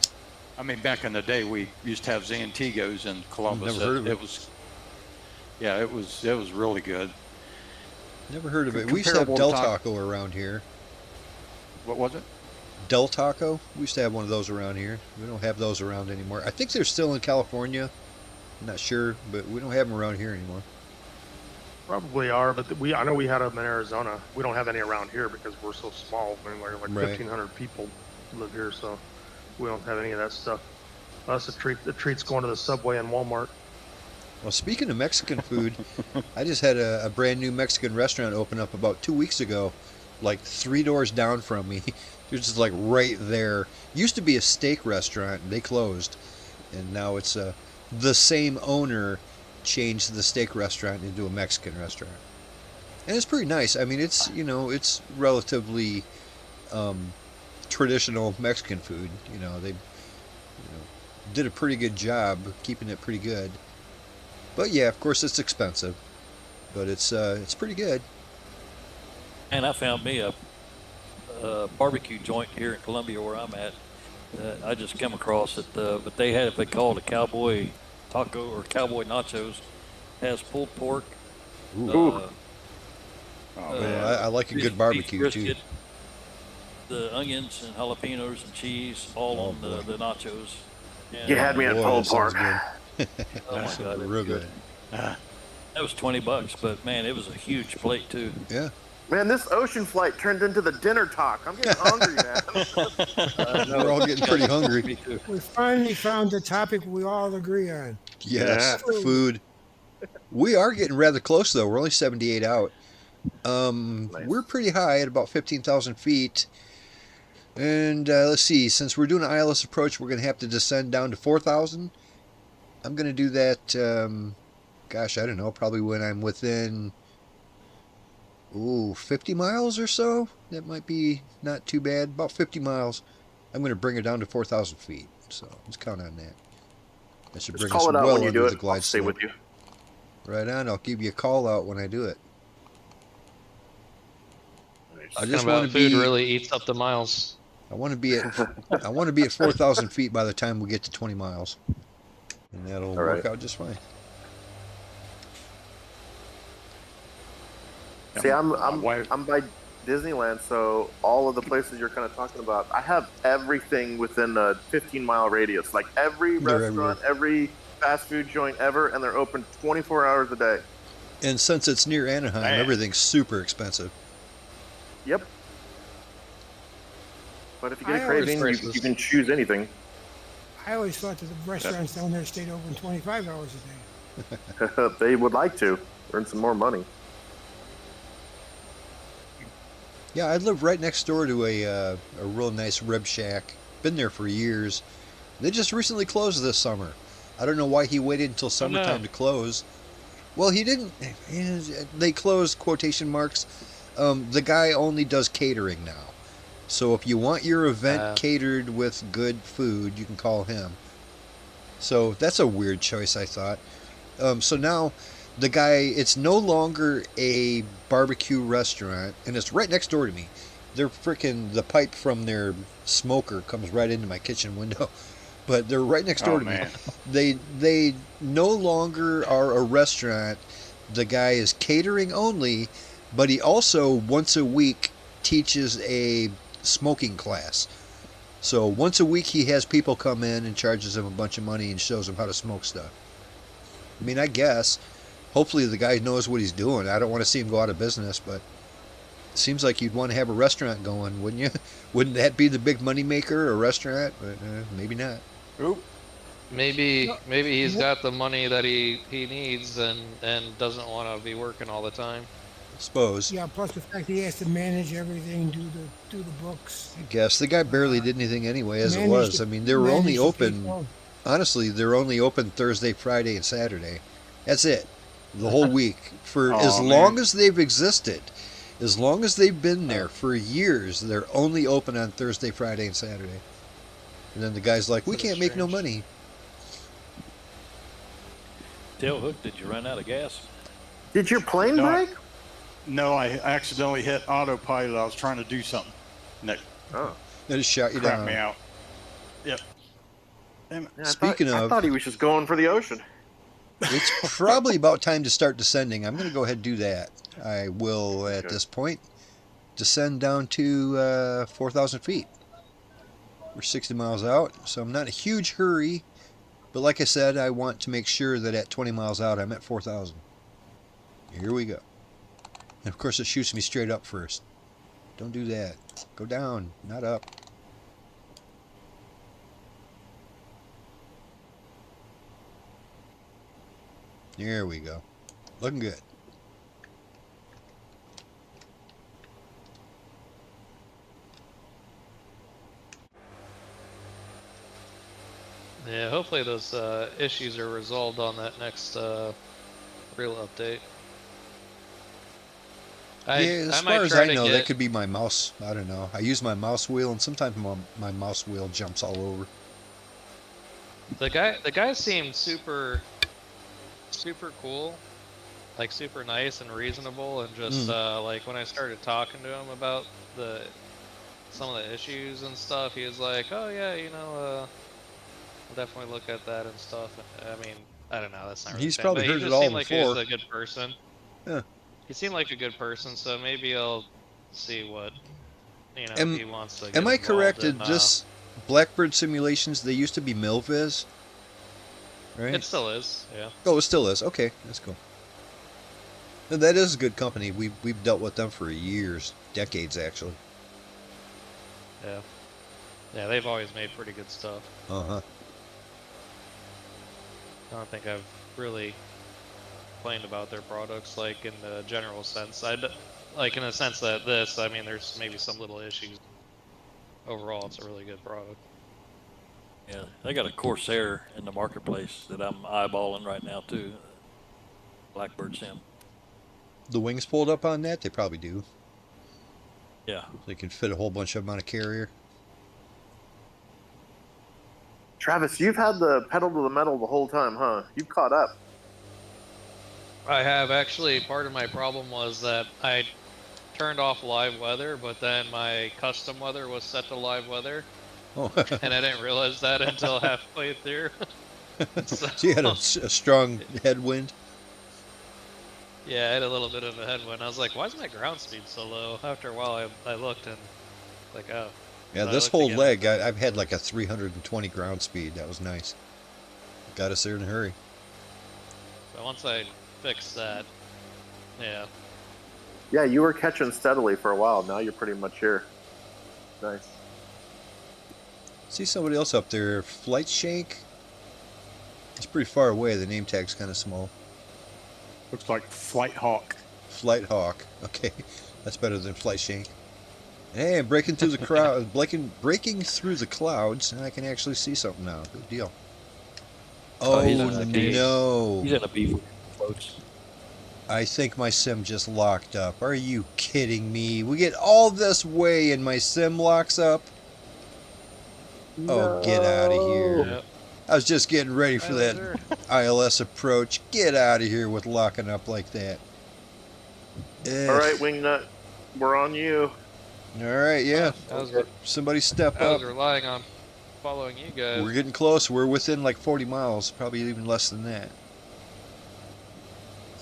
I mean, back in the day, we used to have Zantigos in Columbus. Never heard of it. was, yeah, it was really good. Never heard of it. We used to have Comparable Del to Taco around here. What was it? Del Taco? We used to have one of those around here. We don't have those around anymore. I think they're still in California. I'm not sure, but we don't have them around here anymore. Probably are, but I know we had them in Arizona. We don't have any around here because we're so small. I mean, we're like Right. 1,500 people live here, so we don't have any of that stuff. Us, the treat's going to the Subway and Walmart. Well, speaking of Mexican food, I just had a brand new Mexican restaurant open up about 2 weeks ago, like 3 doors down from me. They're just like right there. Used to be a steak restaurant, and they closed, and now it's the same owner changed the steak restaurant into a Mexican restaurant, and it's pretty nice. I mean, it's it's relatively traditional Mexican food. They did a pretty good job keeping it pretty good. But yeah, of course it's expensive, but it's pretty good. And I found me a barbecue joint here in Columbia where I'm at. I just come across it, but they had, they called a cowboy taco or cowboy nachos. Has pulled pork. Ooh. I like a good beef barbecue brisket, too. The onions and jalapenos and cheese all on boy. the nachos. And, You had me at Boy, pulled that sounds pork. good. oh my That sounds God, it real was good. That was $20, but man, it was a huge plate too. Yeah. Man, this ocean flight turned into the dinner talk. I'm getting hungry, man. We're all getting pretty hungry. Me too. We finally found a topic we all agree on. Yes, Yeah. food. We are getting rather close though. We're only 78 out. Nice. We're pretty high at about 15,000 feet. And let's see, since we're doing an ILS approach, we're going to have to descend down to 4,000. I'm going to do that, gosh, I don't know, probably when I'm within, 50 miles or so. That might be not too bad. About 50 miles. I'm going to bring it down to 4,000 feet. So let's count on that. That should Just bring call us it out well when you under do the it. glide I'll stay slope. with you. Right on. I'll give you a call out when I do it. I Talking just about want to food be. really eats up the miles. I want to be at. I want to be at 4,000 feet by the time we get to 20 miles, and that'll All work right. out just fine. See, I'm wife- by Disneyland, so all of the places you're kind of talking about, I have everything within a 15-mile radius. Like every They're restaurant, every fast food joint ever, and they're open 24 hours a day. And since it's near Anaheim, Man. everything's super expensive. Yep. But if you I get a always craving, prices. you can choose anything. I always thought that the restaurants down there stayed open 25 hours a day. They would like to earn some more money. Yeah, I live right next door to a real nice rib shack. Been there for years. They just recently closed this summer. I don't know why he waited until summertime to close. Well, he didn't. They closed, quotation marks. The guy only does catering now. So if you want your event catered with good food, you can call him. So that's a weird choice, I thought. So now the guy, it's no longer a barbecue restaurant, and it's right next door to me. They're freaking, the pipe from their smoker comes right into my kitchen window. But they're right next door to man. me. They no longer are a restaurant. The guy is catering only, but he also once a week teaches a smoking class. So once a week he has people come in and charges them a bunch of money and shows them how to smoke stuff. I mean, I guess hopefully the guy knows what he's doing. I don't want to see him go out of business, but it seems like you'd want to have a restaurant going, wouldn't you? Wouldn't that be the big money maker, a restaurant? But maybe not. Oop. Maybe he's got the money that he needs and doesn't want to be working all the time. I suppose. Yeah, plus the fact he has to manage everything, do the books. I guess the guy barely did anything anyway as it manage was. the- I mean, they were manage only the open. people. Honestly, they're only open Thursday, Friday, and Saturday. That's it. The whole week. For Aw, as man. long as they've existed, as long as they've been there for years, they're only open on Thursday, Friday, and Saturday. And then the guy's like, we That's can't make no strange. money. Tailhook, did you run out of gas? Did your plane No. break? No, I accidentally hit autopilot. I was trying to do something. And that Oh. They just shot you crapped down. me out. Yep. Damn it. Yeah, Speaking I of- thought he was just going for the ocean. It's probably about time to start descending. I'm going to go ahead and do that. I will, at Okay. this point, descend down to 4,000 feet. We're 60 miles out, so I'm not in a huge hurry. But like I said, I want to make sure that at 20 miles out, I'm at 4,000. Here we go. And of course, it shoots me straight up first. Don't do that. Go down, not up. There we go. Looking good. Yeah, hopefully those issues are resolved on that next real update. Yeah, as might far as try I to know, get, that could be my mouse. I don't know. I use my mouse wheel, and sometimes my mouse wheel jumps all over. the guy seemed super cool, like super nice and reasonable, and just like when I started talking to him about some of the issues and stuff, he was like, "Oh yeah, you know, I'll definitely look at that and stuff." I mean, I don't know, that's not really He's fair, probably but he heard it just all seemed like he was before. a good person. Yeah. He seemed like a good person, so maybe I'll see what, you know, Am- if he wants to get Am I involved correct in, in this Blackbird Simulations? They used to be Milviz, right? It still is, yeah. Oh, it still is. Okay, that's cool. And that is a good company. We've dealt with them for years, decades actually. Yeah. Yeah, they've always made pretty good stuff. Uh-huh. I don't think I've really complained about their products, like in the general sense. Like in the sense that I mean, there's maybe some little issues. Overall, it's a really good product. Yeah, they got a Corsair in the marketplace that I'm eyeballing right now too. Blackbird Sim. The wings pulled up on that? They probably do. Yeah. They can fit a whole bunch of them on a carrier. Travis, you've had the pedal to the metal the whole time, huh? You've caught up. I have actually. Part of my problem was that I turned off live weather, but then my custom weather was set to live weather, Oh. and I didn't realize that until halfway through. So you had a strong headwind? Yeah, I had a little bit of a headwind. I was like, why is my ground speed so low? After a while, I looked and like, oh. Yeah, So I this looked whole again. leg, I've had like a 320 ground speed. That was nice. Got us there in a hurry. But once I fixed that, yeah. Yeah, you were catching steadily for a while. Now you're pretty much here. Nice. See somebody else up there. Flight Shank? It's pretty far away. The name tag's kind of small. Looks like Flight Hawk. Flight Hawk. Okay, that's better than Flight Shank. Hey, I'm breaking through the crowd, breaking through the clouds, and I can actually see something now. Good deal. Oh, he's in a cage. no! He's in a beef folks. I think my sim just locked up. Are you kidding me? We get all this way and my sim locks up? Oh, get out of here. Yep. I was just getting ready for that Laser. ILS approach. Get out of here with locking up like that. All right, Wingnut, we're on you. All right, yeah. I was Somebody step I up. was relying on following you guys. We're getting close. We're within like 40 miles, probably even less than that.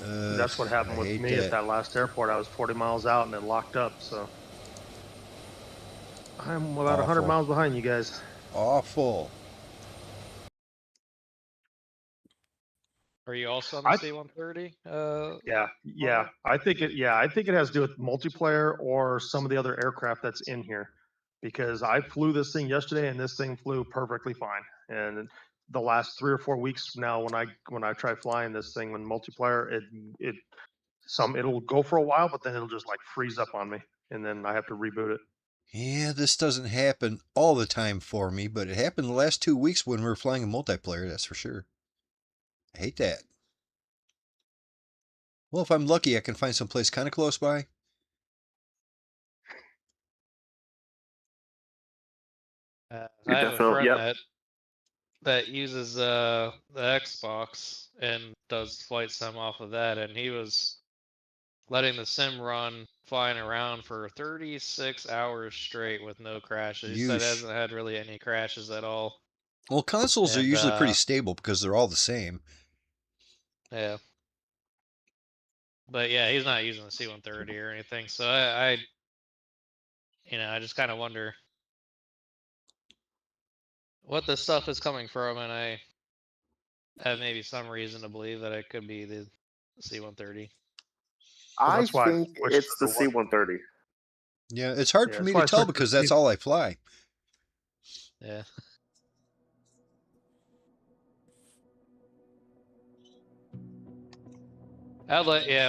That's what happened I with hate me at that last airport. I was 40 miles out and it locked up, so I'm about 100 Awful. miles behind you guys. Awful. Are you also on the C-130? Yeah. I think it has to do with multiplayer or some of the other aircraft that's in here, because I flew this thing yesterday and this thing flew perfectly fine. And the last 3 or 4 weeks now, when I try flying this thing in multiplayer, it'll go for a while, but then it'll just like freeze up on me, and then I have to reboot it. Yeah, this doesn't happen all the time for me, but it happened the last 2 weeks when we were flying a multiplayer, that's for sure. I hate that. Well, if I'm lucky, I can find some place kind of close by. I You're have a definitely- friend yep. that uses the Xbox and does flight sim off of that, and he was letting the sim run flying around for 36 hours straight with no crashes. He said it Yeesh. hasn't had really any crashes at all. Well, consoles are And, usually pretty stable because they're all the same. Yeah. But yeah, he's not using the C-130 or anything, so I just kind of wonder what this stuff is coming from, and I have maybe some reason to believe that it could be the C-130. Well, I that's why I think switched it's to the C-130. Yeah, it's hard Yeah, for that's me why to I tell switched to because the that's all I fly. Yeah.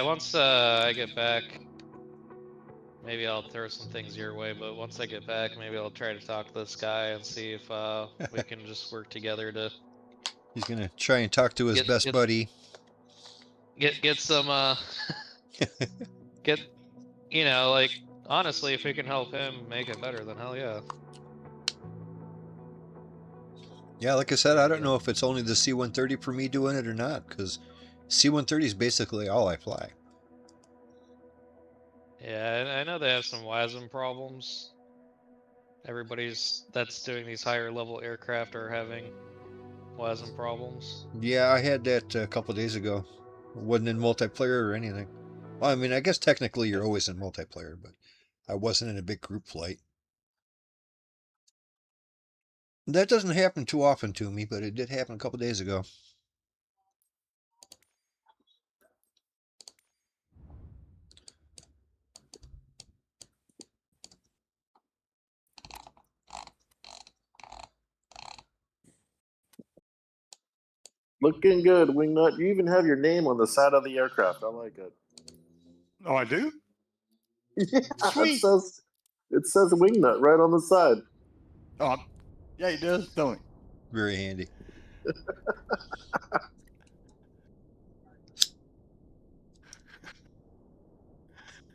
Once I get back, maybe I'll throw some things your way, but once I get back, maybe I'll try to talk to this guy and see if we can just work together to He's gonna try and talk to his get best get buddy. get some get like, honestly, if we can help him make it better, then hell yeah. Yeah, like I said, I don't Yeah. know if it's only the C-130 for me doing it or not, because C-130 is basically all I fly. Yeah, I know they have some WASM problems. Everybody's that's doing these higher level aircraft are having WASM problems. Yeah, I had that a couple days ago. It wasn't in multiplayer or anything. Well, I mean, I guess technically you're always in multiplayer, but I wasn't in a big group flight. That doesn't happen too often to me, but it did happen a couple days ago. Looking good, Wingnut. You even have your name on the side of the aircraft. I like it. Oh, I do? Yeah, Sweet. it says Wingnut right on the side. Oh, yeah, he does, don't he? Very handy.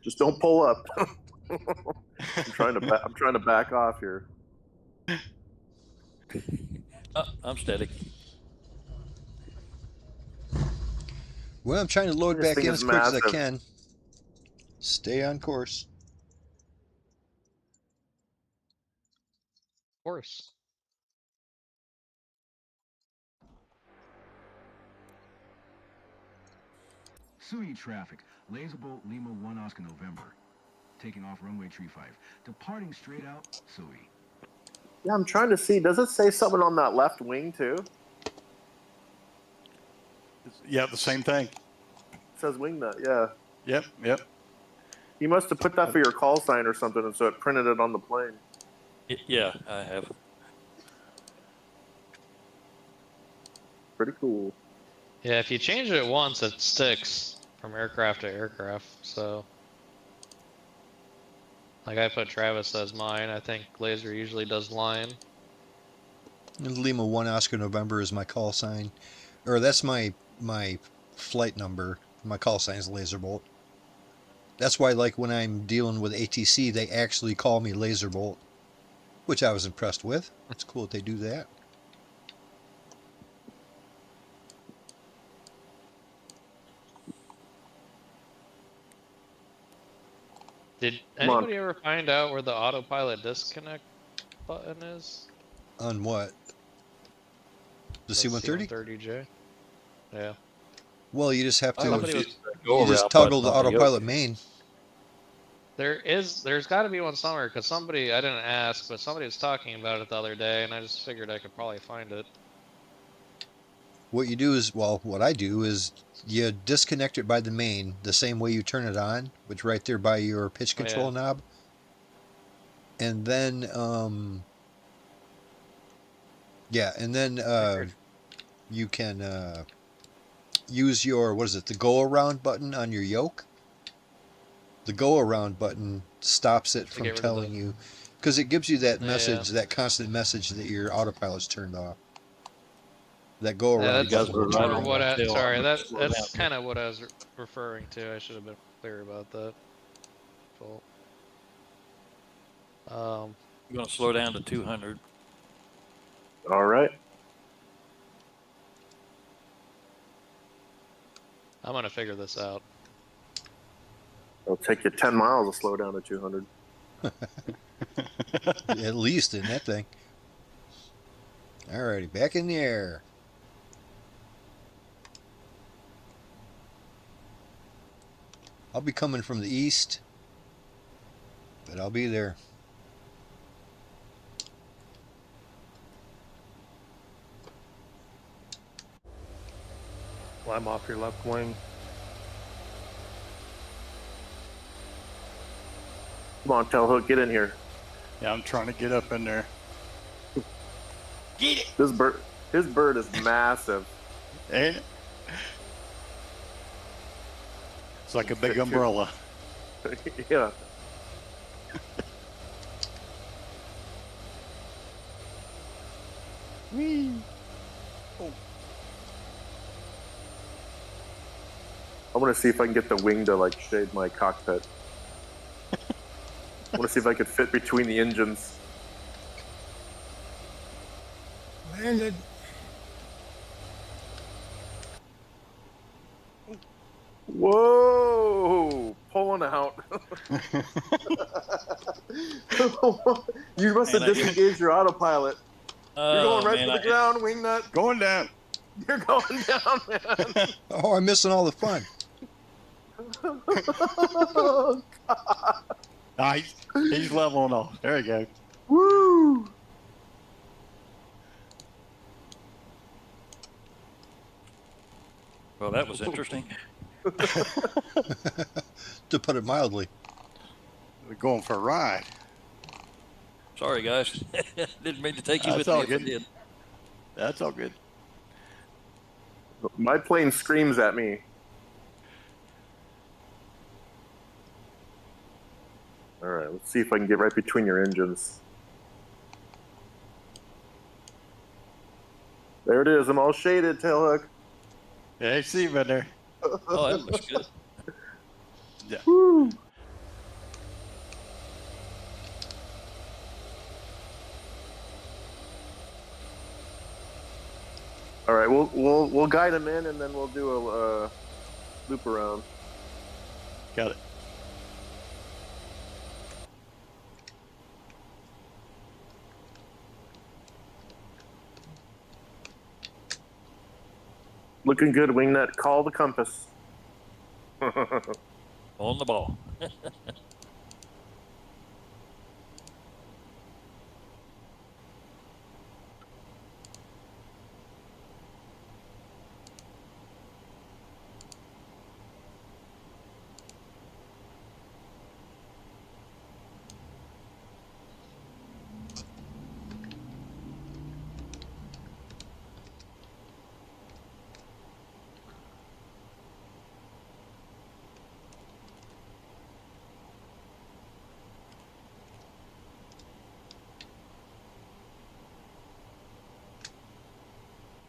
Just don't pull up. I'm trying to back off here. I'm steady. Well, I'm trying to load This back thing in is as quick as I massive. can. Stay on course. Of course. Sui traffic. Lazerbolt Lima 1 Oscar November. Taking off runway 35. Departing straight out, Sui. Yeah, I'm trying to see. Does it say something on that left wing too? Yeah, the same thing. It says Wingnut, yeah. Yep. You must have put that for your call sign or something, and so it printed it on the plane. Yeah, I have. Pretty cool. Yeah, if you change it once, it sticks from aircraft to aircraft. So, like, I put Travis as mine. I think Laser usually does line. And Lima 1 Oscar November is my call sign. Or that's my flight number. My call sign is Lazerbolt. That's why, like, when I'm dealing with ATC, they actually call me Lazerbolt, which I was impressed with. It's cool that they do that. Did Come on. anybody ever find out where the autopilot disconnect button is? On what? The C-130? C-130J. Yeah. Well, you just have to Somebody was- you just toggle the autopilot main. There's got to be one somewhere, because somebody, I didn't ask, but somebody was talking about it the other day, and I just figured I could probably find it. What you do is, well, what I do is you disconnect it by the main, the same way you turn it on, which right there by your pitch control knob. And then, you can use your, what is it, the go around button on your yoke. The go around button stops it from telling you, because it gives you that message, that constant message that your autopilot's turned off. That go around. That's button. sorry, that's kind of what I was referring to. I should have been clear about that. Cool. I'm going to slow down to 200. All right. I'm gonna figure this out. It'll take you 10 miles to slow down to 200. At least in that thing. Alrighty, back in the air. I'll be coming from the east, but I'll be there. Climb off your left wing. Come on, Tailhook, get in here. Yeah, I'm trying to get up in there. Get it! His bird is massive. Ain't it? It's like a big umbrella. Yeah. Whee! I want to see if I can get the wing to like shade my cockpit. I want to see if I could fit between the engines. Landed. Whoa! Pulling out. You must have Man, disengaged your autopilot. You're going right to the ground, wingnut. Going down. You're going down, man. Oh, I'm missing all the fun. Oh, God. Nice. He's leveling off. There you go. Woo! Well, that was interesting. To put it mildly. We're going for a ride. Sorry, guys. Didn't mean to take you That's with all me if I good. did. That's all good. My plane screams at me. All right, let's see if I can get right between your engines. There it is. I'm all shaded, Tailhook. Yeah, I see him in there. Oh, that looks good. Yeah. Woo! All right, we'll guide him in, and then we'll do a loop around. Got it. Looking good, wingnut. Call the compass. On the ball.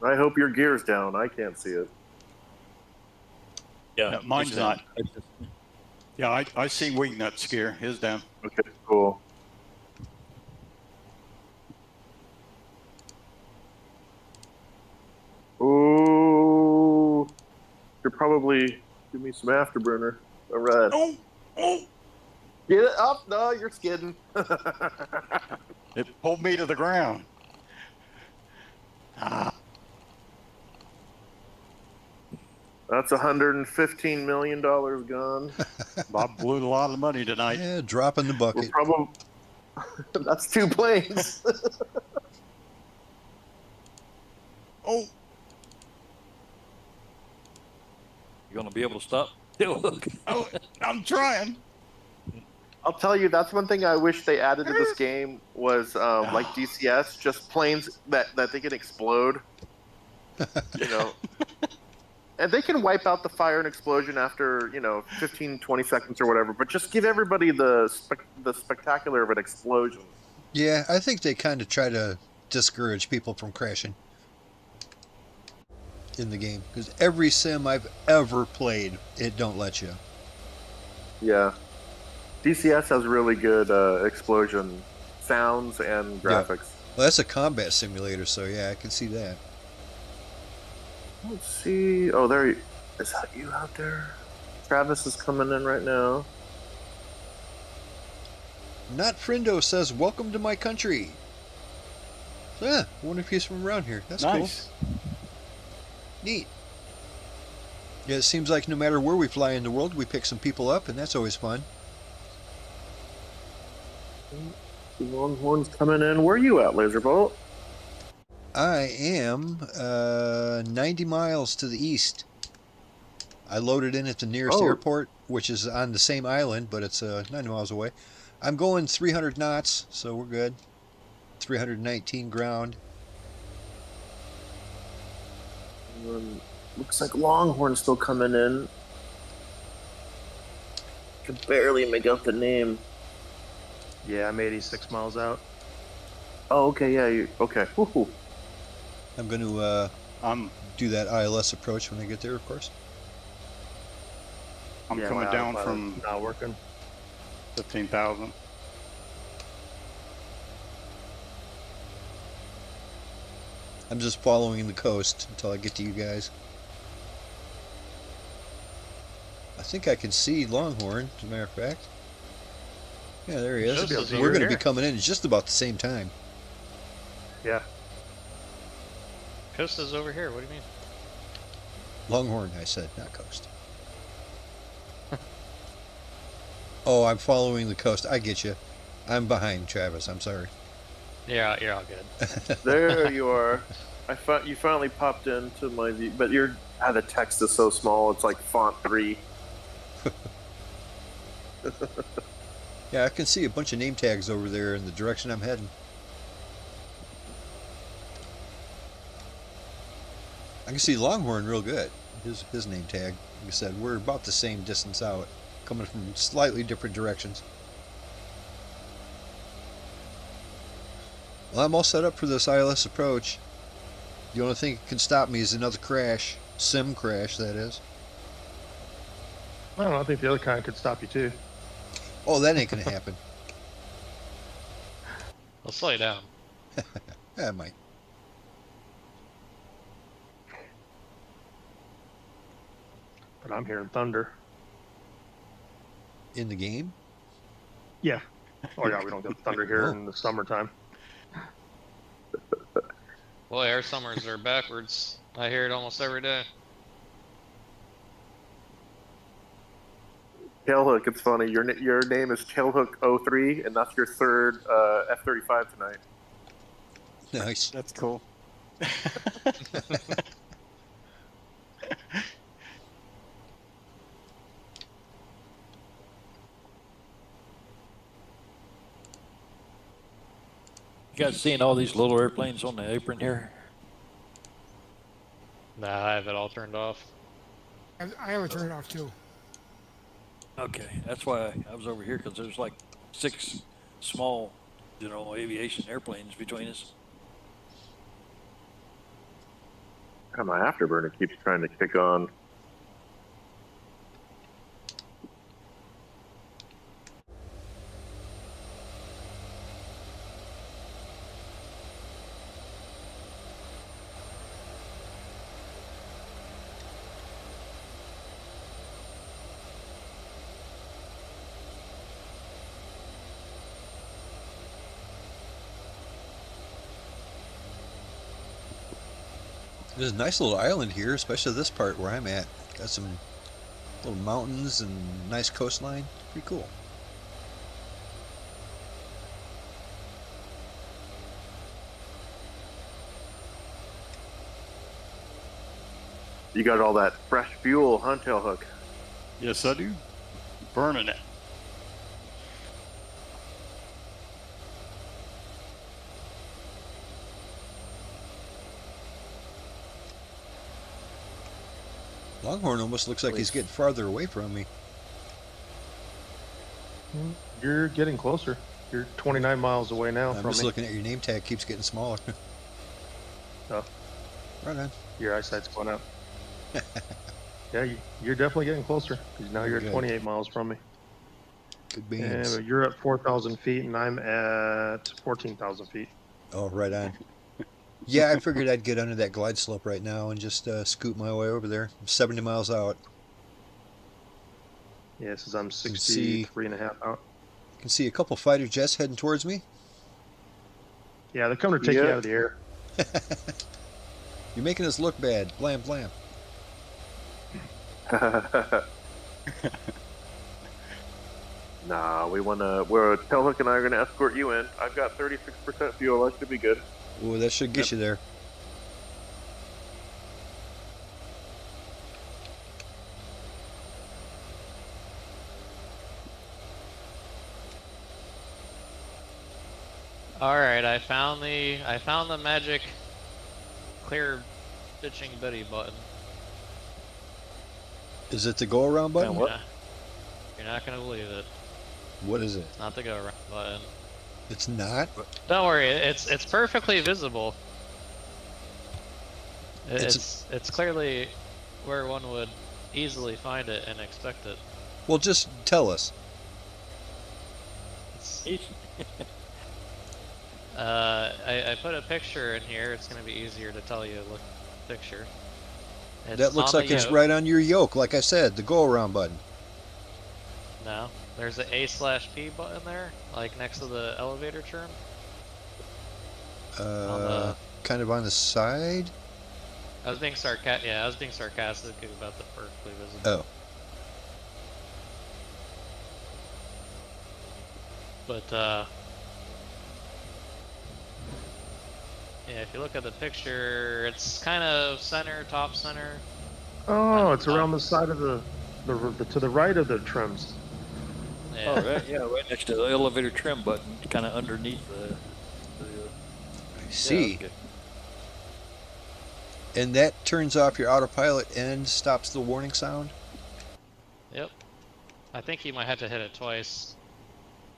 I hope your gear's down. I can't see it. Yeah, Yeah, mine's it's down. not. Yeah, I see Wingnut's gear. His down. Okay, cool. Ooh, you're probably give me some afterburner. All right. Oh, oh! Get it up. No, you're skidding. It pulled me to the ground. Ah, That's $115 million gone. Bob blew a lot of money tonight. Yeah, drop in the We're bucket. probably that's 2 planes. Oh, You gonna be able to stop? Look. oh! I'm trying. I'll tell you, that's one thing I wish they added to this game was like DCS, just planes that they can explode. You know. And they can wipe out the fire and explosion after, 15, 20 seconds or whatever, but just give everybody the spectacular of an explosion. Yeah, I think they kind of try to discourage people from crashing in the game. Because every sim I've ever played, it don't let you. Yeah. DCS has really good explosion sounds and graphics. Well, that's a combat simulator, so yeah, I can see that. Let's see. Oh, there is that you out there? Travis is coming in right now. Not Friendo says, welcome to my country. So yeah, I wonder if he's from around here. That's Nice. cool. Neat. Yeah, it seems like no matter where we fly in the world, we pick some people up, and that's always fun. The Longhorn's coming in. Where are you at, Lazerbolt? I am 90 miles to the east. I loaded in at the nearest Oh. airport, which is on the same island, but it's 90 miles away. I'm going 300 knots, so we're good. 319 ground. Looks like Longhorn's still coming in. Can barely make out the name. Yeah, I'm 86 miles out. Oh, okay, yeah, okay. Woohoo. I'm going to I'm do that ILS approach when I get there, of course. I'm coming down autopilot's from not working. 15,000. I'm just following the coast until I get to you guys. I think I can see Longhorn, as a matter of fact. Yeah, there he is. Just as We're over going to be here. coming in just about the same time. Yeah. Costa's over here. What do you mean? Longhorn, I said, not coast. Oh, I'm following the coast. I get you. I'm behind Travis. I'm sorry. Yeah, you're all good. There you are. You finally popped into my view, but the text is so small. It's like font 3. Yeah, I can see a bunch of name tags over there in the direction I'm heading. I can see Longhorn real good. His name tag. Like I said, we're about the same distance out, coming from slightly different directions. Well, I'm all set up for this ILS approach. The only thing that can stop me is another crash. Sim crash, that is. I don't know. I think the other kind could stop you too. Oh, that ain't gonna happen. I'll slow you down. Yeah, it might. But I'm hearing thunder. In the game? Yeah. Oh yeah, we don't get thunder here Oh. in the summertime. Boy, our summers are backwards. I hear it almost every day. Tailhook, it's funny. Your name is Tailhook03, and that's your third F-35 tonight. Nice. That's cool. You guys seeing all these little airplanes on the apron here? Nah, I have it all turned off. I have it turned off too. Okay, that's why I was over here, because there's like 6 small, aviation airplanes between us. God, my afterburner keeps trying to kick on. There's a nice little island here, especially this part where I'm at. Got some little mountains and nice coastline. Pretty cool. You got all that fresh fuel, huh, Tailhook? Yes, I do. Burning it. Longhorn almost looks like he's getting farther away from me. You're getting closer. You're 29 miles away now I'm from just me. looking at your name tag, keeps getting smaller. Oh, Right on. your eyesight's going up. Yeah, you're definitely getting closer. 'Cause now you're Good. at 28 miles from me. Good beans. And you're at 4,000 feet, and I'm at 14,000 feet. Oh, right on. Yeah, I figured I'd get under that glide slope right now and just scoot my way over there. I'm 70 miles out. Yeah, since I'm see- 63 and a half out. You can see a couple fighter jets heading towards me. Yeah, they're coming to take you Yeah. out of the air. You're making us look bad. Blam, blam. Nah, Tailhook and I are gonna escort you in. I've got 36% fuel. I should be good. Ooh, that should get you there. All right, I found the magic clear ditching Betty button. Is it the go around button? What? Yeah. You're not gonna believe it. What is it? It's not the go around button. It's not? Don't worry, it's perfectly visible. It's- It's clearly where one would easily find it and expect it. Well, just tell us. It's, I put a picture in here. It's gonna be easier to tell you. Look at the picture. That looks like it's right on your yoke, like I said, the go around button. No, there's an A/P button there, like next to the elevator trim. Kind of on the side? I was being sarcastic. Yeah, I was being sarcastic about the perfectly visible. Oh. But yeah, if you look at the picture, it's kind of top center. Oh, it's around the side of the to the right of the trims. Yeah. Oh, right, yeah, right next to the elevator trim button, kind of underneath the I see. Yeah, okay. And that turns off your autopilot and stops the warning sound? Yep. I think you might have to hit it twice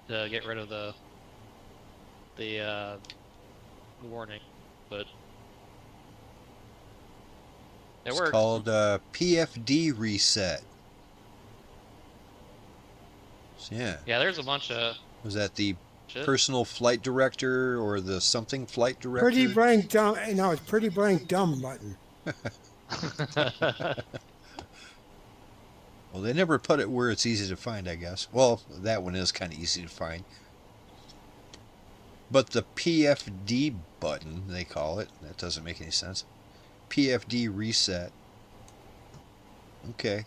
to get rid of the warning, but it It's works. called PFD reset. So, yeah. Yeah, there's a bunch of Was that the shit. personal flight director or the something flight director? Pretty blank dumb. No, it's pretty blank dumb button. Well, they never put it where it's easy to find, I guess. Well, that one is kind of easy to find. But the PFD button, they call it, that doesn't make any sense. PFD reset. Okay.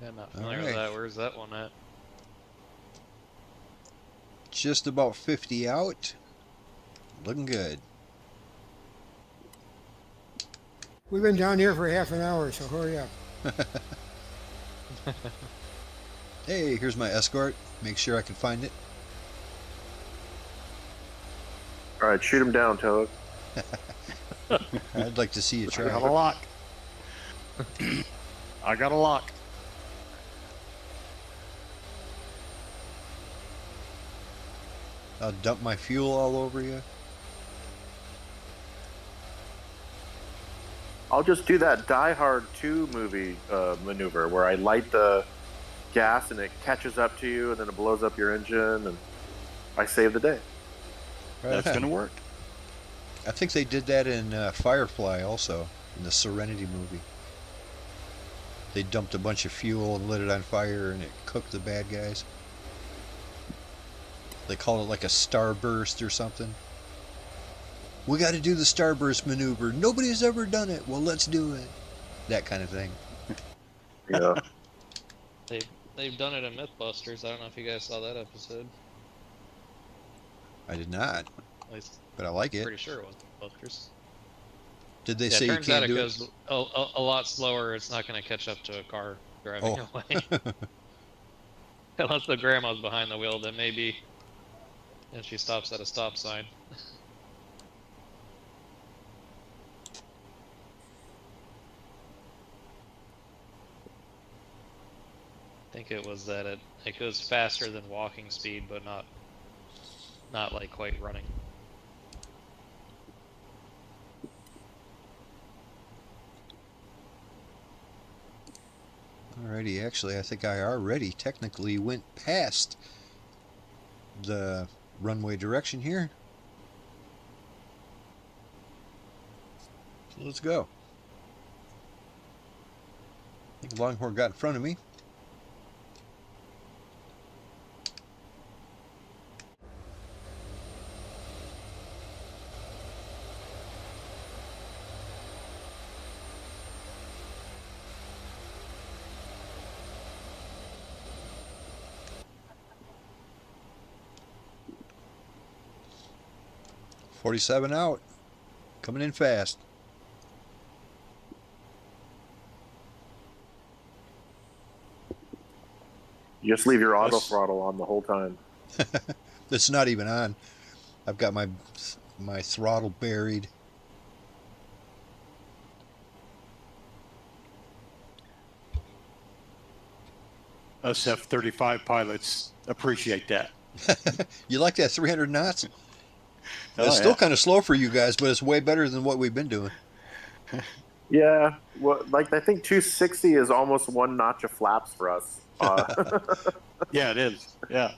Yeah, I'm not familiar with Alright. that. Where's that one at? Just about 50 out. Looking good. We've been down here for half an hour, so hurry up. Hey, here's my escort. Make sure I can find it. All right, shoot him down, Tailhook. I'd like to see you I try. got a lock. I got a lock. I'll dump my fuel all over you. I'll just do that Die Hard 2 movie maneuver where I light the gas and it catches up to you and then it blows up your engine and I save the day. That's gonna work. I think they did that in Firefly also, in the Serenity movie. They dumped a bunch of fuel and lit it on fire and it cooked the bad guys. They call it like a starburst or something. We got to do the starburst maneuver. Nobody's ever done it. Well, let's do it. That kind of thing. Yeah. They've done it in Mythbusters. I don't know if you guys saw that episode. I did not, At least but I like I'm it. pretty sure it was Mythbusters. Did they Yeah, say it you turns out can't it do it? goes a lot slower. It's not going to catch up to a car driving Oh. away. Unless the grandma's behind the wheel, then maybe. And she stops at a stop sign. I think it was that it goes faster than walking speed, but not like quite running. Alrighty, actually, I think I already technically went past the runway direction here. So let's go. think Longhorn got in front of me. .47 out, coming in fast. You just leave your auto Yes. throttle on the whole time. It's not even on. I've got my throttle buried. Us F-35 pilots appreciate that. You like that 300 knots? Oh, It's still yeah. kind of slow for you guys, but it's way better than what we've been doing. Yeah, well, like I think 260 is almost one notch of flaps for us. Yeah, it is. Yeah.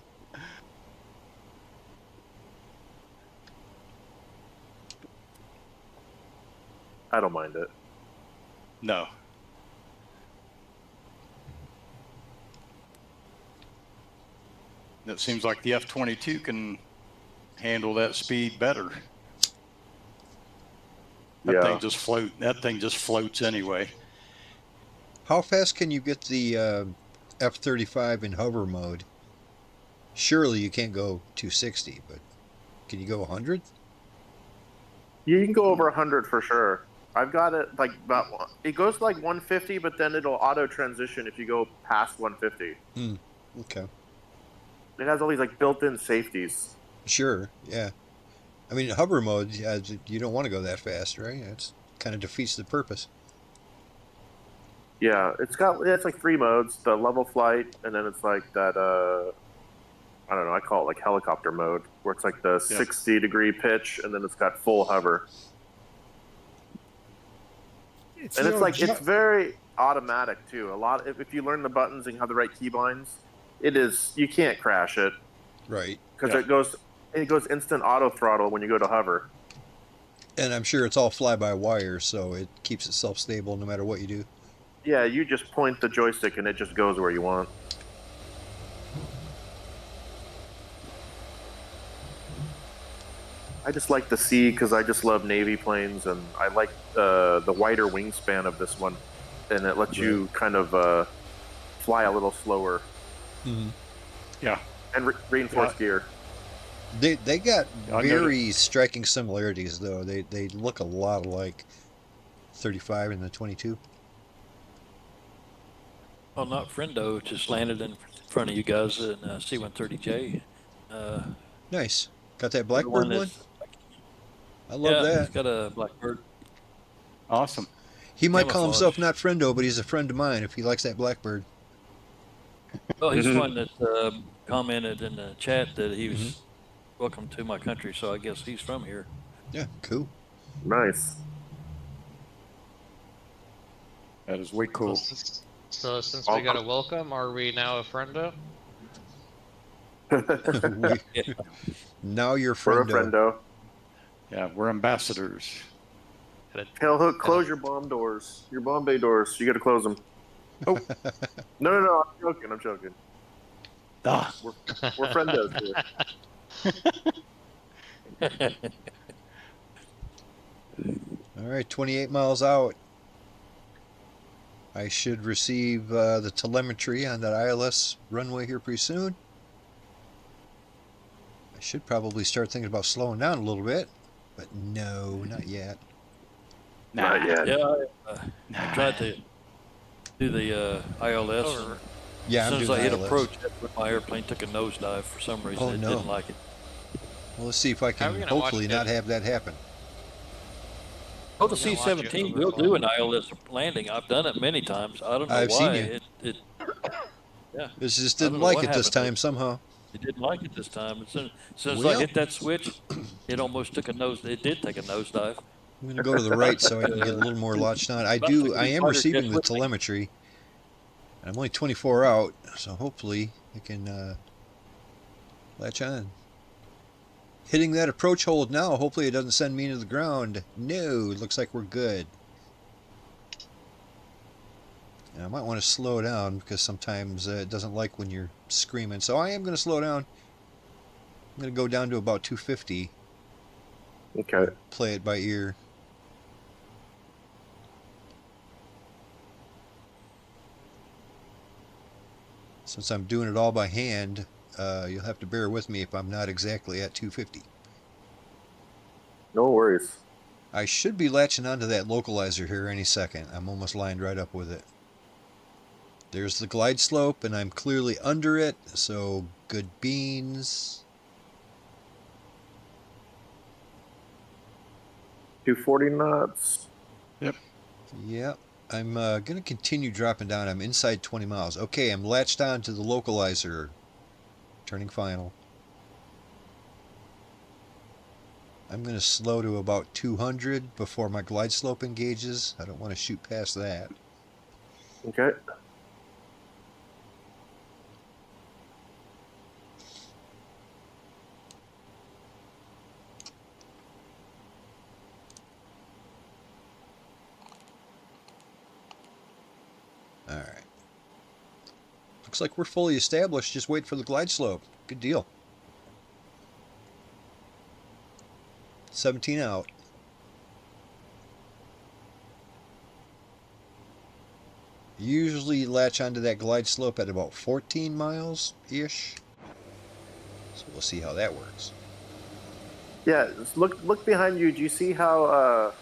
I don't mind it. No. It seems like the F-22 can handle that speed better. That Yeah. thing just float. That thing just floats anyway. How fast can you get the F-35 in hover mode? Surely you can't go 260, but can you go 100? You can go over 100 for sure. I've got it like about, it goes to like 150, but then it'll auto transition if you go past 150. Okay. It has all these like built-in safeties. Sure, yeah. I mean, hover mode, you don't want to go that fast, right? It kind of defeats the purpose. Yeah, it's like 3 modes: the level flight, and then it's like that. I don't know. I call it like helicopter mode, where it's like the 60-degree pitch, and then it's got full hover. It's And it's no like jo- it's very automatic too. A lot if you learn the buttons and have the right keybinds, you can't crash it Right. because Yeah. it goes instant auto throttle when you go to hover. And I'm sure it's all fly-by-wire, so it keeps itself stable no matter what you do. Yeah, you just point the joystick and it just goes where you want. I just like the C because I just love Navy planes, and I like the wider wingspan of this one, and it lets you kind of fly a little slower Mm-hmm. Yeah. and reinforce gear. They got I very striking similarities, though. They look a lot like 35 and the 22. Well, not Friendo just landed in front of you guys in C-130J. Nice. Got that The Blackbird one? that's- I love yeah, that. he's got a Blackbird. Awesome. He might call himself camouflage. not Friendo, but he's a friend of mine if he likes that Blackbird. Well, he's the one that commented in the chat that he was Mm-hmm. welcome to my country, so I guess he's from here. Yeah, cool. Nice. That is way cool. So since we got a welcome, are we now a friendo? Now you're We're a Friendo. friendo. Yeah, we're ambassadors. Tailhook, close your bomb doors. Your bomb bay doors. You got to close them. Oh. No. I'm joking. Ah. We're friendos here. All right, 28 miles out. I should receive the telemetry on that ILS runway here pretty soon. I should probably start thinking about slowing down a little bit, but no, not yet. Not yet. Yeah, I tried to do the ILS. And Yeah, as I'm soon as doing I hit ILS. approach, that's when my airplane took a nosedive for some reason. Oh, It no. didn't like it. Well, let's see if I How are can we gonna watch hopefully it? not have that happen. Oh, the We're gonna watch it C-17 over will the do an ILS landing. I've done it many times. I don't know I've why. seen you. Yeah, This just I don't didn't know like what it this happened. time somehow. It didn't like it this time. As soon as Well- I hit that switch, it almost took a nose. It did take a nosedive. I'm going to go to the right so I can get a little more latched on. I am receiving the telemetry. I'm only 24 out, so hopefully I can latch on. Hitting that approach hold now, hopefully it doesn't send me into the ground. No, it looks like we're good. And I might want to slow down because sometimes it doesn't like when you're screaming. So I am going to slow down. I'm going to go down to about 250. Okay. Play it by ear. Since I'm doing it all by hand, you'll have to bear with me if I'm not exactly at 250. No worries. I should be latching onto that localizer here any second. I'm almost lined right up with it. There's the glide slope, and I'm clearly under it, so good beans. 240 knots. Yep. I'm going to continue dropping down. I'm inside 20 miles. Okay, I'm latched on to the localizer. Turning final. I'm going to slow to about 200 before my glide slope engages. I don't want to shoot past that. Okay. Alright. Looks like we're fully established. Just wait for the glide slope. Good deal. 17 out. Usually latch onto that glide slope at about 14 miles-ish. So we'll see how that works. Yeah, look behind you. Do you see how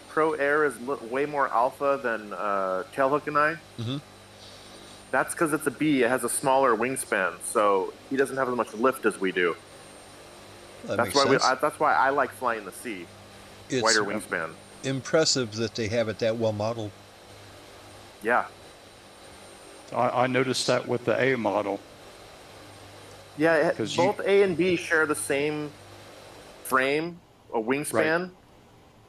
Pro Air is way more alpha than Tailhook and I? Mm-hmm. That's because it's a B. It has a smaller wingspan, so he doesn't have as much lift as we do. Well, that's why that's why I like flying the C. It's wider wingspan. Impressive that they have it that well modeled. Yeah. I noticed that with the A model. Yeah, both A and B share the same frame, a wingspan.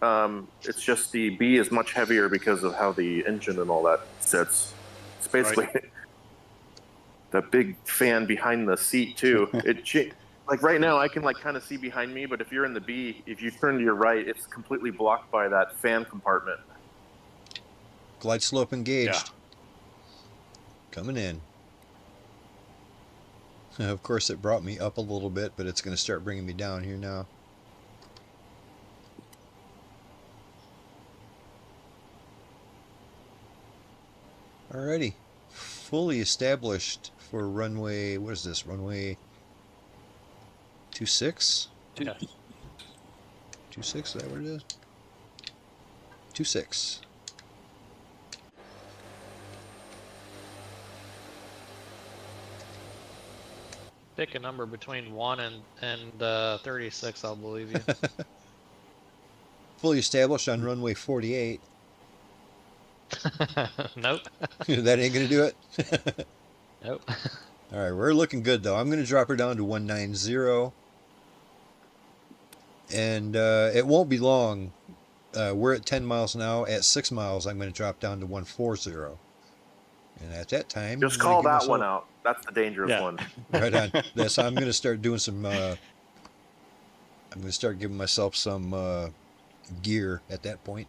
Right. It's just the B is much heavier because of how the engine and all that sits. It's basically the big fan behind the seat too. Like right now, I can like kind of see behind me, but if you're in the B, if you turn to your right, it's completely blocked by that fan compartment. Glide slope engaged. Yeah. Coming in. Of course, it brought me up a little bit, but it's going to start bringing me down here now. Alrighty. Fully established for runway, what is this, runway 26? 26, is that what it is? 26. Pick a number between 1 and 36, I'll believe you. Fully established on runway 48. Nope. That ain't going to do it? Nope. All right, we're looking good, though. I'm going to drop her down to 190. And it won't be long. We're at 10 miles now. At 6 miles, I'm going to drop down to 140. And at that time... Just call that one out. That's the dangerous one. Right on. That's I'm going to start doing some... I'm going to start giving myself some gear at that point.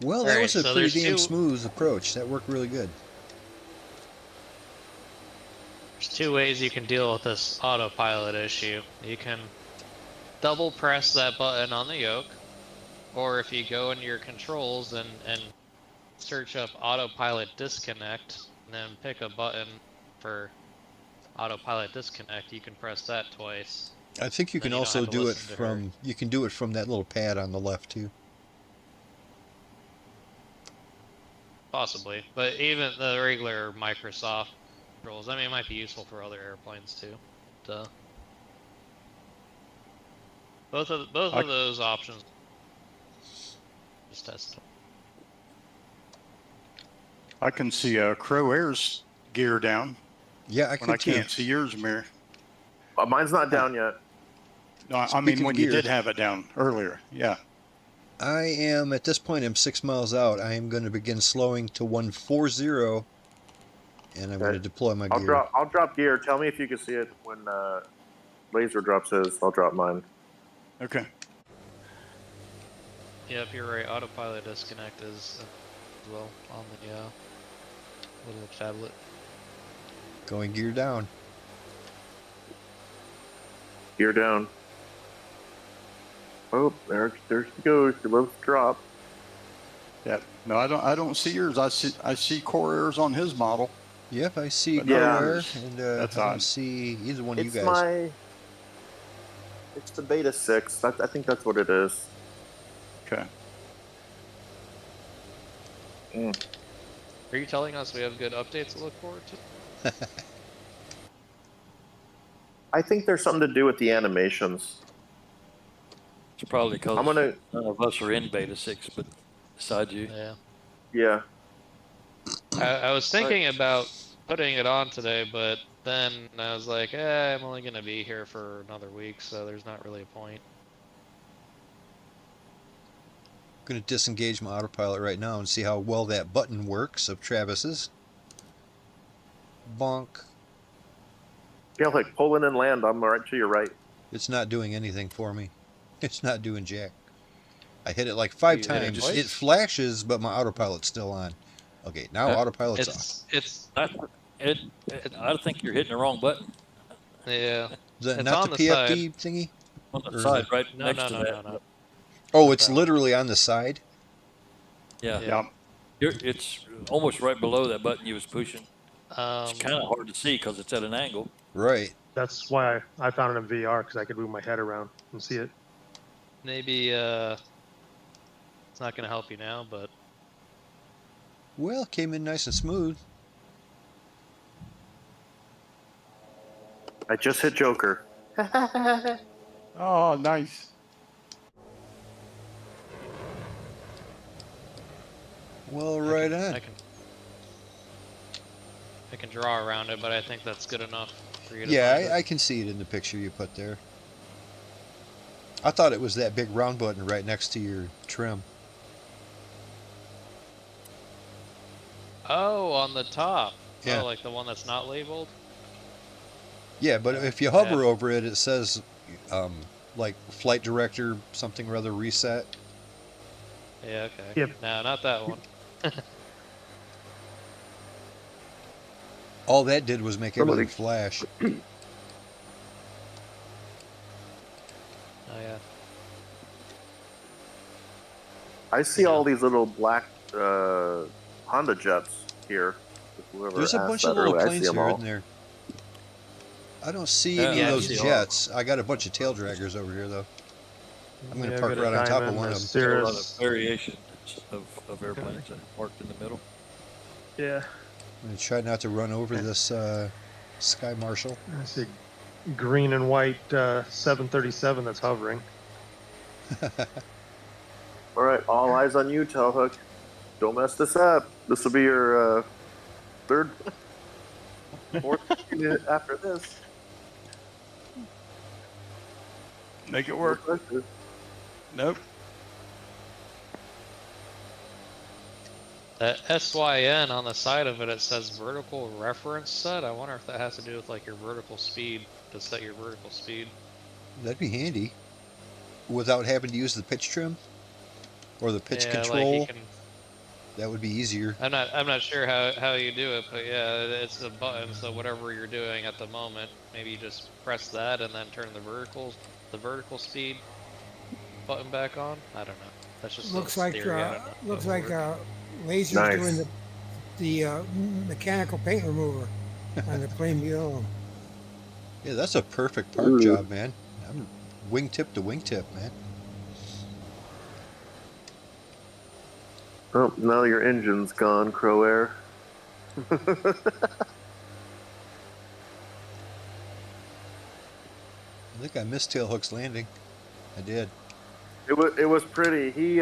Well, that was a pretty damn smooth approach. That worked really good. There's two ways you can deal with this autopilot issue. You can double press that button on the yoke, or if you go into your controls and search up autopilot disconnect, and then pick a button for autopilot disconnect, you can press that twice. I think you can also do it from that little pad on the left too. Possibly, but even the regular Microsoft controls, I mean, it might be useful for other airplanes too. So both of those options. Just test them. I can see Crow Air's gear down. Yeah, I can't see yours, Mir. Mine's not down yet. No, I mean when you did have it down earlier. Yeah. I am, at this point, I'm 6 miles out. I am going to begin slowing to 140 and I'm going to deploy my I'll gear. I'll drop gear. Tell me if you can see it when Laser drops his. I'll drop mine. Okay. Yep, you're right. Autopilot disconnect is as well on the little tablet. Going gear down. Gear down. Oh, there she goes. She loves to drop. Yeah. No, I don't see yours. I see core errors on his model. Yep, I see But core yeah. error, and That's I don't odd. see either one of you It's guys. it's the Beta 6. I think that's what it is. Okay. Are you telling us we have good updates to look forward to? I think there's something to do with the animations. It's probably because I'm gonna. none of us are in beta 6, but besides you. Yeah. Yeah. I was thinking about putting it on today, but then I was like, I'm only going to be here for another week, so there's not really a point. I'm going to disengage my autopilot right now and see how well that button works of Travis's. Bonk. Yeah, like pull in and land. I'm right to your right. It's not doing anything for me. It's not doing jack. I hit it like 5 You hit it times. twice? It flashes, but my autopilot's still on. Okay, now autopilot's off. I think you're hitting the wrong button Yeah. Is that It's not on the the PFD thingy? on Or the is side, it- right No, next no, to no, that. no, no. Oh, Not it's that one. literally on the side? Yeah. Yeah. It's almost right below that button you was pushing. It's Um, kind of hard to see because it's at an angle. Right. That's why I found it in VR, because I could move my head around and see it. maybe it's not going to help you now, but Well, came in nice and smooth. I just hit Joker. Oh, nice. Well, right on. I can draw around it, but I think that's good enough for you to Yeah, find it. I can see it in the picture you put there. I thought it was that big round button right next to your trim. Oh, on the top. Yeah. Oh, like the one that's not labeled? Yeah, but if you hover over it, it says like flight director something or other reset. Yeah, okay. Yep. No, not that one. All that did was make Somebody- everything flash. Oh, yeah. I see all these little black Honda jets here. Whoever There's a asked bunch that of little earlier, I planes see 'em here all. in there. I don't see Yeah, any I of those see all. jets. I got a bunch of tail draggers over here though. I'm gonna Yeah, park got a right on top of Diamond, one a of them. There's a lot Cirrus. of variations of airplanes that are parked in the middle. Yeah. I'm gonna try not to run over this Sky Marshal. I see green and white 737 that's hovering. All right, all eyes on you, Tailhook. Don't mess this up. This will be your third, fourth unit after this. Make it work. Nope. That SYN on the side of it, it says vertical reference set. I wonder if that has to do with like your vertical speed, to set your vertical speed. That'd be handy. Without having to use the pitch trim or the pitch yeah, control, like you can. that would be easier. I'm not sure how you do it, but yeah, it's a button. So whatever you're doing at the moment, maybe you just press that and then turn the vertical speed button back on. I don't know. That's just Looks a like theory. I don't know. looks Doesn't like work. Laser's Nice. doing the mechanical paint remover on the plane below. Yeah, that's a perfect park Ooh. job, man. I'm wingtip to wingtip, man. Oh, now your engine's gone, Crow Air. I think I missed Tailhook's landing. I did. It was pretty. He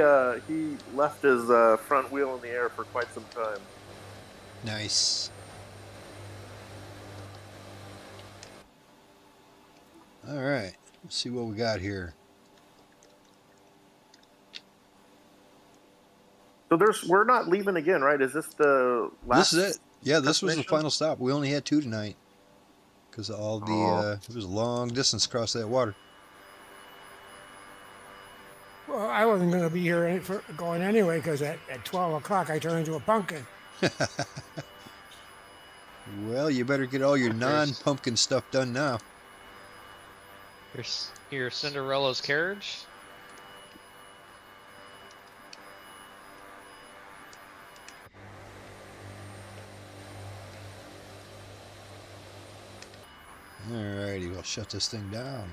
left his front wheel in the air for quite some time. Nice. All right. Let's see what we got here. So we're not leaving again, right? Is this the last? This is it. Yeah, this was the destination? final stop. We only had 2 tonight because all the it was a long distance across that water. Well, I wasn't going to be here for going anyway because at 12 o'clock I turned into a pumpkin. Well, you better get all your There's- non-pumpkin stuff done now. Here's your Cinderella's carriage. Alrighty, we'll shut this thing down.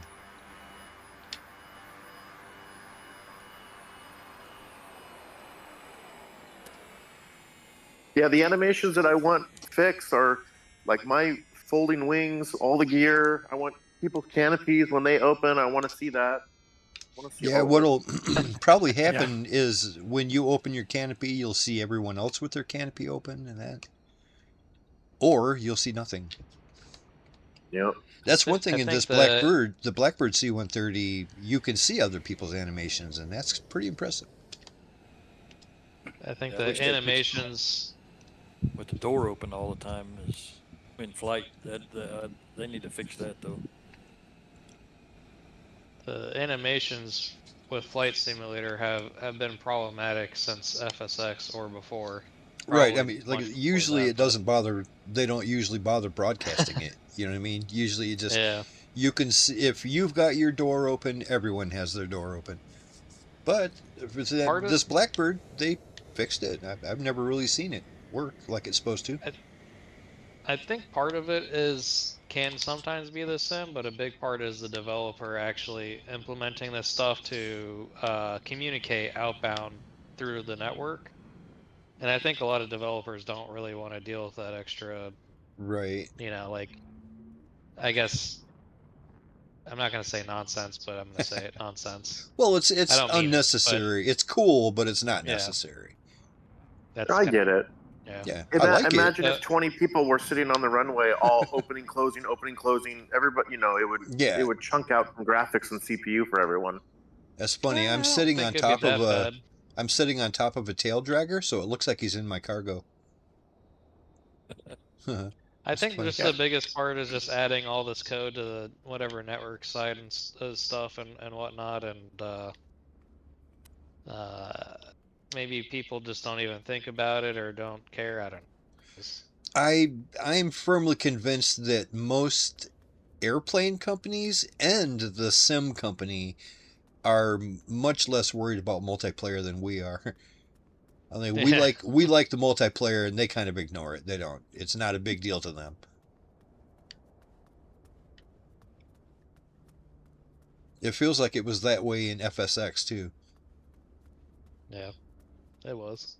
Yeah, the animations that I want fixed are like my folding wings, all the gear. I want people's canopies when they open. I want to see that. I want to see Yeah, all of it. what'll probably happen is when you open your canopy, you'll see everyone else with their canopy open, and that, or you'll see nothing. Yep. That's one thing I in think this Blackbird, the Blackbird C-130. You can see other people's animations, and that's pretty impressive. I think Yeah, I wish the they could- animations. With the door open all the time is in flight. That they need to fix that though. The animations with Flight Simulator have been problematic since FSX or before. Right. I Probably mean, like much before usually that, it doesn't bother. They don't usually bother broadcasting it. You know what I mean? Usually you just Yeah. you can see if you've got your door open, everyone has their door open. But if it's Part of- this Blackbird, they fixed it. I've never really seen it work like it's supposed to. I think part of it can sometimes be the sim, but a big part is the developer actually implementing this stuff to communicate outbound through the network. And I think a lot of developers don't really want to deal with that extra, Right. like, I guess I'm not going to say nonsense, but I'm going to say it nonsense. Well, it's I don't mean it, but- unnecessary. It's cool, but it's not Yeah. necessary. That's I get it. Yeah. Yeah, I like Imagine it. if 20 people were sitting on the runway, all opening, closing, opening, closing. Everybody, Yeah. it would chunk out some graphics and CPU for everyone. That's funny. I I'm don't sitting think on it'd be top of that a. bad. I'm sitting on top of a tail dragger, so it looks like he's in my cargo. I That's think funny. just the biggest part is just adding all this code to the whatever network side and stuff and whatnot, and maybe people just don't even think about it or don't care. I don't know. I'm firmly convinced that most airplane companies and the sim company are much less worried about multiplayer than we are. I mean, we Yeah. like the multiplayer, and they kind of ignore it. They don't. It's not a big deal to them. It feels like it was that way in FSX too. Yeah, it was.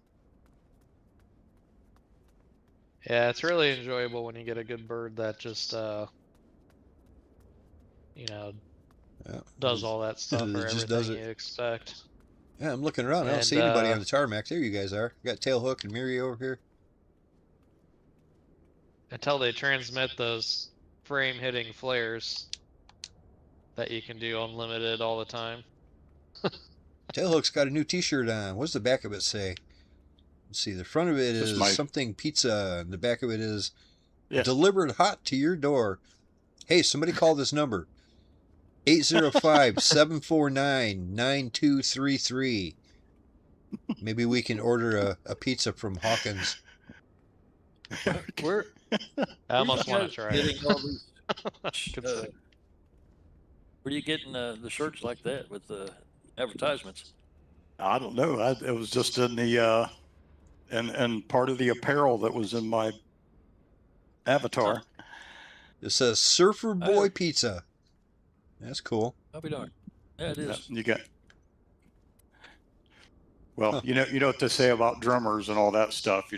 Yeah, it's really enjoyable when you get a good bird that just Yeah. does all that stuff It or just does everything it. you expect. Yeah, I'm looking around. I don't And, see anybody on the tarmac. There you guys are. Got Tailhook and Miri over here. Until they transmit those frame hitting flares that you can do unlimited all the time. Tailhook's got a new T-shirt on. What's the back of it say? Let's see. The front of it This is might- something pizza, and the back of it is Yeah. delivered hot to your door. Hey, somebody call this number. 805-749-9233. Maybe we can order a pizza from Hawkins. Where I almost where want you to guys try it. getting all these, Good uh, thing. where are you getting the shirts like that with the advertisements? I don't know. It was just in the and part of the apparel that was in my avatar. It says Surfer I Boy have- Pizza. That's cool. I'll be darned. Yeah, it Yeah, is. you got. Well, Huh. you know what they say about drummers and all that stuff.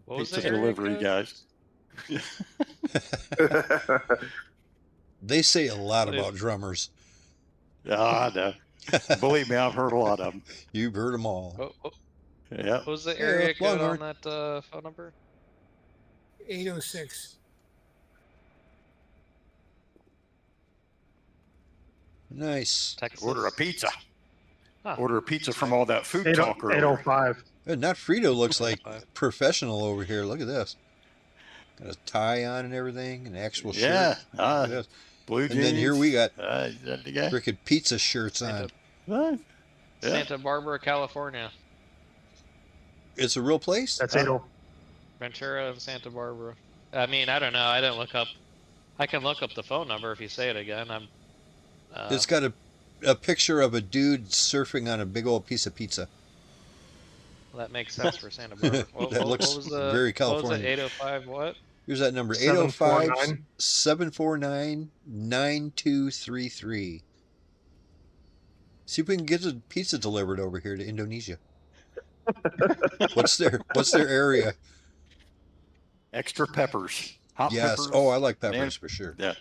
What was Pizza the area delivery code? guys. They say a lot What is- about drummers. Yeah, I know. Believe me, I've heard a lot of them. You've heard them all. What Yeah. was the area code Longhorn. on that phone number? 806. Nice. Texas. Order a pizza. Huh. Order a pizza from all that food 80- talk earlier. 805. Not Frito looks like 5. professional over here. Look at this. Got a tie on and everything, an actual Yeah. shirt. Look at this. Blue And jeans. then here we got Is that the guy? frickin' pizza shirts on. Santa, What? Yeah. Santa Barbara, California. It's a real place? That's Adel. Ventura and Santa Barbara. I mean, I don't know. I didn't look up. I can look up the phone number if you say it again. It's got a picture of a dude surfing on a big old piece of pizza. That makes sense for Santa Barbara. That looks what was the, very What was California. it? 805 what? Here's that number, 749. 805-749-9233. See if we can get a pizza delivered over here to Indonesia. What's their area? Extra peppers. Hot Yes. peppers. Oh, I like peppers banana- for sure. Yeah.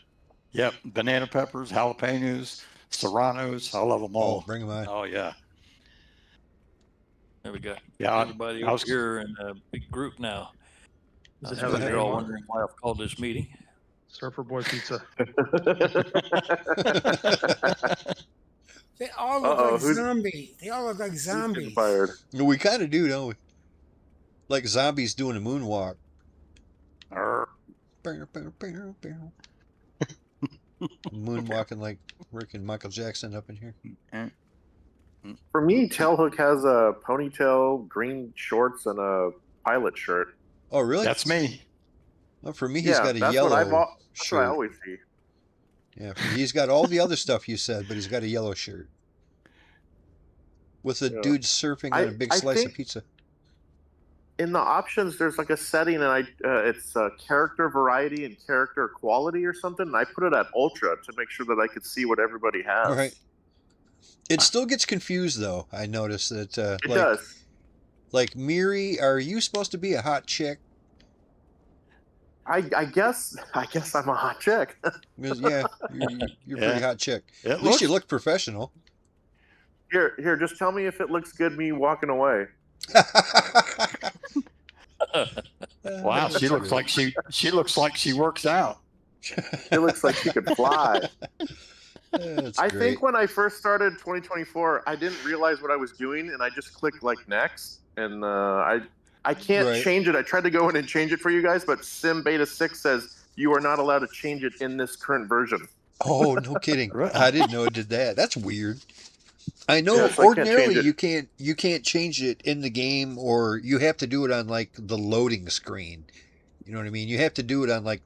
Yep. Banana peppers, jalapenos, serranos. I love them Oh, all. bring them on. Oh, yeah. There we go. Yeah. Everybody I over was- here in a big group now. Does it I have a suppose name you're all on it? wondering why I've called this meeting. Surfer Boy Pizza. They all look Uh-oh, like who's- zombies. They all look like Who's zombies. getting fired? We kind of do, don't we? Like zombies doing a moonwalk. Arr. Moonwalking like Rick and Michael Jackson up in here. For me, Tailhook has a ponytail, green shorts, and a pilot shirt. Oh, really? That's me. Well, for me, he's got a that's yellow what that's what I shirt. always see. Yeah, he's got all the other stuff you said, but he's got a yellow shirt. With a Yeah. dude surfing on a big I slice of think- pizza. In the options, there's like a setting, and it's character variety and character quality or something. And I put it at ultra to make sure that I could see what everybody has. All right. It still gets confused, though. I noticed that. It does. Like, Miri, are you supposed to be a hot chick? I guess I'm a hot chick. Yeah, you're a pretty hot chick. At least looks- you look professional. Here, just tell me if it looks good. Me walking away. Wow, she looks like she looks like she works out. It looks like she could fly. That's I great. think when I first started 2024, I didn't realize what I was doing, and I just clicked like next, and I can't Right. change it. I tried to go in and change it for you guys, but Sim Beta 6 says you are not allowed to change it in this current version. Oh, no kidding. Right. I didn't know it did that. That's weird. I know Yes, I can't ordinarily change you can't change it in the game, or you have to do it on like the loading screen. You know what I mean? You have to do it on like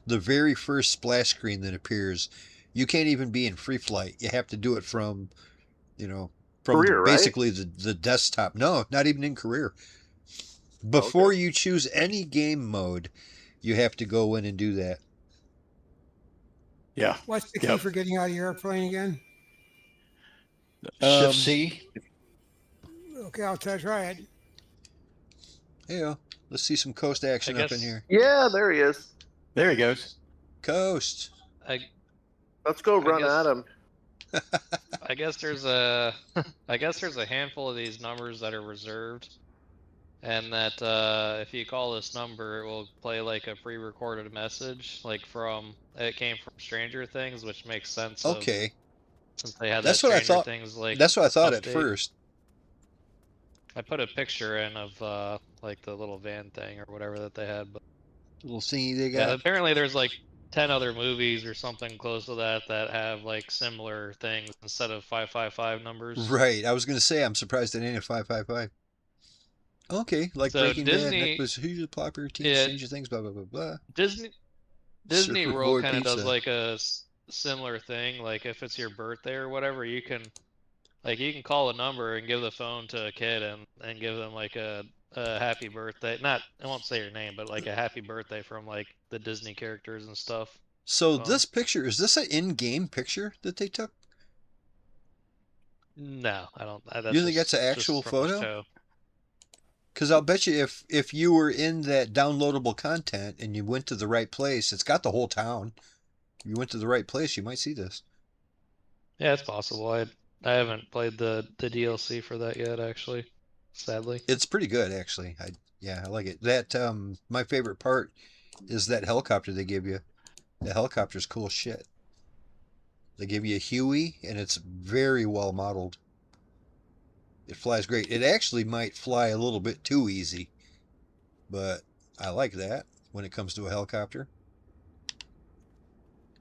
the very first splash screen that appears. You can't even be in free flight. You have to do it from, from Career, right? basically the desktop. No, not even in career. Before you choose any game mode, you have to go in and do that. Yeah. What's the key Yep. for getting out of your airplane again? Shift C. Okay, I'll try it. Yeah, let's see some coast action up in guess- here. Yeah, there he is. There he goes. Coast. Let's go run guess- at him. I guess there's a I guess there's a handful of these numbers that are reserved, and that if you call this number, it will play like a pre-recorded message, like it came from Stranger Things, which makes sense. Okay, Since they had That's that what I Stranger thought- Things like. that's what I thought at update. first. I put a picture in of like the little van thing or whatever that they had, but Little thingy they yeah, got. apparently there's like 10 other movies or something close to that have like similar things instead of 555 numbers. Right. I was gonna say I'm surprised it ain't a 555. Okay, like So Breaking Bad. Disney- That was who's the popular team, Yeah. Stranger Things, blah blah blah blah. Disney Surfer World Boy kind of does Pizza. like a similar thing. Like if it's your birthday or whatever, you can call a number and give the phone to a kid and give them like a happy birthday. Not, I won't say your name, but like a happy birthday from like the Disney characters and stuff. So Well- this picture, is this an in-game picture that they took? No, I don't. You think that's an just actual from the photo? show. Because I'll bet you if you were in that downloadable content and you went to the right place, it's got the whole town. If you went to the right place, you might see this. Yeah, it's possible. I haven't played the DLC for that yet, actually. Sadly. It's pretty good, actually. I like it. That my favorite part is that helicopter they give you. The helicopter's cool as shit. They give you a Huey, and it's very well modeled. It flies great. It actually might fly a little bit too easy, but I like that when it comes to a helicopter.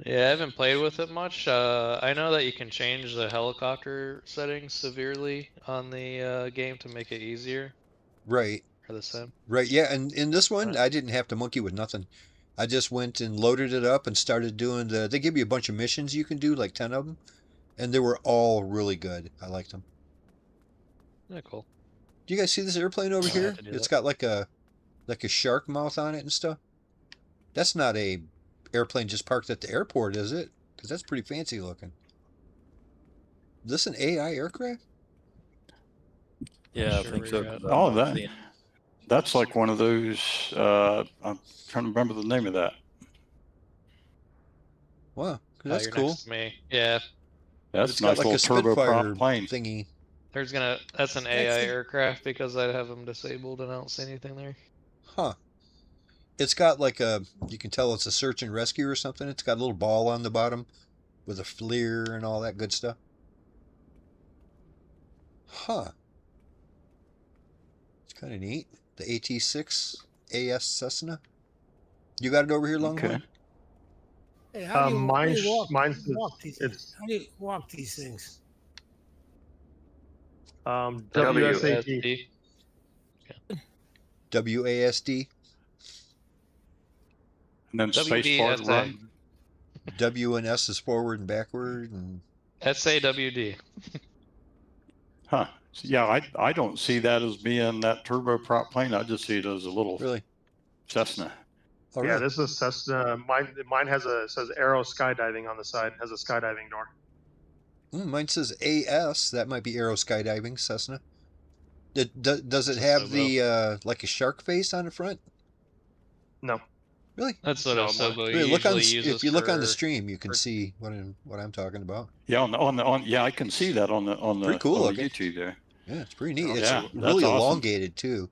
Yeah, I haven't played with it much. I know that you can change the helicopter settings severely on the game to make it easier Right, or the same. right. Yeah, and in this one, Right. I didn't have to monkey with nothing. I just went and loaded it up and started doing they give you a bunch of missions you can do, like 10 of them, and they were all really good. I liked them. Yeah, cool. Do you guys see this airplane over I had here? to do It's that. got like a shark mouth on it and stuff. That's not a airplane just parked at the airport, is it? Because that's pretty fancy looking. Is this an AI aircraft? Yeah, I Sure think where so. you're at. 'Cause Oh, I'm that seeing- that's like one of those. I'm trying to remember the name of that. Wow, Oh, that's you're cool. next to me. Yeah, That's It's a got nice like a little Spitfire turboprop plane. thingy. that's an That's AI the- aircraft because I have them disabled and I don't see anything there. Huh. It's got like you can tell it's a search and rescue or something. It's got a little ball on the bottom with a FLIR and all that good stuff. Huh. It's kind of neat. The AT-6 AS Cessna. You got it over here, Longhorn? Okay. Hey, how do you walk Mine's these? it's How do you walk these things? WSAT. WASD. And then spacebar to WDSA. run. W and S is forward and backward. And SAWD. Huh. So, yeah, I don't see that as being that turboprop plane. I just see it as a little really? Cessna. Oh, Yeah, really? this is Cessna. Mine says Aero Skydiving on the side. It has a skydiving door. Mine says AS. That might be Aero Skydiving Cessna. Does it It's a have Sobo. the like a shark face on the front? No. Really? That's what No, a Sobo Really, look on usually uses if you look on the for- stream, you can for- see what I'm talking about. Yeah, yeah, I can see that on the Pretty cool on the looking. YouTube there. Yeah, it's pretty neat. It's Yeah, that's really awesome. elongated too.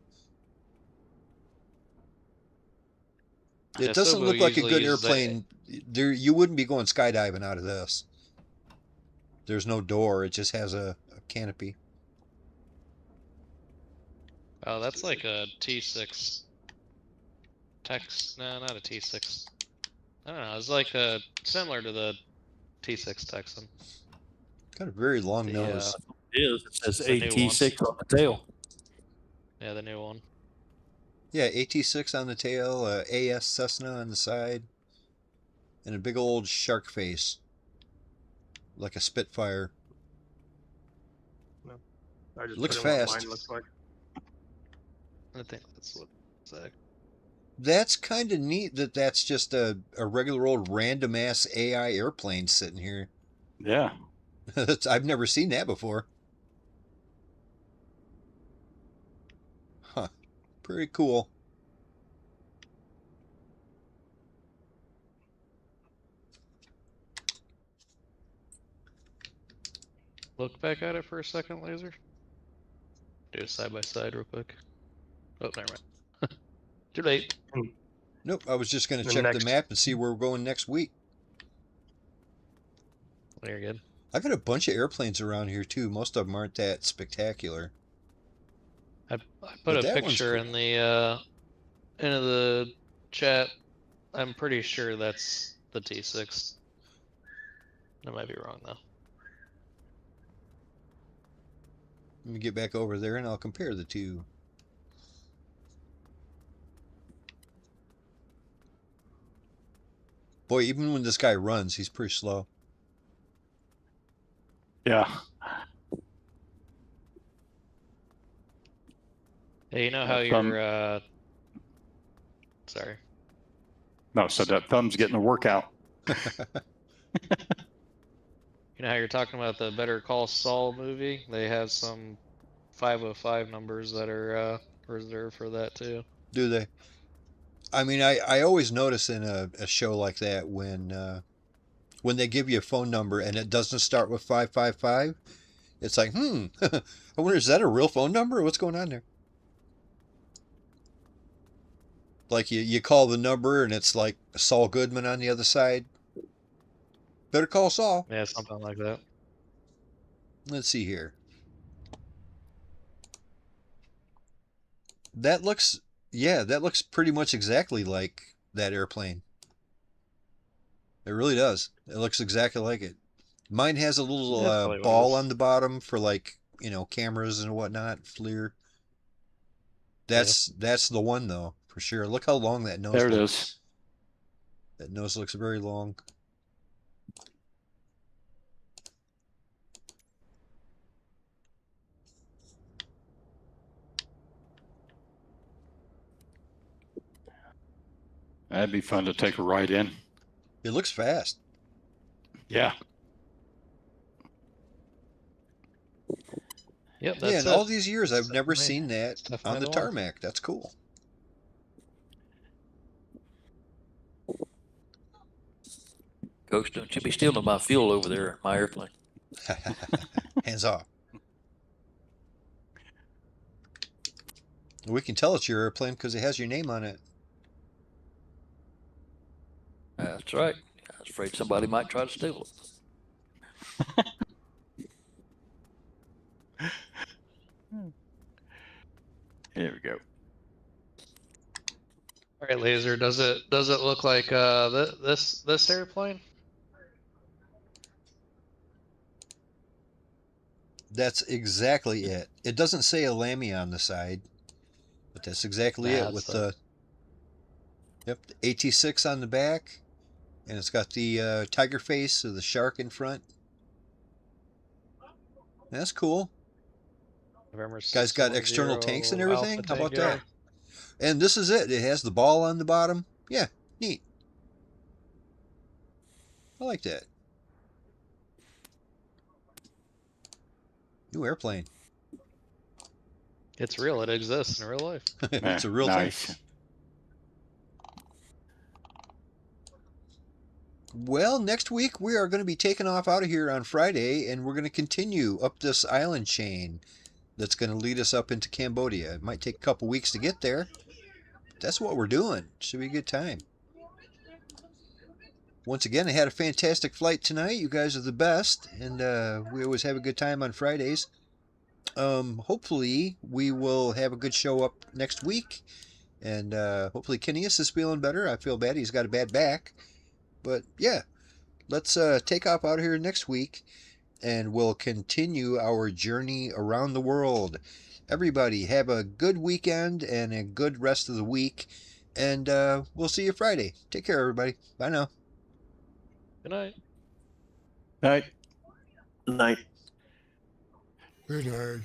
It Yeah, doesn't Sobo look like a usually good uses that- airplane. There, you wouldn't be going skydiving out of this. There's no door. It just has a canopy. Oh, that's like a T6 Tex. No, not a T6. I don't know. It's like similar to the T6 Texan. Got a very long The, nose. It is. It says It's the new AT-6 on the tail. Yeah, the new one. Yeah, AT-6 on the tail, AS Cessna on the side, and a big old shark face, like a Spitfire. I just Looks put in what fast. mine looks like. I think that's what it's like. That's kind of neat that that's just a regular old random ass AI airplane sitting here. Yeah. I've never seen that before. Huh. Pretty cool. Look back at it for a second, Laser. Do a side by side real quick. Oh, never mind. Too late. Nope, I was just going to The check the next- map and see where we're going next week. Well, you're good. I got a bunch of airplanes around here too. Most of them aren't that spectacular. I put But a that one's picture cool. in the into the chat. I'm pretty sure that's the T6. I might be wrong though. Let me get back over there and I'll compare the two. Boy, even when this guy runs, he's pretty slow. Yeah. Hey, you know how Thumb- you're sorry. No, so that thumb's getting a workout. You know how you're talking about the Better Call Saul movie? They have some 505 numbers that are reserved for that too. Do they? I mean, I always notice in a show like that when they give you a phone number and it doesn't start with 555, it's like, I wonder, is that a real phone number? What's going on there? Like you call the number and it's like Saul Goodman on the other side. Better call Saul. Yeah, something like that. Let's see here. That looks, yeah, that looks pretty much exactly like that airplane. It really does. It looks exactly like it. Mine has a little That's probably what it ball is. on the bottom for like, cameras and whatnot, FLIR. That's the one though, for sure. Look how long that nose There it looks. is. That nose looks very long. That'd be fun to take a ride in. It looks fast. Yeah. Yep, Yeah, that's in it. all these years, That's I've never definitely- seen that that's definitely on the the one. tarmac. That's cool. Coach, don't you be stealing my fuel over there, my airplane. Hands off. We can tell it's your airplane because it has your name on it. That's right. I was afraid somebody might try to steal it. Here we go. All right, Laser. Does it look like this airplane? That's exactly it. It doesn't say a Lammy on the side, but that's exactly it with the AT6 on the back, and it's got the tiger face of the shark in front. That's cool. November Guy's got external 610 tanks and Alpha everything. How about Tango. that? And this is it. It has the ball on the bottom. Yeah, neat. I like that. New airplane. It's real. It exists in real life. It's a real nice. thing. Well, next week we are going to be taking off out of here on Friday, and we're going to continue up this island chain that's going to lead us up into Cambodia. It might take a couple weeks to get there. But that's what we're doing. Should be a good time. Once again, I had a fantastic flight tonight. You guys are the best, and we always have a good time on Fridays. Hopefully we will have a good show up next week, and hopefully Kineas is feeling better. I feel bad. He's got a bad back. But yeah, let's take off out of here next week, and we'll continue our journey around the world. Everybody, have a good weekend and a good rest of the week, and we'll see you Friday. Take care, everybody. Bye now. Good night. Night. Night. Good night.